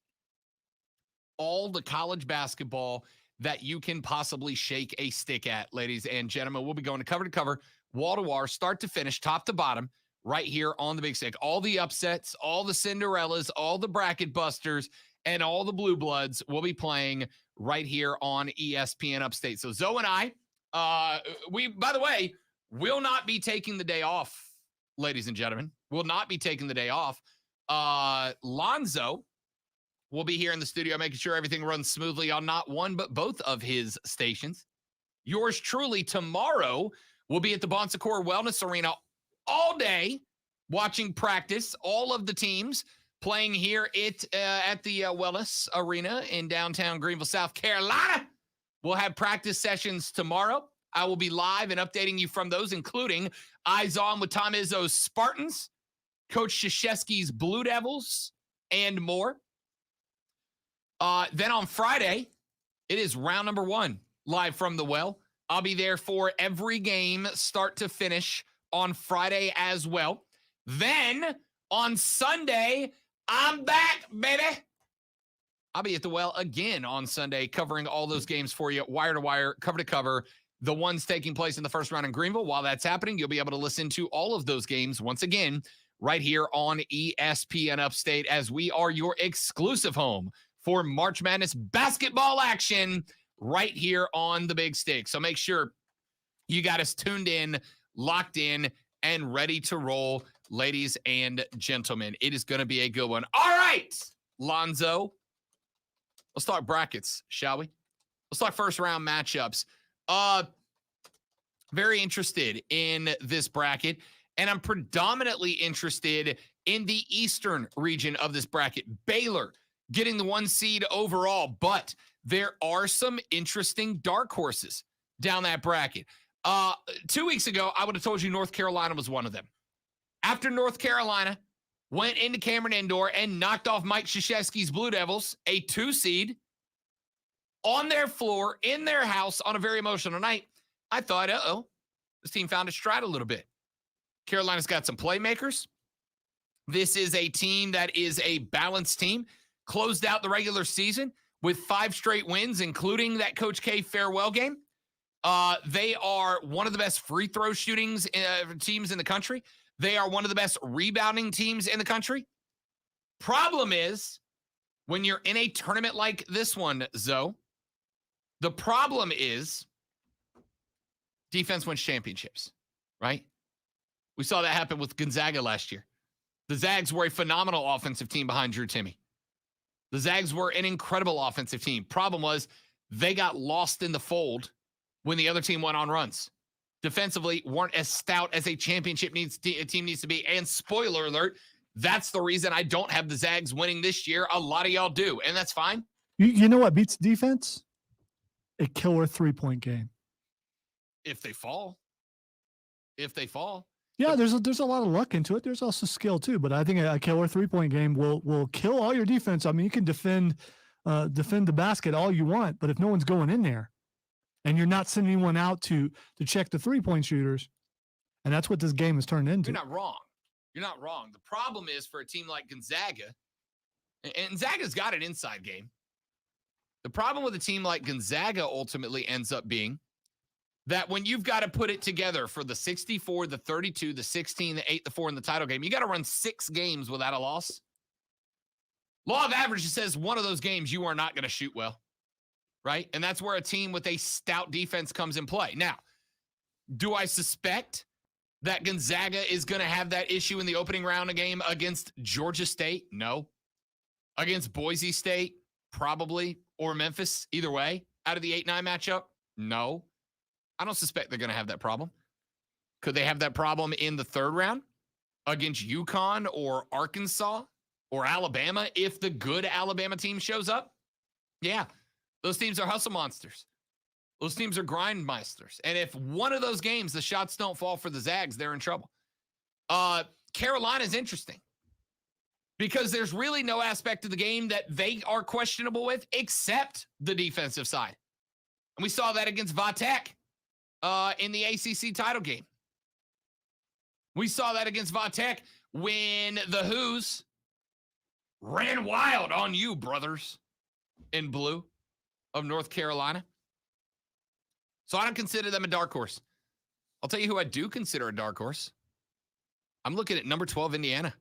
all the college basketball that you can possibly shake a stick at, ladies and gentlemen. We'll be going to cover, wall-to-wall, start to finish, top to bottom, right here on the Big Stick. All the upsets, all the Cinderellas, all the bracket busters, and all the blue bloods will be playing right here on ESPN Upstate. So Zoe and I, we, by the way, will not be taking the day off, ladies and gentlemen. Will not be taking the day off. Lonzo will be here in the studio making sure everything runs smoothly on not one but both of his stations. Yours truly tomorrow will be at the Bon Secours Wellness Arena all day watching practice. All of the teams playing here at the Wellness Arena in downtown Greenville, South Carolina. We'll have practice sessions tomorrow. I will be live and updating you from those, including Eyes On with Tom Izzo's Spartans, Coach Krzyzewski's Blue Devils, and more. Then on Friday, it is round number 1, live from the well. I'll be there for every game, start to finish, on Friday as well. Then on Sunday, I'm back, baby. I'll be at the well again on Sunday, covering all those games for you, wire to wire, cover to cover. The ones taking place in the first round in Greenville. While that's happening, you'll be able to listen to all of those games once again right here on ESPN Upstate, as we are your exclusive home for March Madness basketball action right here on the Big Stick. So make sure you got us tuned in, locked in, and ready to roll, ladies and gentlemen. It is going to be a good one. All right, Lonzo. Let's talk brackets, shall we? Let's talk first round matchups. Very interested in this bracket, and I'm predominantly interested in the eastern region of this bracket. Baylor getting the 1 seed overall, but there are some interesting dark horses down that bracket. 2 weeks ago, I would have told you North Carolina was one of them. After North Carolina went into Cameron Indoor and knocked off Mike Krzyzewski's Blue Devils, a 2 seed, on their floor, in their house, on a very emotional night, I thought, this team found its stride a little bit. Carolina's got some playmakers. This is a team that is a balanced team. Closed out the regular season with 5 straight wins, including that Coach K farewell game. They are one of the best free throw shootings teams in the country. They are one of the best rebounding teams in the country. Problem is, when you're in a tournament like this one, Zoe, the problem is defense wins championships, right? We saw that happen with Gonzaga last year. The Zags were a phenomenal offensive team behind Drew Timme. The Zags were an incredible offensive team. Problem was, they got lost in the fold when the other team went on runs. Defensively, weren't as stout as a championship team needs to be. And spoiler alert, that's the reason I don't have the Zags winning this year. A lot of y'all do, and that's fine.
You know what beats defense? A killer 3-point game.
If they fall.
Yeah, there's a lot of luck into it. There's also skill too, but I think a killer 3-point game will kill all your defense. I mean, you can defend the basket all you want, but if no one's going in there, and you're not sending anyone out to check the 3-point shooters, and that's what this game has turned into.
You're not wrong. The problem is for a team like Gonzaga, and Gonzaga's got an inside game. The problem with a team like Gonzaga ultimately ends up being that when you've got to put it together for the 64, the 32, the 16, the 8, the 4, and the title game, you got to run 6 games without a loss. Law of averages says one of those games you are not going to shoot well, right? And that's where a team with a stout defense comes in play. Now, do I suspect that Gonzaga is going to have that issue in the opening round of game against Georgia State? No. Against Boise State? Probably. Or Memphis? Either way. Out of the 8-9 matchup? No. I don't suspect they're going to have that problem. Could they have that problem in the 3rd round against UConn or Arkansas or Alabama if the good Alabama team shows up. Yeah, those teams are hustle monsters. Those teams are grind meisters. And if one of those games, the shots don't fall for the Zags, they're in trouble. Carolina's interesting because there's really no aspect of the game that they are questionable with except the defensive side. And we saw that against Vatek in the ACC title game. We saw that against Vatek when the Who's ran wild on you, brothers in blue of North Carolina. So I don't consider them a dark horse. I'll tell you who I do consider a dark horse. I'm looking at number 12, Indiana.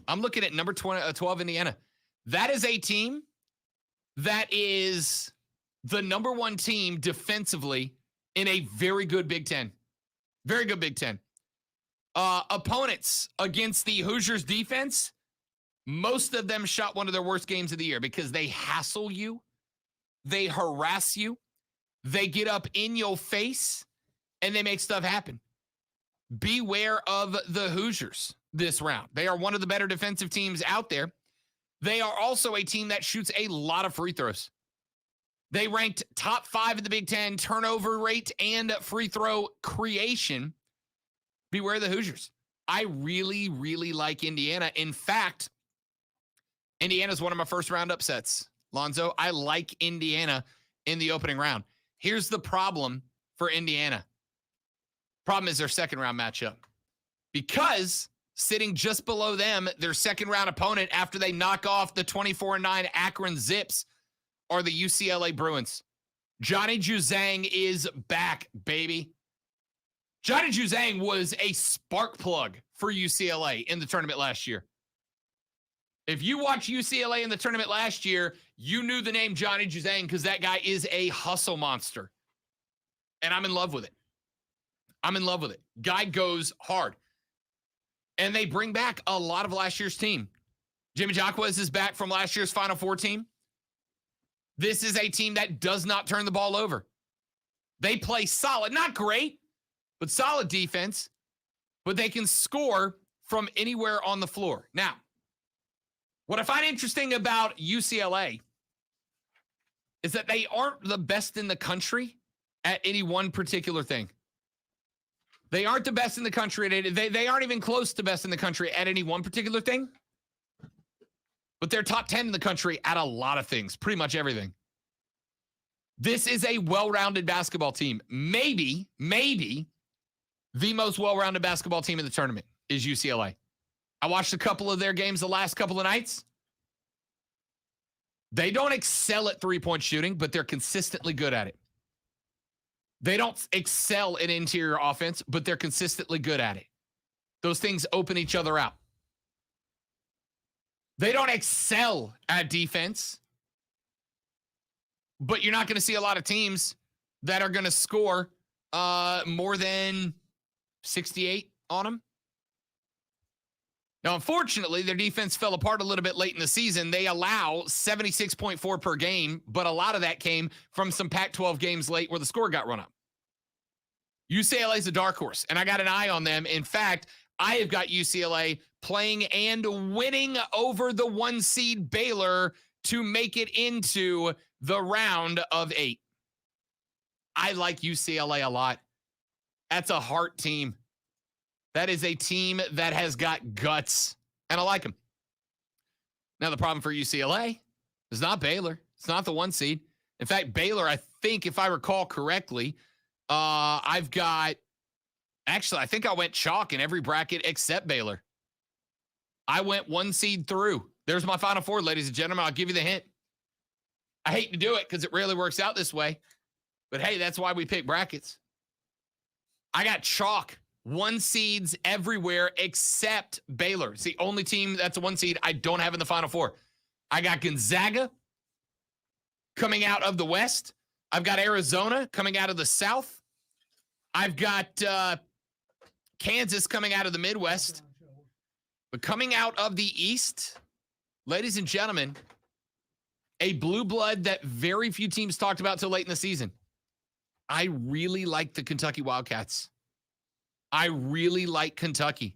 I'm looking at number 12, Indiana. That is a team that is the number one team defensively in a very good Big Ten. Very good Big Ten. Opponents against the Hoosiers defense, most of them shot one of their worst games of the year because they hassle you. They harass you. They get up in your face, and they make stuff happen. Beware of the Hoosiers this round. They are one of the better defensive teams out there. They are also a team that shoots a lot of free throws. They ranked top 5 in the Big Ten turnover rate and free throw creation. Beware the Hoosiers. I really, really like Indiana. In fact, Indiana's one of my first round upsets. Lonzo, I like Indiana in the opening round. Here's the problem for Indiana. Problem is their second round matchup. Because sitting just below them, their second round opponent after they knock off the 24-9 Akron Zips are the UCLA Bruins. Johnny Juzang is back, baby. Johnny Juzang was a spark plug for UCLA in the tournament last year. If you watch UCLA in the tournament last year, you knew the name Johnny Juzang because that guy is a hustle monster. And I'm in love with it. I'm in love with it. Guy goes hard. And they bring back a lot of last year's team. Jimmy Jacquez is back from last year's Final Four team. This is a team that does not turn the ball over. They play solid, not great, but solid defense. But they can score from anywhere on the floor. Now, what I find interesting about UCLA is that they aren't the best in the country at any one particular thing. They aren't the best in the country at any, they aren't even close to best in the country at any one particular thing. But they're top 10 in the country at a lot of things, pretty much everything. This is a well-rounded basketball team. Maybe the most well-rounded basketball team in the tournament is UCLA. I watched a couple of their games the last couple of nights. They don't excel at three-point shooting, but they're consistently good at it. They don't excel in interior offense, but they're consistently good at it. Those things open each other out. They don't excel at defense, but you're not going to see a lot of teams that are going to score more than 68 on them. Now, unfortunately, their defense fell apart a little bit late in the season. They allow 76.4 per game, but a lot of that came from some Pac-12 games late where the score got run up. UCLA is a dark horse, and I got an eye on them. In fact, I have got UCLA playing and winning over the 1 seed Baylor to make it into the round of 8. I like UCLA a lot. That's a heart team. That is a team that has got guts, and I like them. Now, the problem for UCLA is not Baylor. It's not the 1 seed. In fact, Baylor, I think, if I recall correctly, I think I went chalk in every bracket except Baylor. I went 1 seed through. There's my Final Four, ladies and gentlemen. I'll give you the hint. I hate to do it because it rarely works out this way, but hey, that's why we pick brackets. I got chalk. 1 seeds everywhere except Baylor. It's the only team that's a 1 seed I don't have in the Final Four. I got Gonzaga coming out of the West. I've got Arizona coming out of the South. I've got Kansas coming out of the Midwest. But coming out of the East, ladies and gentlemen, a blue blood that very few teams talked about till late in the season. I really like the Kentucky Wildcats. I really like Kentucky.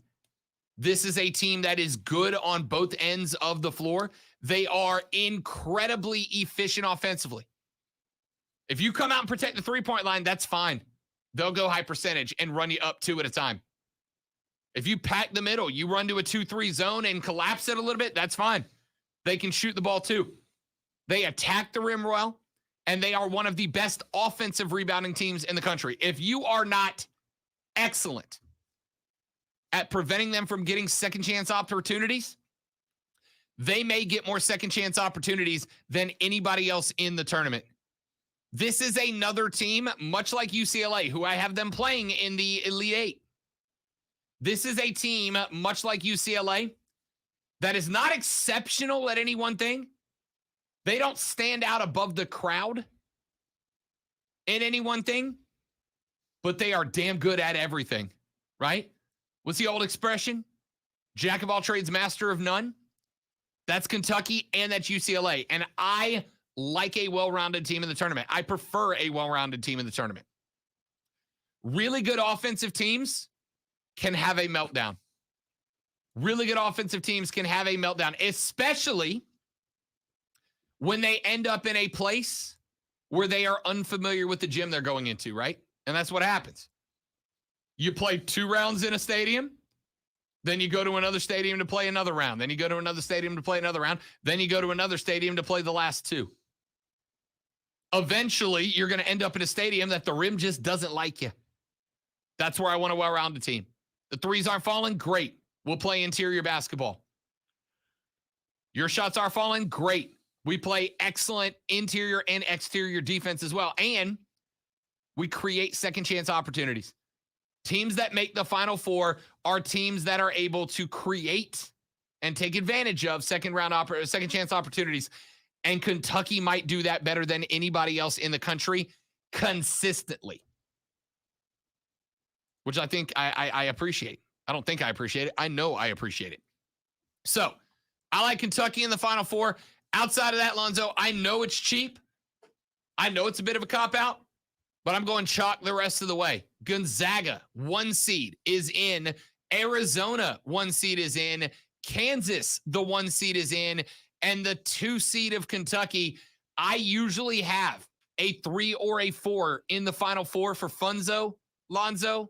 This is a team that is good on both ends of the floor. They are incredibly efficient offensively. If you come out and protect the three-point line, that's fine. They'll go high percentage and run you up 2 at a time. If you pack the middle, you run to a 2-3 zone and collapse it a little bit, that's fine. They can shoot the ball too. They attack the rim well, and they are one of the best offensive rebounding teams in the country. If you are not excellent at preventing them from getting second chance opportunities, they may get more second chance opportunities than anybody else in the tournament. This is another team, much like UCLA, who I have them playing in the Elite Eight. This is a team, much like UCLA, that is not exceptional at any one thing. They don't stand out above the crowd in any one thing, but they are damn good at everything, right? What's the old expression? Jack of all trades, master of none. That's Kentucky and that's UCLA. And I like a well-rounded team in the tournament. I prefer a well-rounded team in the tournament. Really good offensive teams can have a meltdown. Really good offensive teams can have a meltdown, especially when they end up in a place where they are unfamiliar with the gym they're going into, right? And that's what happens. You play 2 rounds in a stadium, then you go to another stadium to play another round, then you go to another stadium to play another round, then you go to another stadium to play the last 2. Eventually, you're going to end up in a stadium that the rim just doesn't like you. That's where I want a well-rounded team. The threes aren't falling? Great. We'll play interior basketball. Your shots are falling? Great. We play excellent interior and exterior defense as well. And we create second chance opportunities. Teams that make the Final Four are teams that are able to create and take advantage of second chance opportunities. And Kentucky might do that better than anybody else in the country consistently, which I think I appreciate. I don't think I appreciate it. I know I appreciate it. So I like Kentucky in the Final Four. Outside of that, Lonzo, I know it's cheap. I know it's a bit of a cop-out, but I'm going chalk the rest of the way. Gonzaga, 1 seed, is in. Arizona, 1 seed, is in. Kansas, the 1 seed, is in. And the 2 seed of Kentucky, I usually have a 3 or a 4 in the Final Four for Funzo, Lonzo.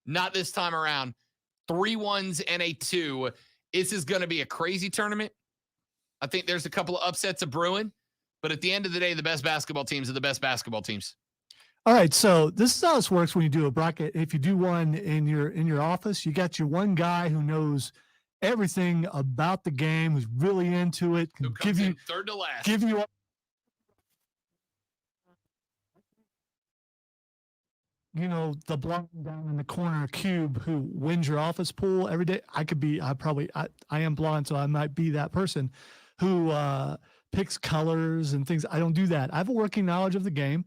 Not this time around. 3 1s and a 2. This is going to be a crazy tournament. I think there's a couple of upsets of brewing, but at the end of the day, the best basketball teams are the best basketball teams.
All right, so this is how this works when you do a bracket. If you do one in your office, you got your one guy who knows everything about the game, who's really into it, can give you
third to last.
Give you the blonde down in the corner cube who wins your office pool every day. I am blonde, so I might be that person who picks colors and things. I don't do that. I have a working knowledge of the game.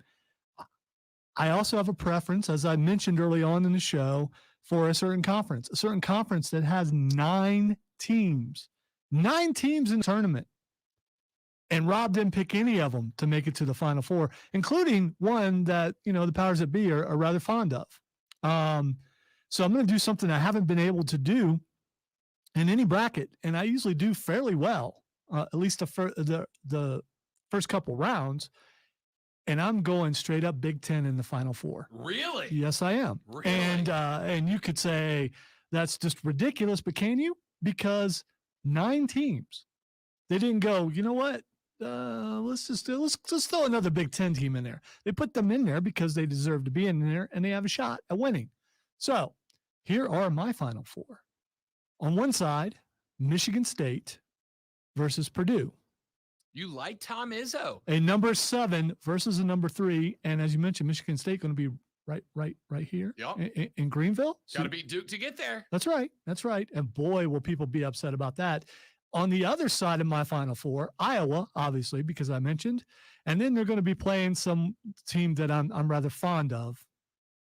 I also have a preference, as I mentioned early on in the show, for a certain conference that has 9 teams in the tournament. And Rob didn't pick any of them to make it to the Final Four, including one that, the powers that be are rather fond of. So I'm going to do something I haven't been able to do in any bracket. And I usually do fairly well, at least the first couple rounds. And I'm going straight up Big Ten in the Final Four.
Really?
Yes, I am.
Really?
And you could say that's just ridiculous, but can you? Because 9 teams, they didn't go, you know what? Let's just throw another Big Ten team in there. They put them in there because they deserve to be in there and they have a shot at winning. So here are my Final Four. On one side, Michigan State versus Purdue.
You like Tom Izzo.
A number 7 versus a number 3. And as you mentioned, Michigan State going to be right here in Greenville.
Got to beat Duke to get there.
That's right. And boy, will people be upset about that. On the other side of my Final Four, Iowa, obviously, because I mentioned, and then they're going to be playing some team that I'm rather fond of,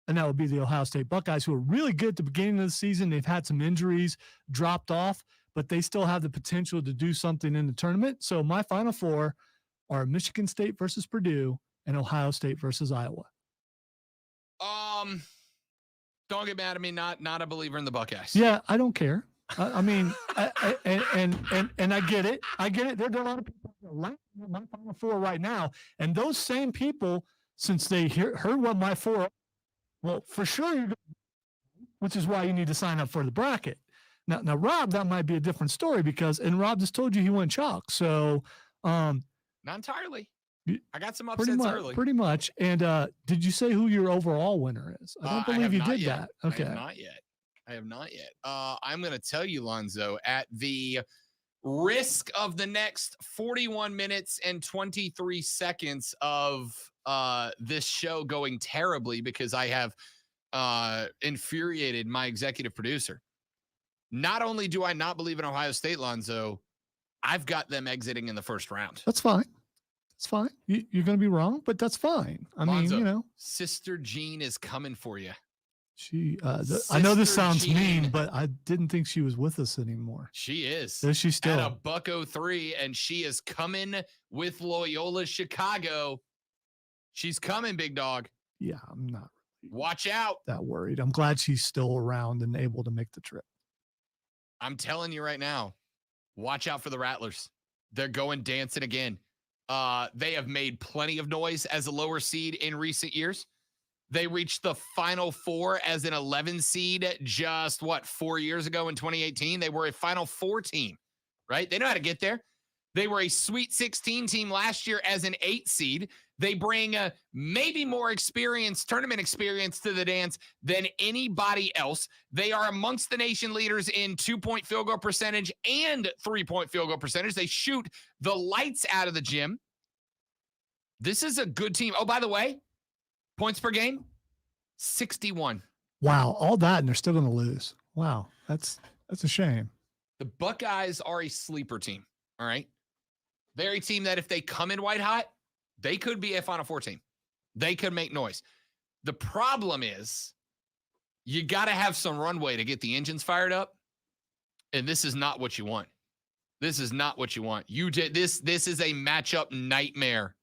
and that would be the Ohio State Buckeyes, who are really good at the beginning of the season. They've had some injuries, dropped off, but they still have the potential to do something in the tournament. So my Final Four are Michigan State versus Purdue and Ohio State versus Iowa.
Don't get mad at me. Not a believer in the Buckeyes.
Yeah, I don't care. I mean, and I get it. I get it. There are a lot of people that are laughing at my Final Four right now, and those same people, since they heard what my four, well, for sure, which is why you need to sign up for the bracket. Now, Rob, that might be a different story and Rob just told you he went chalk. So,
not entirely. I got some upsets early.
Pretty much. And did you say who your overall winner is? I don't believe you did that. Okay.
I have not yet. I'm going to tell you, Lonzo, at the risk of the next 41 minutes and 23 seconds of this show going terribly because I have infuriated my executive producer. Not only do I not believe in Ohio State, Lonzo, I've got them exiting in the first round.
That's fine. It's fine. You're going to be wrong, but that's fine. I mean,
Sister Jean is coming for you.
I know this sounds mean, but I didn't think she was with us anymore.
She is.
Is she still?
At a $103, and she is coming with Loyola Chicago. She's coming, big dog.
Yeah, I'm not.
Watch out.
That worried. I'm glad she's still around and able to make the trip.
I'm telling you right now, watch out for the Rattlers. They're going dancing again. They have made plenty of noise as a lower seed in recent years. They reached the Final Four as an 11 seed just, 4 years ago in 2018? They were a Final Four team, right? They know how to get there. They were a Sweet 16 team last year as an 8 seed. They bring maybe more tournament experience to the dance than anybody else. They are amongst the nation leaders in 2-point field goal percentage and 3-point field goal percentage. They shoot the lights out of the gym. This is a good team. Oh, by the way, points per game, 61.
Wow, all that, and they're still going to lose. Wow, that's a shame.
The Buckeyes are a sleeper team, all right? They're a team that if they come in white hot, they could be a Final Four team. They could make noise. The problem is you got to have some runway to get the engines fired up, and this is not what you want. This is not what you want. This is a matchup nightmare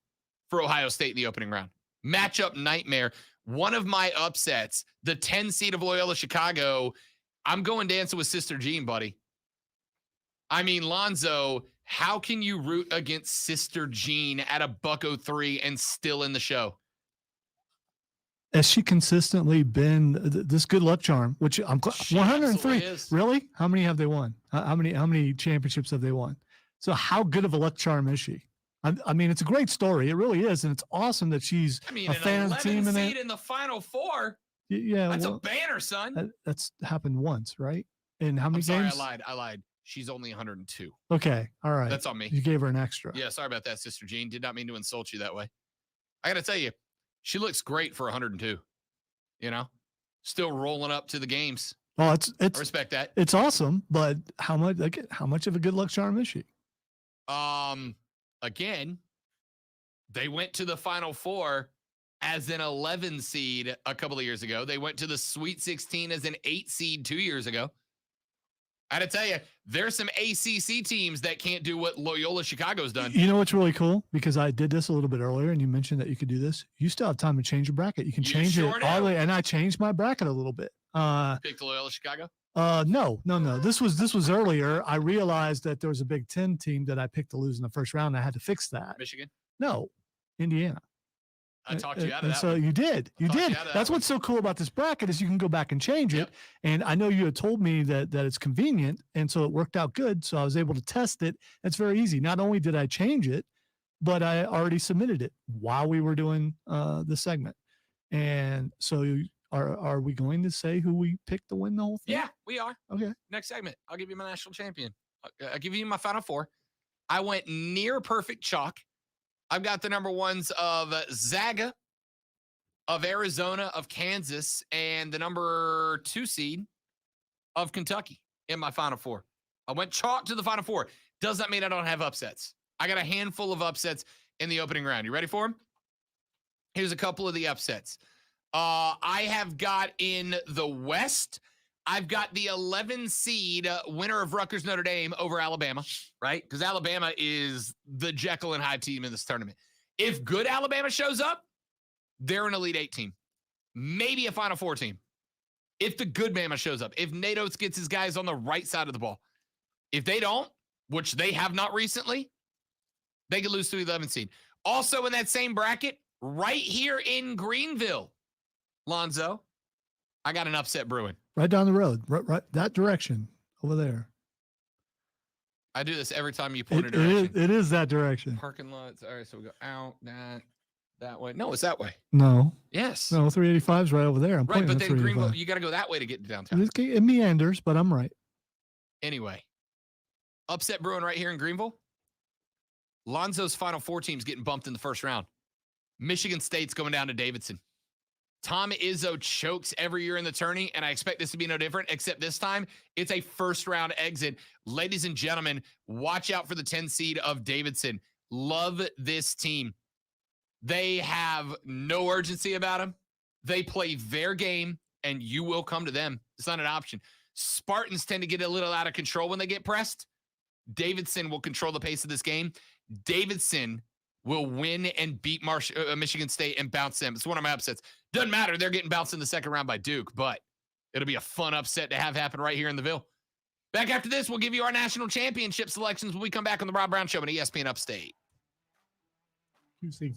for Ohio State in the opening round. Matchup nightmare. One of my upsets, the 10 seed of Loyola Chicago, I'm going dancing with Sister Jean, buddy. I mean, Lonzo, how can you root against Sister Jean at a $103 and still in the show?
Has she consistently been this good luck charm, which I'm 103? Really? How many have they won? How many championships have they won? So how good of a luck charm is she? I mean, it's a great story. It really is. And it's awesome that she's a fan of the team.
An 11 seed in the Final Four.
Yeah.
That's a banner, son.
That's happened once, right? And how many games?
Sorry, I lied. She's only 102.
Okay. All right.
That's on me.
You gave her an extra.
Yeah. Sorry about that, Sister Jean. Did not mean to insult you that way. I got to tell you, she looks great for 102. Still rolling up to the games.
Oh, it's
I respect that.
It's awesome, but how much of a good luck charm is she?
Again, they went to the Final Four as an 11 seed a couple of years ago. They went to the Sweet 16 as an 8 seed 2 years ago. I got to tell you, there's some ACC teams that can't do what Loyola Chicago's done.
You know what's really cool? Because I did this a little bit earlier, and you mentioned that you could do this. You still have time to change your bracket. You can change it all the way, and I changed my bracket a little bit.
Picked Loyola Chicago?
No. This was earlier. I realized that there was a Big Ten team that I picked to lose in the first round. I had to fix that.
Michigan?
No, Indiana.
I talked you out of that.
So you did. That's what's so cool about this bracket is you can go back and change it. And I know you had told me that it's convenient, and so it worked out good. So I was able to test it. It's very easy. Not only did I change it, but I already submitted it while we were doing the segment. And so are we going to say who we picked to win the whole thing?
Yeah, we are.
Okay.
Next segment, I'll give you my national champion. I'll give you my Final Four. I went near perfect chalk. I've got the number ones of Zaga, of Arizona, of Kansas, and the number 2 seed of Kentucky in my Final Four. I went chalk to the Final Four. Does not mean I don't have upsets. I got a handful of upsets in the opening round. You ready for them? Here's a couple of the upsets. I have got in the West, I've got the 11 seed winner of Rutgers Notre Dame over Alabama, right? Because Alabama is the Jekyll and Hyde team in this tournament. If good Alabama shows up, they're an Elite 8 team, maybe a Final Four team. If the good Bama shows up, if Nate Oates gets his guys on the right side of the ball, if they don't, which they have not recently, they could lose to 11 seed. Also in that same bracket, right here in Greenville, Lonzo, I got an upset brewing.
Right down the road, right that direction over there.
I do this every time you point a direction.
It is that direction.
Parking lots. All right, so we go out, that way. No, it's that way.
No.
Yes.
No, 385 is right over there. I'm
right, but
pointing
then
at
Greenville, you got to go that way to get to downtown.
It meanders, but I'm right.
Anyway, upset brewing right here in Greenville. Lonzo's Final Four team's getting bumped in the first round. Michigan State's going down to Davidson. Tom Izzo chokes every year in the tourney, and I expect this to be no different, except this time it's a first-round exit. Ladies and gentlemen, watch out for the 10 seed of Davidson. Love this team. They have no urgency about them. They play their game, and you will come to them. It's not an option. Spartans tend to get a little out of control when they get pressed. Davidson will control the pace of this game. Davidson will win and beat Michigan State and bounce them. It's one of my upsets. Doesn't matter. They're getting bounced in the second round by Duke, but it'll be a fun upset to have happen right here in the Ville. Back after this, we'll give you our national championship selections when we come back on the Rob Brown Show on ESPN Upstate.
QC.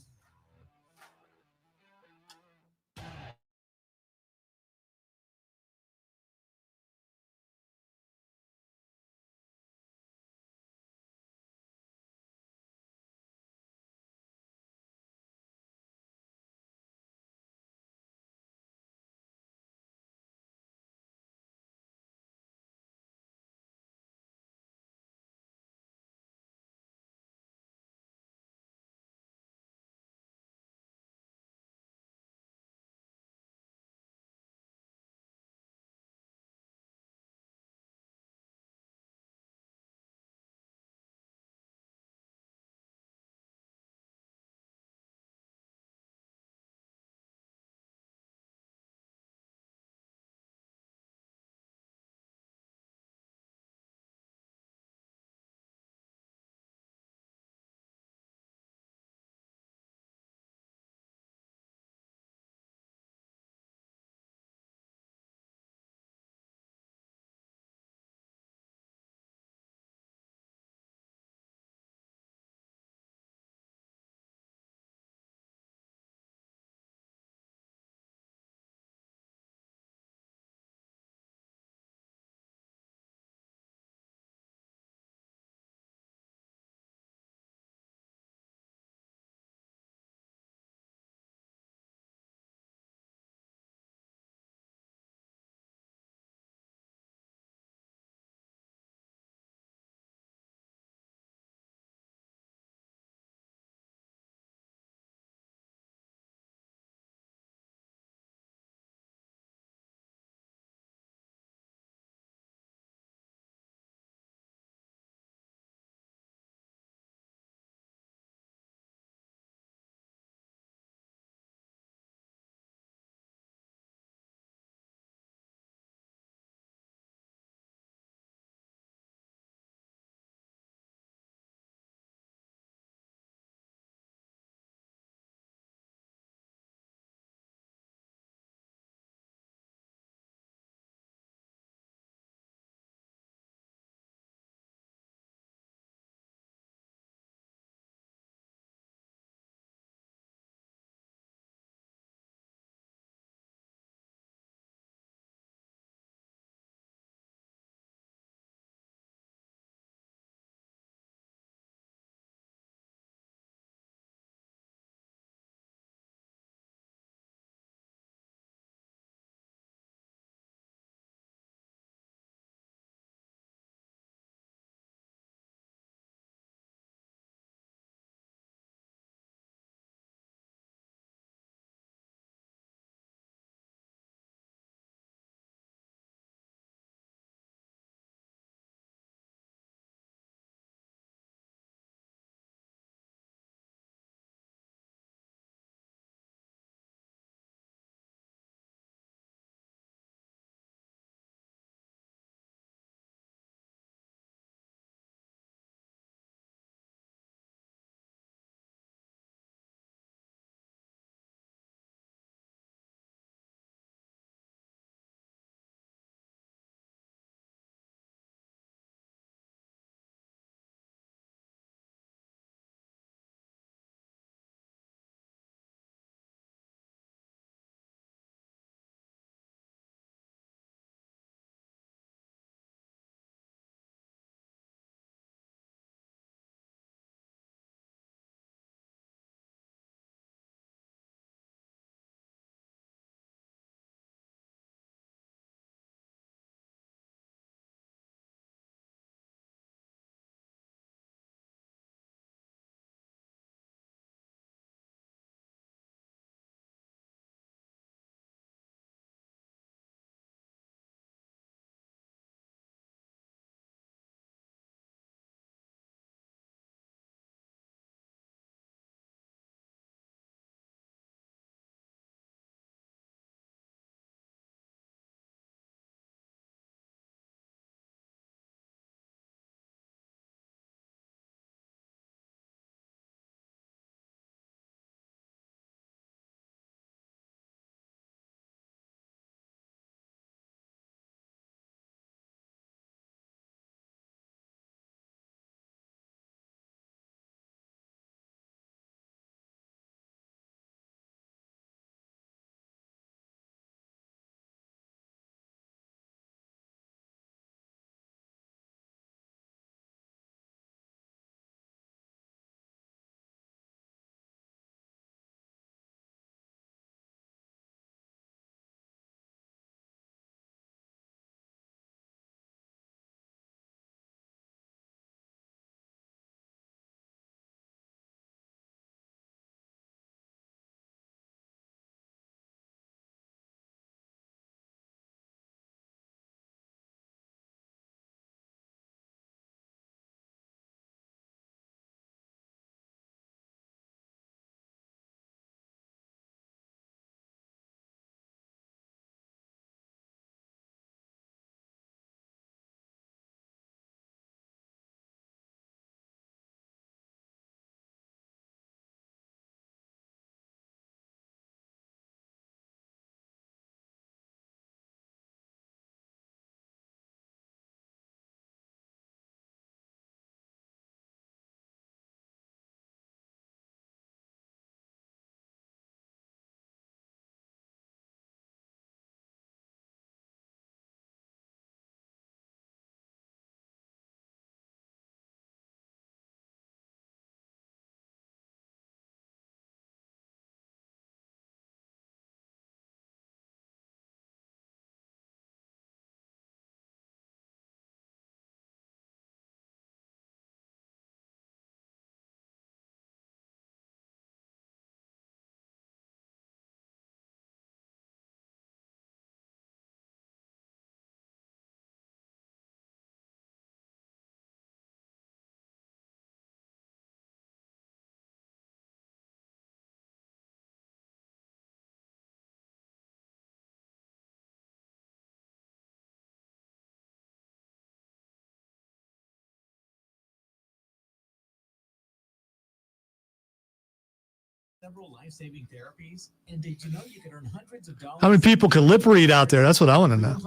several life-saving therapies, and did you know you could earn hundreds of dollars?
How many people can lip read out there? That's what I want to know.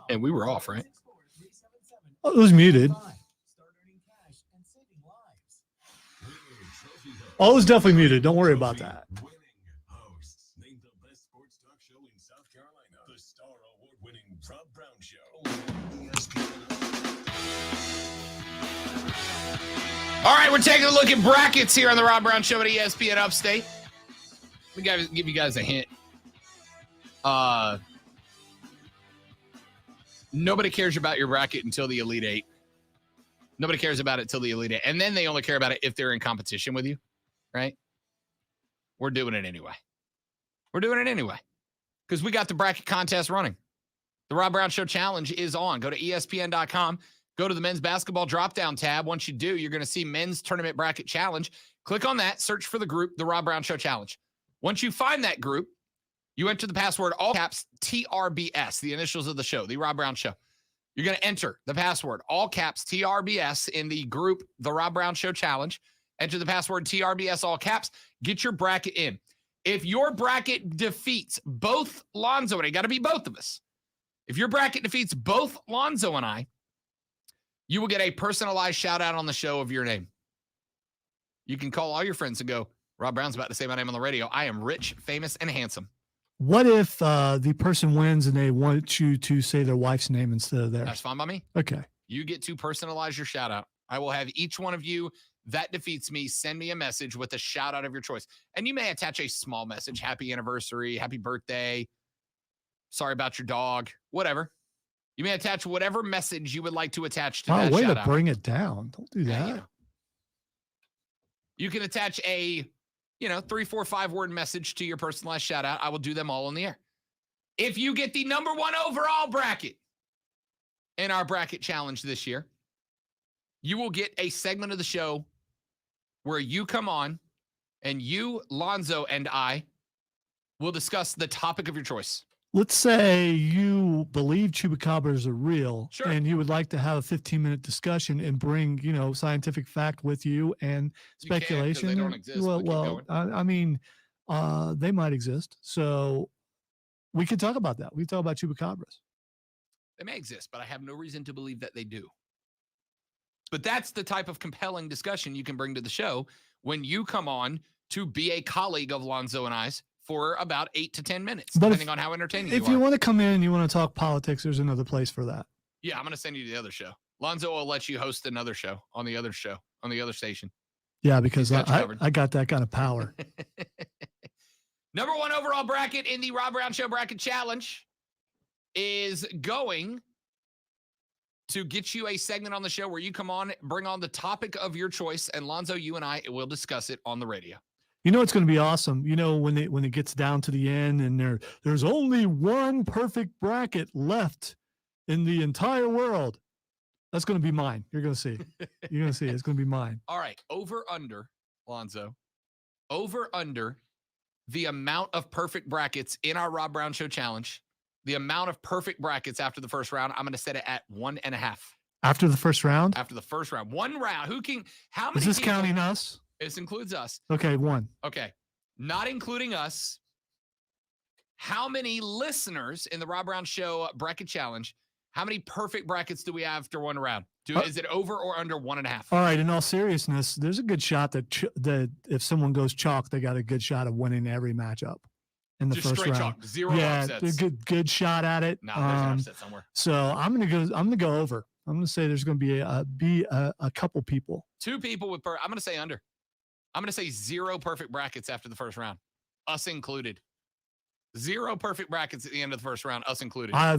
And we were off, right?
Oh, it was muted. Oh, it was definitely muted. Don't worry about that.
Winning hosts named the best sports talk show in South Carolina. The Star Award-winning Rob Brown Show.
All right, we're taking a look at brackets here on the Rob Brown Show at ESPN Upstate. We got to give you guys a hint. Nobody cares about your bracket until the Elite Eight. Nobody cares about it till the Elite Eight. And then they only care about it if they're in competition with you, right? We're doing it anyway. We're doing it anyway because we got the bracket contest running. The Rob Brown Show Challenge is on. Go to ESPN.com. Go to the men's basketball drop-down tab. Once you do, you're going to see men's tournament bracket challenge. Click on that. Search for the group, the Rob Brown Show Challenge. Once you find that group, you enter the password, all caps, TRBS, the initials of the show, the Rob Brown Show. You're going to enter the password, all caps, TRBS, in the group, the Rob Brown Show Challenge. Enter the password, TRBS, all caps. Get your bracket in. If your bracket defeats both Lonzo and I, got to be both of us. If your bracket defeats both Lonzo and I, you will get a personalized shout-out on the show of your name. You can call all your friends and go, Rob Brown's about to say my name on the radio. I am rich, famous, and handsome.
What if the person wins and they want you to say their wife's name instead of theirs?
That's fine by me.
Okay.
You get to personalize your shout out. I will have each one of you that defeats me send me a message with a shout out of your choice. And you may attach a small message. Happy anniversary, happy birthday, sorry about your dog, whatever. You may attach whatever message you would like to attach to that
way
shout
to
out.
bring it down. Don't do
Yeah,
that.
you can attach a 3, 4, 5 word message to your personalized shout out. I will do them all on the air. If you get the number 1 overall bracket in our bracket challenge this year, you will get a segment of the show where you come on and you, Lonzo, and I will discuss the topic of your choice.
Let's say you believe chupacabras are real,
Sure.
and you would like to have a 15-minute discussion and bring, scientific fact with you and
You can't 'cause
speculation.
they don't exist, but keep going.
I mean, they might exist. So we could talk about that. We could talk about chupacabras.
They may exist, but I have no reason to believe that they do. But that's the type of compelling discussion you can bring to the show when you come on to be a colleague of Lonzo and I's for about 8 to 10 minutes,
But
depending on how entertaining
If
you
you
are.
want to come in and you want to talk politics, there's another place for that.
Yeah, I'm going to send you to the other show. Lonzo will let you host another show on the other station.
Yeah, because
He's got you
I
covered.
got that kind of power.
Number 1 overall bracket in the Rob Brown Show Bracket Challenge is going to get you a segment on the show where you come on, bring on the topic of your choice, and Lonzo, you and I will discuss it on the radio.
It's going to be awesome. When it gets down to the end and there's only one perfect bracket left in the entire world. That's going to be mine. You're going to see. You're going to see. It's going to be mine.
All right, over under, Lonzo. Over under the amount of perfect brackets in our Rob Brown Show Challenge. The amount of perfect brackets after the first round, I'm going to set it at 1.5.
After the first round?
After the first round. One round. How many
Is this
people-
counting us?
This includes us.
Okay, 1.
Okay. Not including us. How many listeners in the Rob Brown Show Bracket Challenge, how many perfect brackets do we have after one round? Is it over or under 1.5?
All right. In all seriousness, there's a good shot that if someone goes chalk, they got a good shot of winning every matchup in the
Just
first
straight
round.
chalk. Zero
yeah,
upsets.
good shot at it.
No, there's an upset somewhere.
So I'm gonna go over. I'm gonna say there's gonna be a couple people.
2 people with I'm gonna say under. I'm gonna say 0 perfect brackets after the first round, us included. 0 perfect brackets at the end of the first round, us included.
I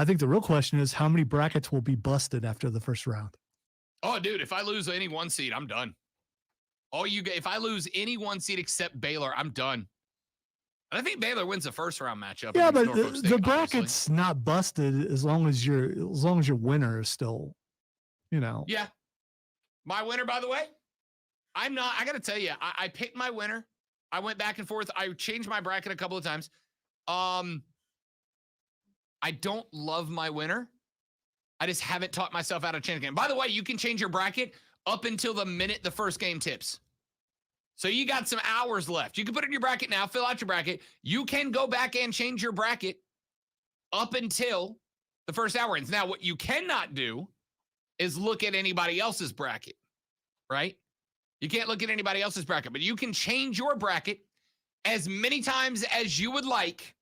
think the real question is how many brackets will be busted after the first round.
Oh, dude, if I lose any 1 seed, I'm done. If I lose any 1 seed except Baylor, I'm done. And I think Baylor wins the first round matchup.
Yeah, but
against Norfolk State,
the
obviously.
bracket's not busted as long as your winner is still,
Yeah. My winner, by the way, I got to tell you, I picked my winner. I went back and forth. I changed my bracket a couple of times. I don't love my winner. I just haven't taught myself how to change the game. By the way, you can change your bracket up until the minute the first game tips. So you got some hours left. You can put it in your bracket now, fill out your bracket. You can go back and change your bracket up until the first hour ends. Now, what you cannot do is look at anybody else's bracket, right? You can't look at anybody else's bracket, but you can change your bracket as many times as you would like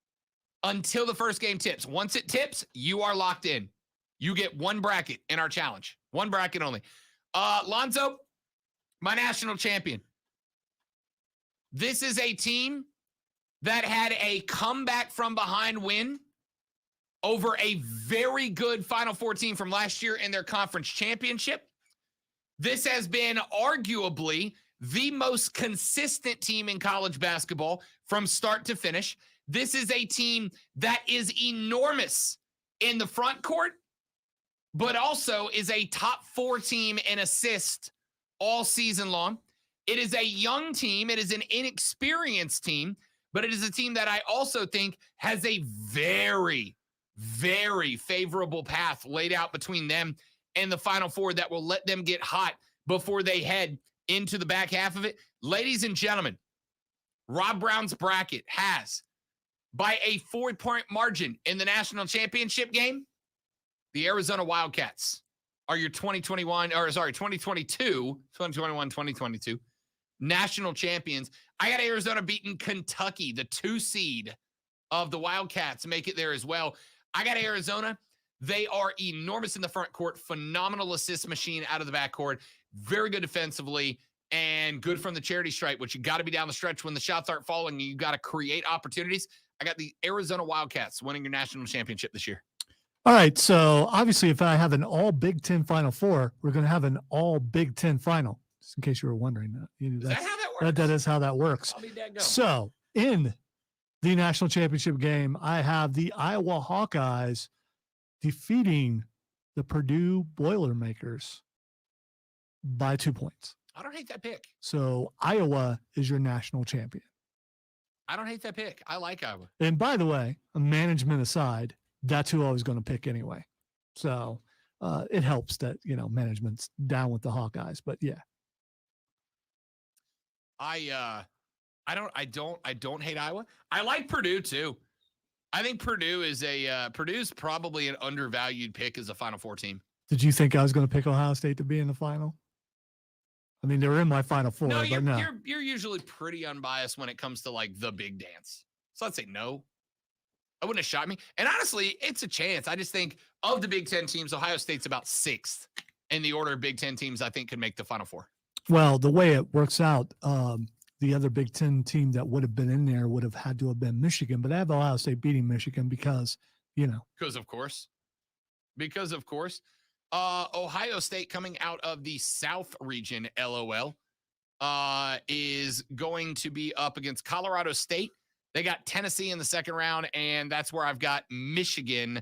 until the first game tips. Once it tips, you are locked in. You get one bracket in our challenge. One bracket only. Lonzo, my national champion. This is a team that had a comeback from behind win over a very good Final Four team from last year in their conference championship. This has been arguably the most consistent team in college basketball from start to finish. This is a team that is enormous in the front court, but also is a top 4 team in assists all season long. It is a young team. It is an inexperienced team, but it is a team that I also think has a very, very favorable path laid out between them and the Final Four that will let them get hot before they head into the back half of it. Ladies and gentlemen, Rob Brown's bracket has, by a 4-point margin in the national championship game, the Arizona Wildcats are your 2022 national champions. I got Arizona beating Kentucky, the 2 seed of the Wildcats, make it there as well. I got Arizona. They are enormous in the front court, phenomenal assist machine out of the backcourt, very good defensively, and good from the charity stripe, which you got to be down the stretch when the shots aren't falling. You got to create opportunities. I got the Arizona Wildcats winning your national championship this year.
All right. So obviously, if I have an all Big Ten Final Four, we're going to have an all Big Ten final. Just in case you were wondering that.
Is that how that works?
That is how that works.
I'll be dadgum.
So in the national championship game, I have the Iowa Hawkeyes defeating the Purdue Boilermakers by 2 points.
I don't hate that pick.
So Iowa is your national champion.
I don't hate that pick. I like Iowa.
And by the way, management aside, that's who I was going to pick anyway. So it helps that, management's down with the Hawkeyes, but yeah.
I don't hate Iowa. I like Purdue too. I think Purdue's probably an undervalued pick as a Final Four team.
Did you think I was going to pick Ohio State to be in the final? I mean, they were in my Final Four,
No,
but no.
You're usually pretty unbiased when it comes to like the big dance. So I'd say no. I wouldn't have shot me. And honestly, it's a chance. I just think of the Big Ten teams, Ohio State's about 6th in the order of Big Ten teams I think could make the Final Four.
Well, the way it works out, the other Big Ten team that would have been in there would have had to have been Michigan, but I have Ohio State beating Michigan because,
Because of course. Ohio State coming out of the South region, LOL, is going to be up against Colorado State. They got Tennessee in the second round, and that's where I've got Michigan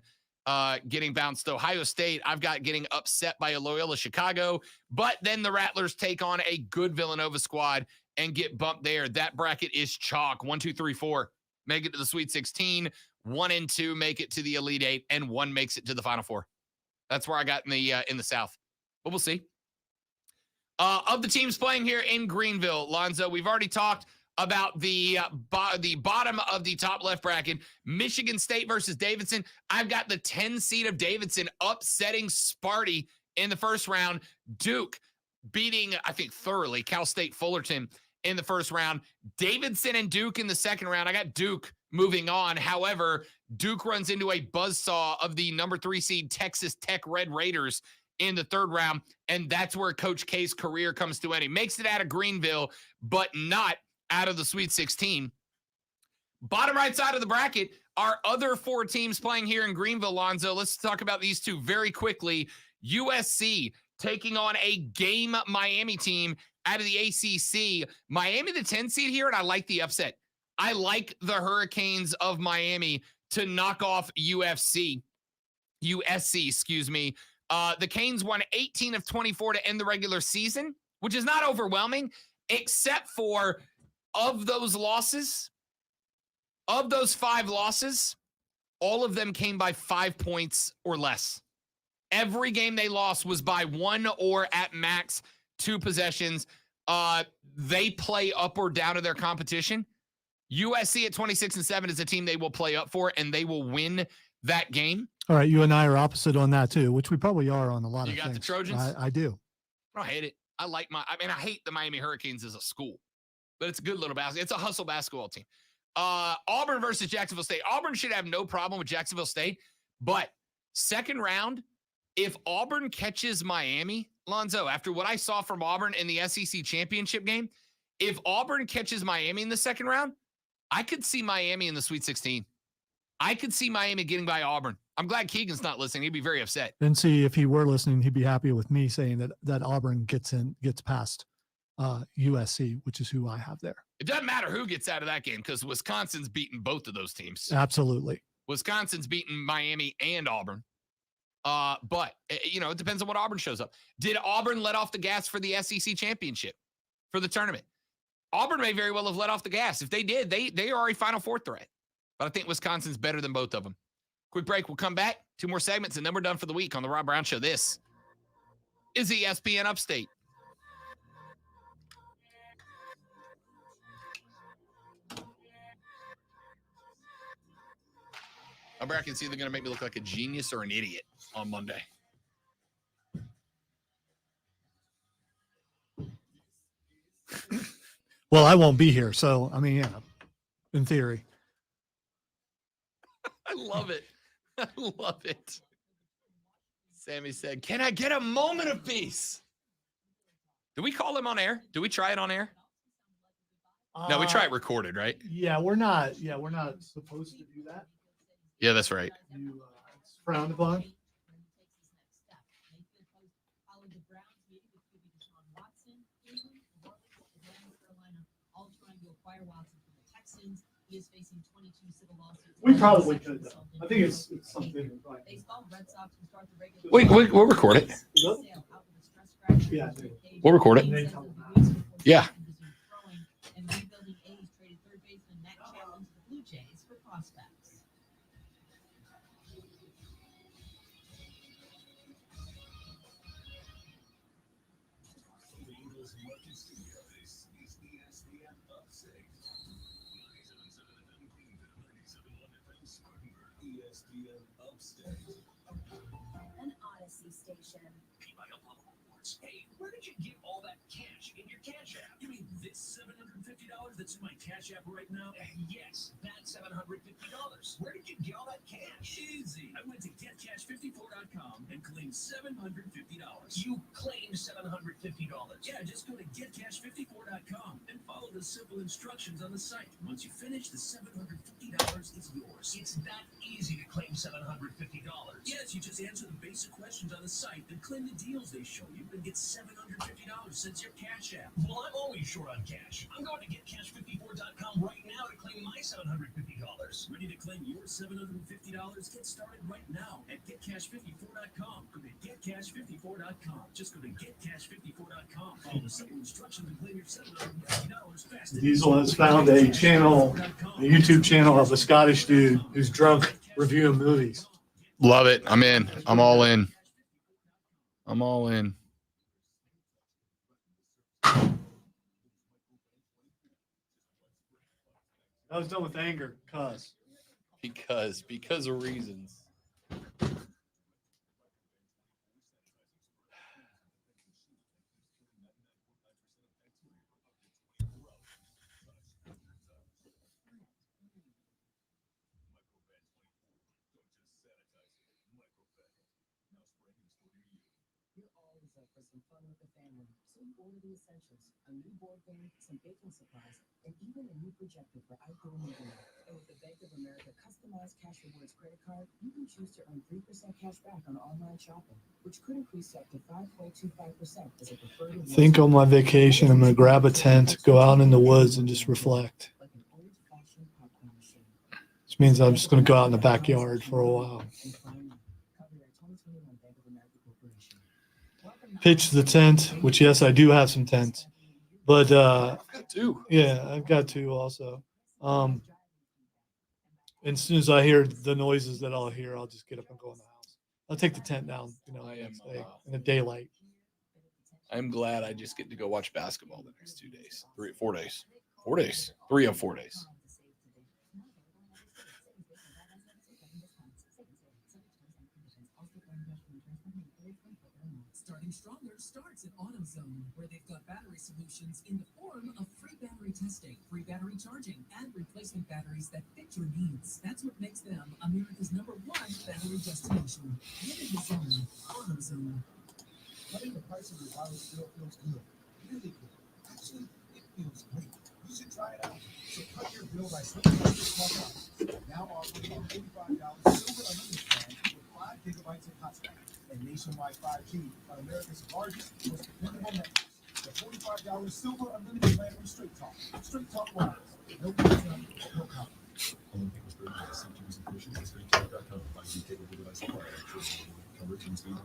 getting bounced. Ohio State, I've got getting upset by a Loyola Chicago, but then the Rattlers take on a good Villanova squad and get bumped there. That bracket is chalk. 1, 2, 3, 4 make it to the Sweet 16. 1 and 2 make it to the Elite 8, and 1 makes it to the Final Four. That's where I got in the South, but we'll see. Of the teams playing here in Greenville, Lonzo, we've already talked about the bottom of the top left bracket. Michigan State versus Davidson. I've got the 10 seed of Davidson upsetting Sparty in the first round. Duke beating, I think, thoroughly Cal State Fullerton in the first round. Davidson and Duke in the second round. I got Duke moving on. However, Duke runs into a buzzsaw of the number 3 seed Texas Tech Red Raiders in the third round, and that's where Coach K's career comes to end. He makes it out of Greenville, but not out of the Sweet 16. Bottom right side of the bracket, our other 4 teams playing here in Greenville, Lonzo. Let's talk about these 2 very quickly. USC taking on a game Miami team out of the ACC. Miami, the 10 seed here, and I like the upset. I like the Hurricanes of Miami to knock off USC, excuse me. The Canes won 18 of 24 to end the regular season, which is not overwhelming, except for of those 5 losses, all of them came by 5 points or less. Every game they lost was by 1 or at max 2 possessions. they play up or down to their competition. USC at 26-7 is a team they will play up for, and they will win that game.
All right, you and I are opposite on that too, which we probably are on a lot of things.
You got the Trojans?
I do.
I don't hate it. I hate the Miami Hurricanes as a school, but it's a good little basketball. It's a hustle basketball team. Auburn versus Jacksonville State. Auburn should have no problem with Jacksonville State, but second round, if Auburn catches Miami, Lonzo, after what I saw from Auburn in the SEC championship game, if Auburn catches Miami in the second round, I could see Miami in the Sweet 16. I could see Miami getting by Auburn. I'm glad Keegan's not listening. He'd be very upset.
And see, if he were listening, he'd be happy with me saying that Auburn gets past USC, which is who I have there.
It doesn't matter who gets out of that game because Wisconsin's beaten both of those teams.
Absolutely.
Wisconsin's beaten Miami and Auburn. But, it depends on what Auburn shows up. Did Auburn let off the gas for the SEC championship, for the tournament? Auburn may very well have let off the gas. If they did, they are a Final Four threat. But I think Wisconsin's better than both of them. Quick break. We'll come back. 2 more segments, and then we're done for the week on The Rob Brown Show. This is ESPN Upstate. Americans either going to make me look like a genius or an idiot on Monday.
Well, I won't be here, so in theory.
I love it. I love it. Sammy said, "Can I get a moment of peace?" Do we call him on air? Do we try it on air? No, we try it recorded, right?
Yeah, we're not supposed to do that.
Yeah, that's right.
It's frowned upon. We probably could, though. I think it's something.
We'll record it.
Yeah.
We'll record it. Yeah.
An Odyssey station.
Hey, where did you get all that cash in your Cash App? You mean this $750 that's in my Cash App right now? Yes, that's $750. Where did you get all that cash? Easy. I went to getcash54.com and claimed $750. You claimed $750. Yeah, just go to getcash54.com and follow the simple instructions on the site. Once you finish, the $750 is yours. It's that easy to claim $750. Yes, you just answer the basic questions on the site and claim the deals they show you and get $750 since your Cash App. Well, I'm always short on cash. I'm going to getcash54.com right now to claim my $750. Ready to claim your $750? Get started right now at getcash54.com. Go to getcash54.com. Just go to getcash54.com. Follow the simple instructions and claim your $750 fast.
Diesel has found a YouTube channel of a Scottish dude who's drunk reviewing movies.
Love it. I'm in. I'm all in. I'm all in.
I was done with anger,
Because of reasons.
For some fun with the family, so you order the essentials: a new board game, some baking supplies, and even a new projector for outdoor movie. And with the Bank of America customized Cash Rewards credit card, you can choose to earn 3% cash back on online shopping, which could increase up to 5.25% as a preferred.
I think on my vacation, I'm going to grab a tent, go out in the woods, and just reflect.
Like an old-fashioned popcorn machine.
Which means I'm just going to go out in the backyard for a while.
And finally, copyright 2021 Bank of America Corporation.
Pitch the tent, which yes, I do have some tents, but
I've got two.
yeah, I've got two also. And as soon as I hear the noises that I'll hear, I'll just get up and go in the house. I'll take the tent down,
I am,
in the daylight.
I'm glad I just get to go watch basketball the next 2 days. 4 days. 4 days. 3 of 4 days.
Starting Stronger starts at AutoZone, where they've got battery solutions in the form of free battery testing, free battery charging, and replacement batteries that fit your needs. That's what makes them America's #1 battery destination. Get in the zone. AutoZone.
Cutting the price of your wireless still feels good. Really good. Actually, it feels great. You should try it out. So cut your bill by switching to this plus. Now offering a $45 silver unlimited plan with 5 gigabytes of hotspot and nationwide 5G on America's largest, most dependable network. The $45 silver unlimited plan from Straight Talk. Straight Talk Wireless. No concern, no compromise. Only people spend on CTs and commissions at StreetTalk.com. 5G capable device acquired. Coverage and speed.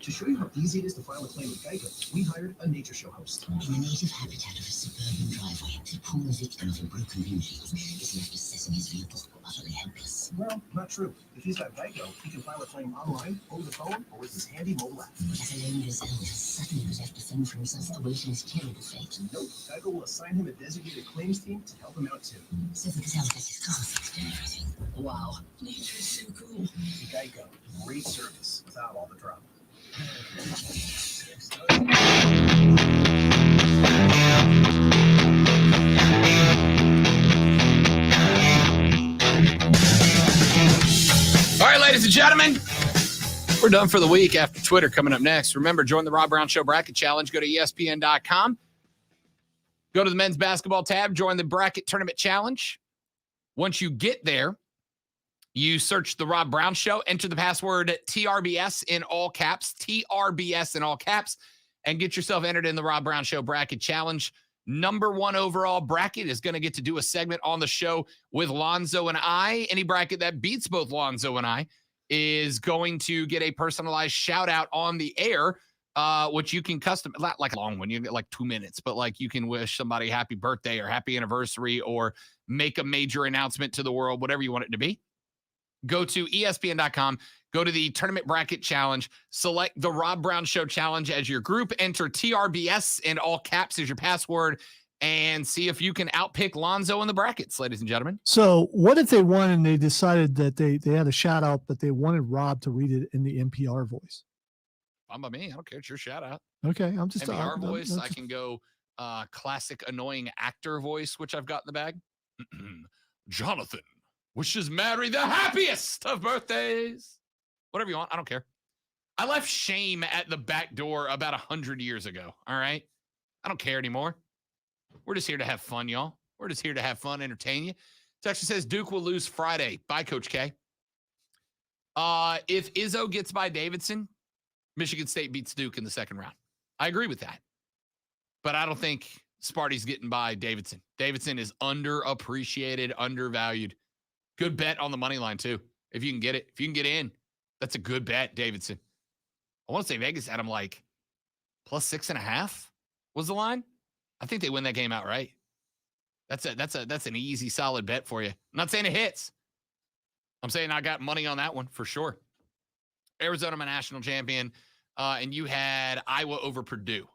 To show you how easy it is to file a claim with Geico, we hired a nature show host.
In the native habitat of a suburban driveway, the poor victim of a broken windshield is left assessing his vehicle, utterly helpless.
Well, not true. If he's got Geico, he can file a claim online, over the phone, or with his handy mobile app.
But as a owner's illness, suddenly was left to fend for himself away from his terrible fate.
Nope. Geico will assign him a designated claims team to help him out too.
So that his help his car fixed and everything. Wow, nature is so cool.
Geico, great service without all the drama.
All right, ladies and gentlemen, we're done for the week after Twitter coming up next. Remember, join the Rob Brown Show Bracket Challenge. Go to ESPN.com. Go to the men's basketball tab. Join the Bracket Tournament Challenge. Once you get there, you search the Rob Brown Show, enter the password TRBS in all caps, TRBS in all caps, and get yourself entered in the Rob Brown Show Bracket Challenge. #1 overall bracket is going to get to do a segment on the show with Lonzo and I. Any bracket that beats both Lonzo and I is going to get a personalized shout out on the air, which you can custom, not like a long one, you get like 2 minutes, but like you can wish somebody happy birthday or happy anniversary or make a major announcement to the world, whatever you want it to be. Go to ESPN.com, go to the Tournament Bracket Challenge, select the Rob Brown Show Challenge as your group, enter TRBS in all caps as your password, and see if you can outpick Lonzo in the brackets, ladies and gentlemen.
So what if they won and they decided that they had a shout out, but they wanted Rob to read it in the NPR voice?
Fine by me. I don't care. It's your shout out.
Okay. I'm just
NPR voice. I can go classic annoying actor voice, which I've got in the bag. Jonathan wishes Mary the happiest of birthdays. Whatever you want. I don't care. I left shame at the back door about 100 years ago. All right. I don't care anymore. We're just here to have fun, y'all. We're just here to have fun, entertain you. Text says Duke will lose Friday. Bye, Coach K. If Izzo gets by Davidson, Michigan State beats Duke in the second round. I agree with that. But I don't think Sparty's getting by Davidson. Davidson is underappreciated, undervalued. Good bet on the money line, too. If you can get it. If you can get in, that's a good bet, Davidson. I want to say Vegas had him like +6.5 was the line. I think they win that game outright. That's an easy, solid bet for you. I'm not saying it hits. I'm saying I got money on that one for sure. Arizona, my national champion, and you had Iowa over Purdue.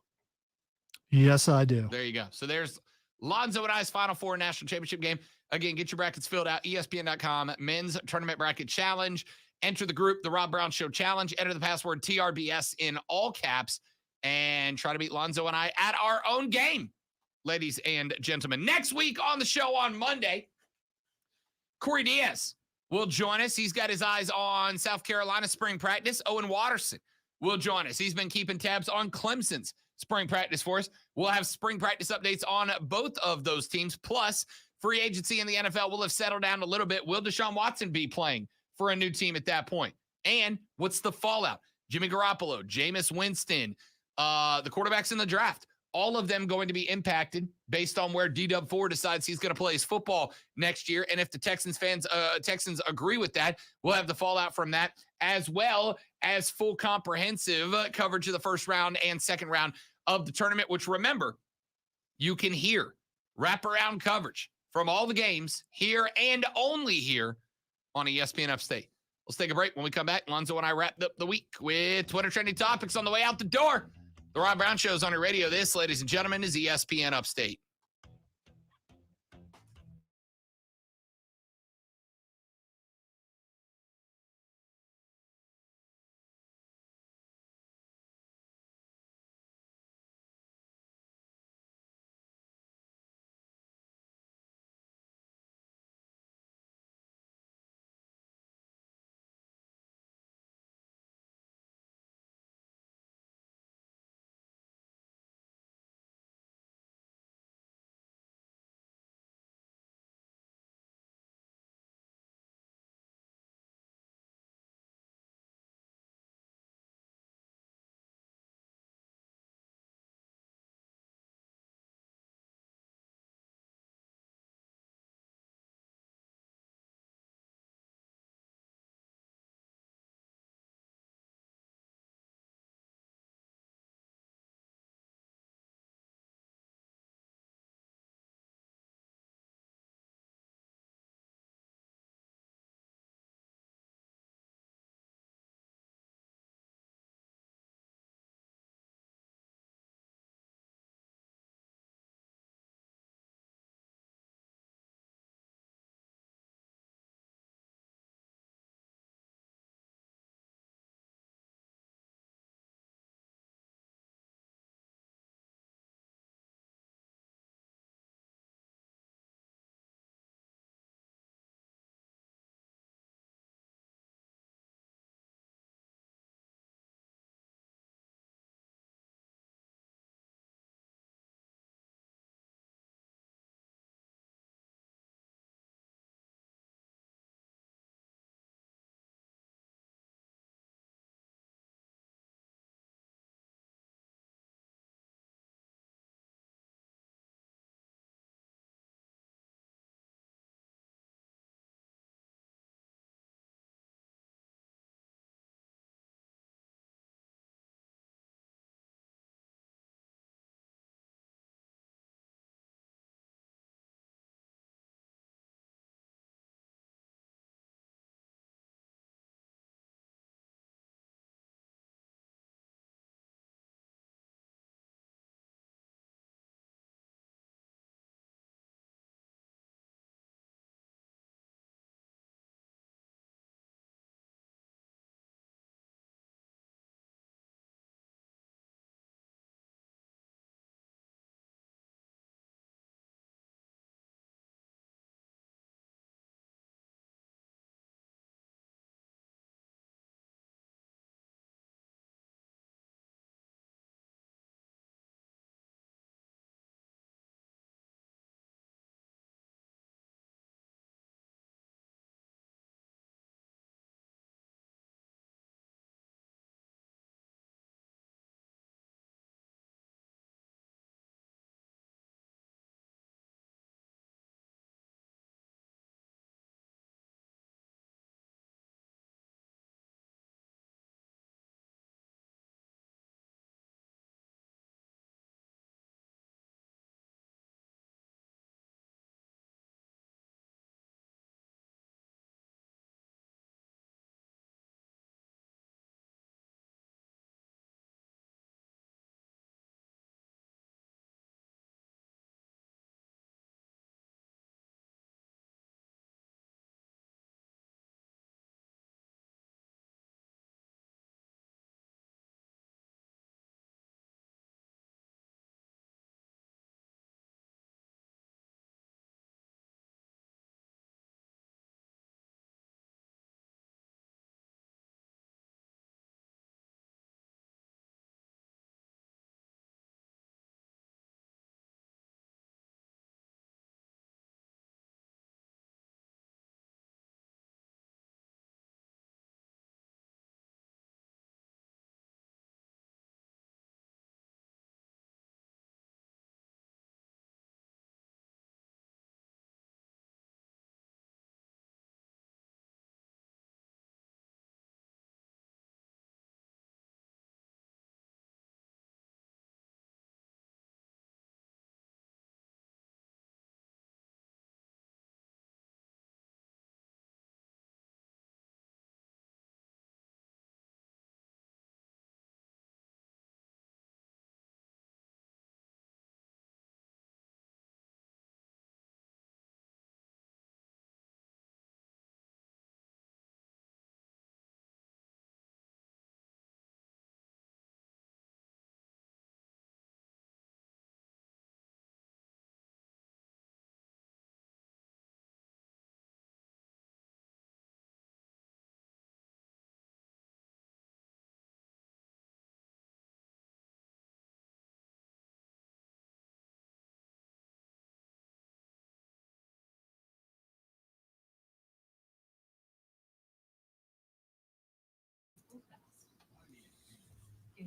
Yes, I do.
There you go. So there's Lonzo and I's Final Four national championship game. Again, get your brackets filled out. ESPN.com, men's tournament bracket challenge. Enter the group, the Rob Brown Show Challenge. Enter the password TRBS in all caps and try to beat Lonzo and I at our own game, ladies and gentlemen. Next week on the show on Monday, Corey Diaz will join us. He's got his eyes on South Carolina spring practice. Owen Watterson will join us. He's been keeping tabs on Clemson's spring practice for us. We'll have spring practice updates on both of those teams. Plus, free agency in the NFL will have settled down a little bit. Will Deshaun Watson be playing for a new team at that point? And what's the fallout? Jimmy Garoppolo, Jameis Winston, the quarterbacks in the draft, all of them going to be impacted based on where D-Dub4 decides he's going to play his football next year. And if the Texans agree with that, we'll have the fallout from that, as well as full comprehensive coverage of the first round and second round of the tournament, which, remember, you can hear wraparound coverage from all the games here and only here on ESPN Upstate. Let's take a break. When we come back, Lonzo and I wrap up the week with Twitter trending topics on the way out the door. The Rob Brown Show is on your radio. This, ladies and gentlemen, is ESPN Upstate.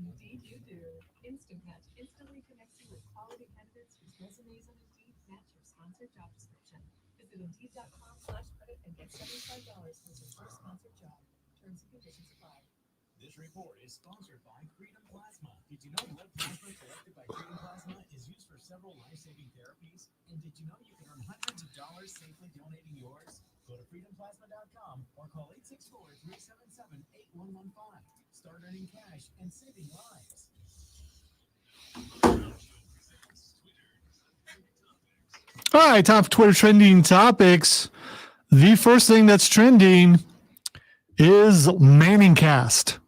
Indeed you do. Instant Match instantly connects you with quality candidates whose resumes on Indeed match your sponsored job description. Visit Indeed.com/credit and get $75 towards your first sponsored job. Terms and conditions apply.
This report is sponsored by Freedom Plasma. Did you know blood plasma collected by Freedom Plasma is used for several life-saving therapies? And did you know you can earn hundreds of dollars safely donating yours? Go to freedomplasma.com or call 864-377-8115. Start earning cash and saving lives.
All right, time for Twitter trending topics. The first thing that's trending is Manningcast.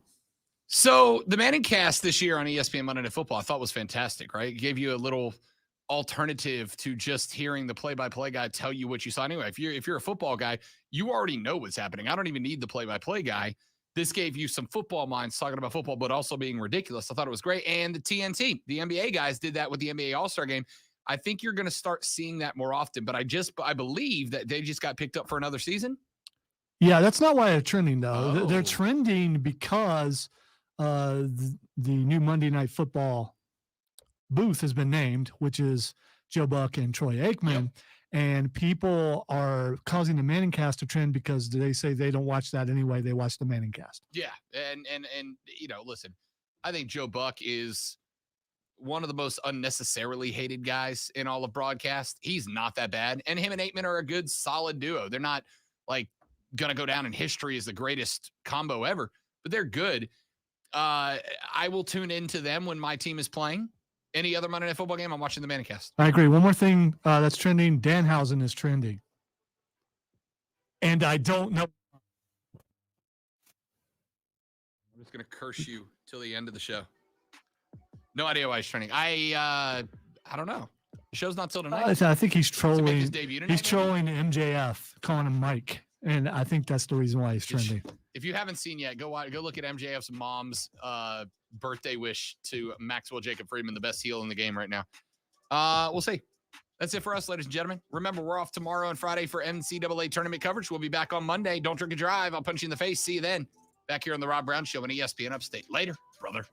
So the Manning cast this year on ESPN Monday Night Football, I thought was fantastic, right? It gave you a little alternative to just hearing the play-by-play guy tell you what you saw. Anyway, if you're a football guy, you already know what's happening. I don't even need the play-by-play guy. This gave you some football minds talking about football, but also being ridiculous. I thought it was great. And the TNT, the NBA guys did that with the NBA All-Star Game. I think you're going to start seeing that more often, but I believe that they just got picked up for another season.
Yeah, that's not why they're trending, though.
Oh.
They're trending because the new Monday Night Football booth has been named, which is Joe Buck and Troy Aikman.
Yep.
And people are causing the Manningcast to trend because they say they don't watch that anyway. They watch the Manningcast.
Yeah. And listen, I think Joe Buck is one of the most unnecessarily hated guys in all of broadcast. He's not that bad. And him and Aikman are a good, solid duo. They're not like going to go down in history as the greatest combo ever, but they're good. I will tune into them when my team is playing. Any other Monday Night Football game, I'm watching the Manningcast.
I agree. One more thing that's trending, Danhausen is trending. And I don't know.
I'm just going to curse you till the end of the show. No idea why he's trending. I don't know. The show's not till tonight.
I think he's
Does he make
trolling.
his debut tonight,
He's
maybe?
trolling MJF, calling him Mike. And I think that's the reason why he's trending.
If you haven't seen yet, go look at MJF's mom's birthday wish to Maxwell Jacob Friedman, the best heel in the game right now. We'll see. That's it for us, ladies and gentlemen. Remember, we're off tomorrow and Friday for NCAA tournament coverage. We'll be back on Monday. Don't drink and drive. I'll punch you in the face. See you then. Back here on the Rob Brown Show on ESPN Upstate. Later, brother.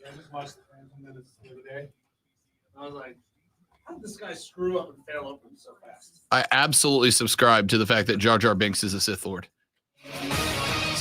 I just watched the Phantom Menace the other day. I was like, how did this guy screw up and fail open so fast?
I absolutely subscribe to the fact that Jar Jar Binks is a Sith Lord.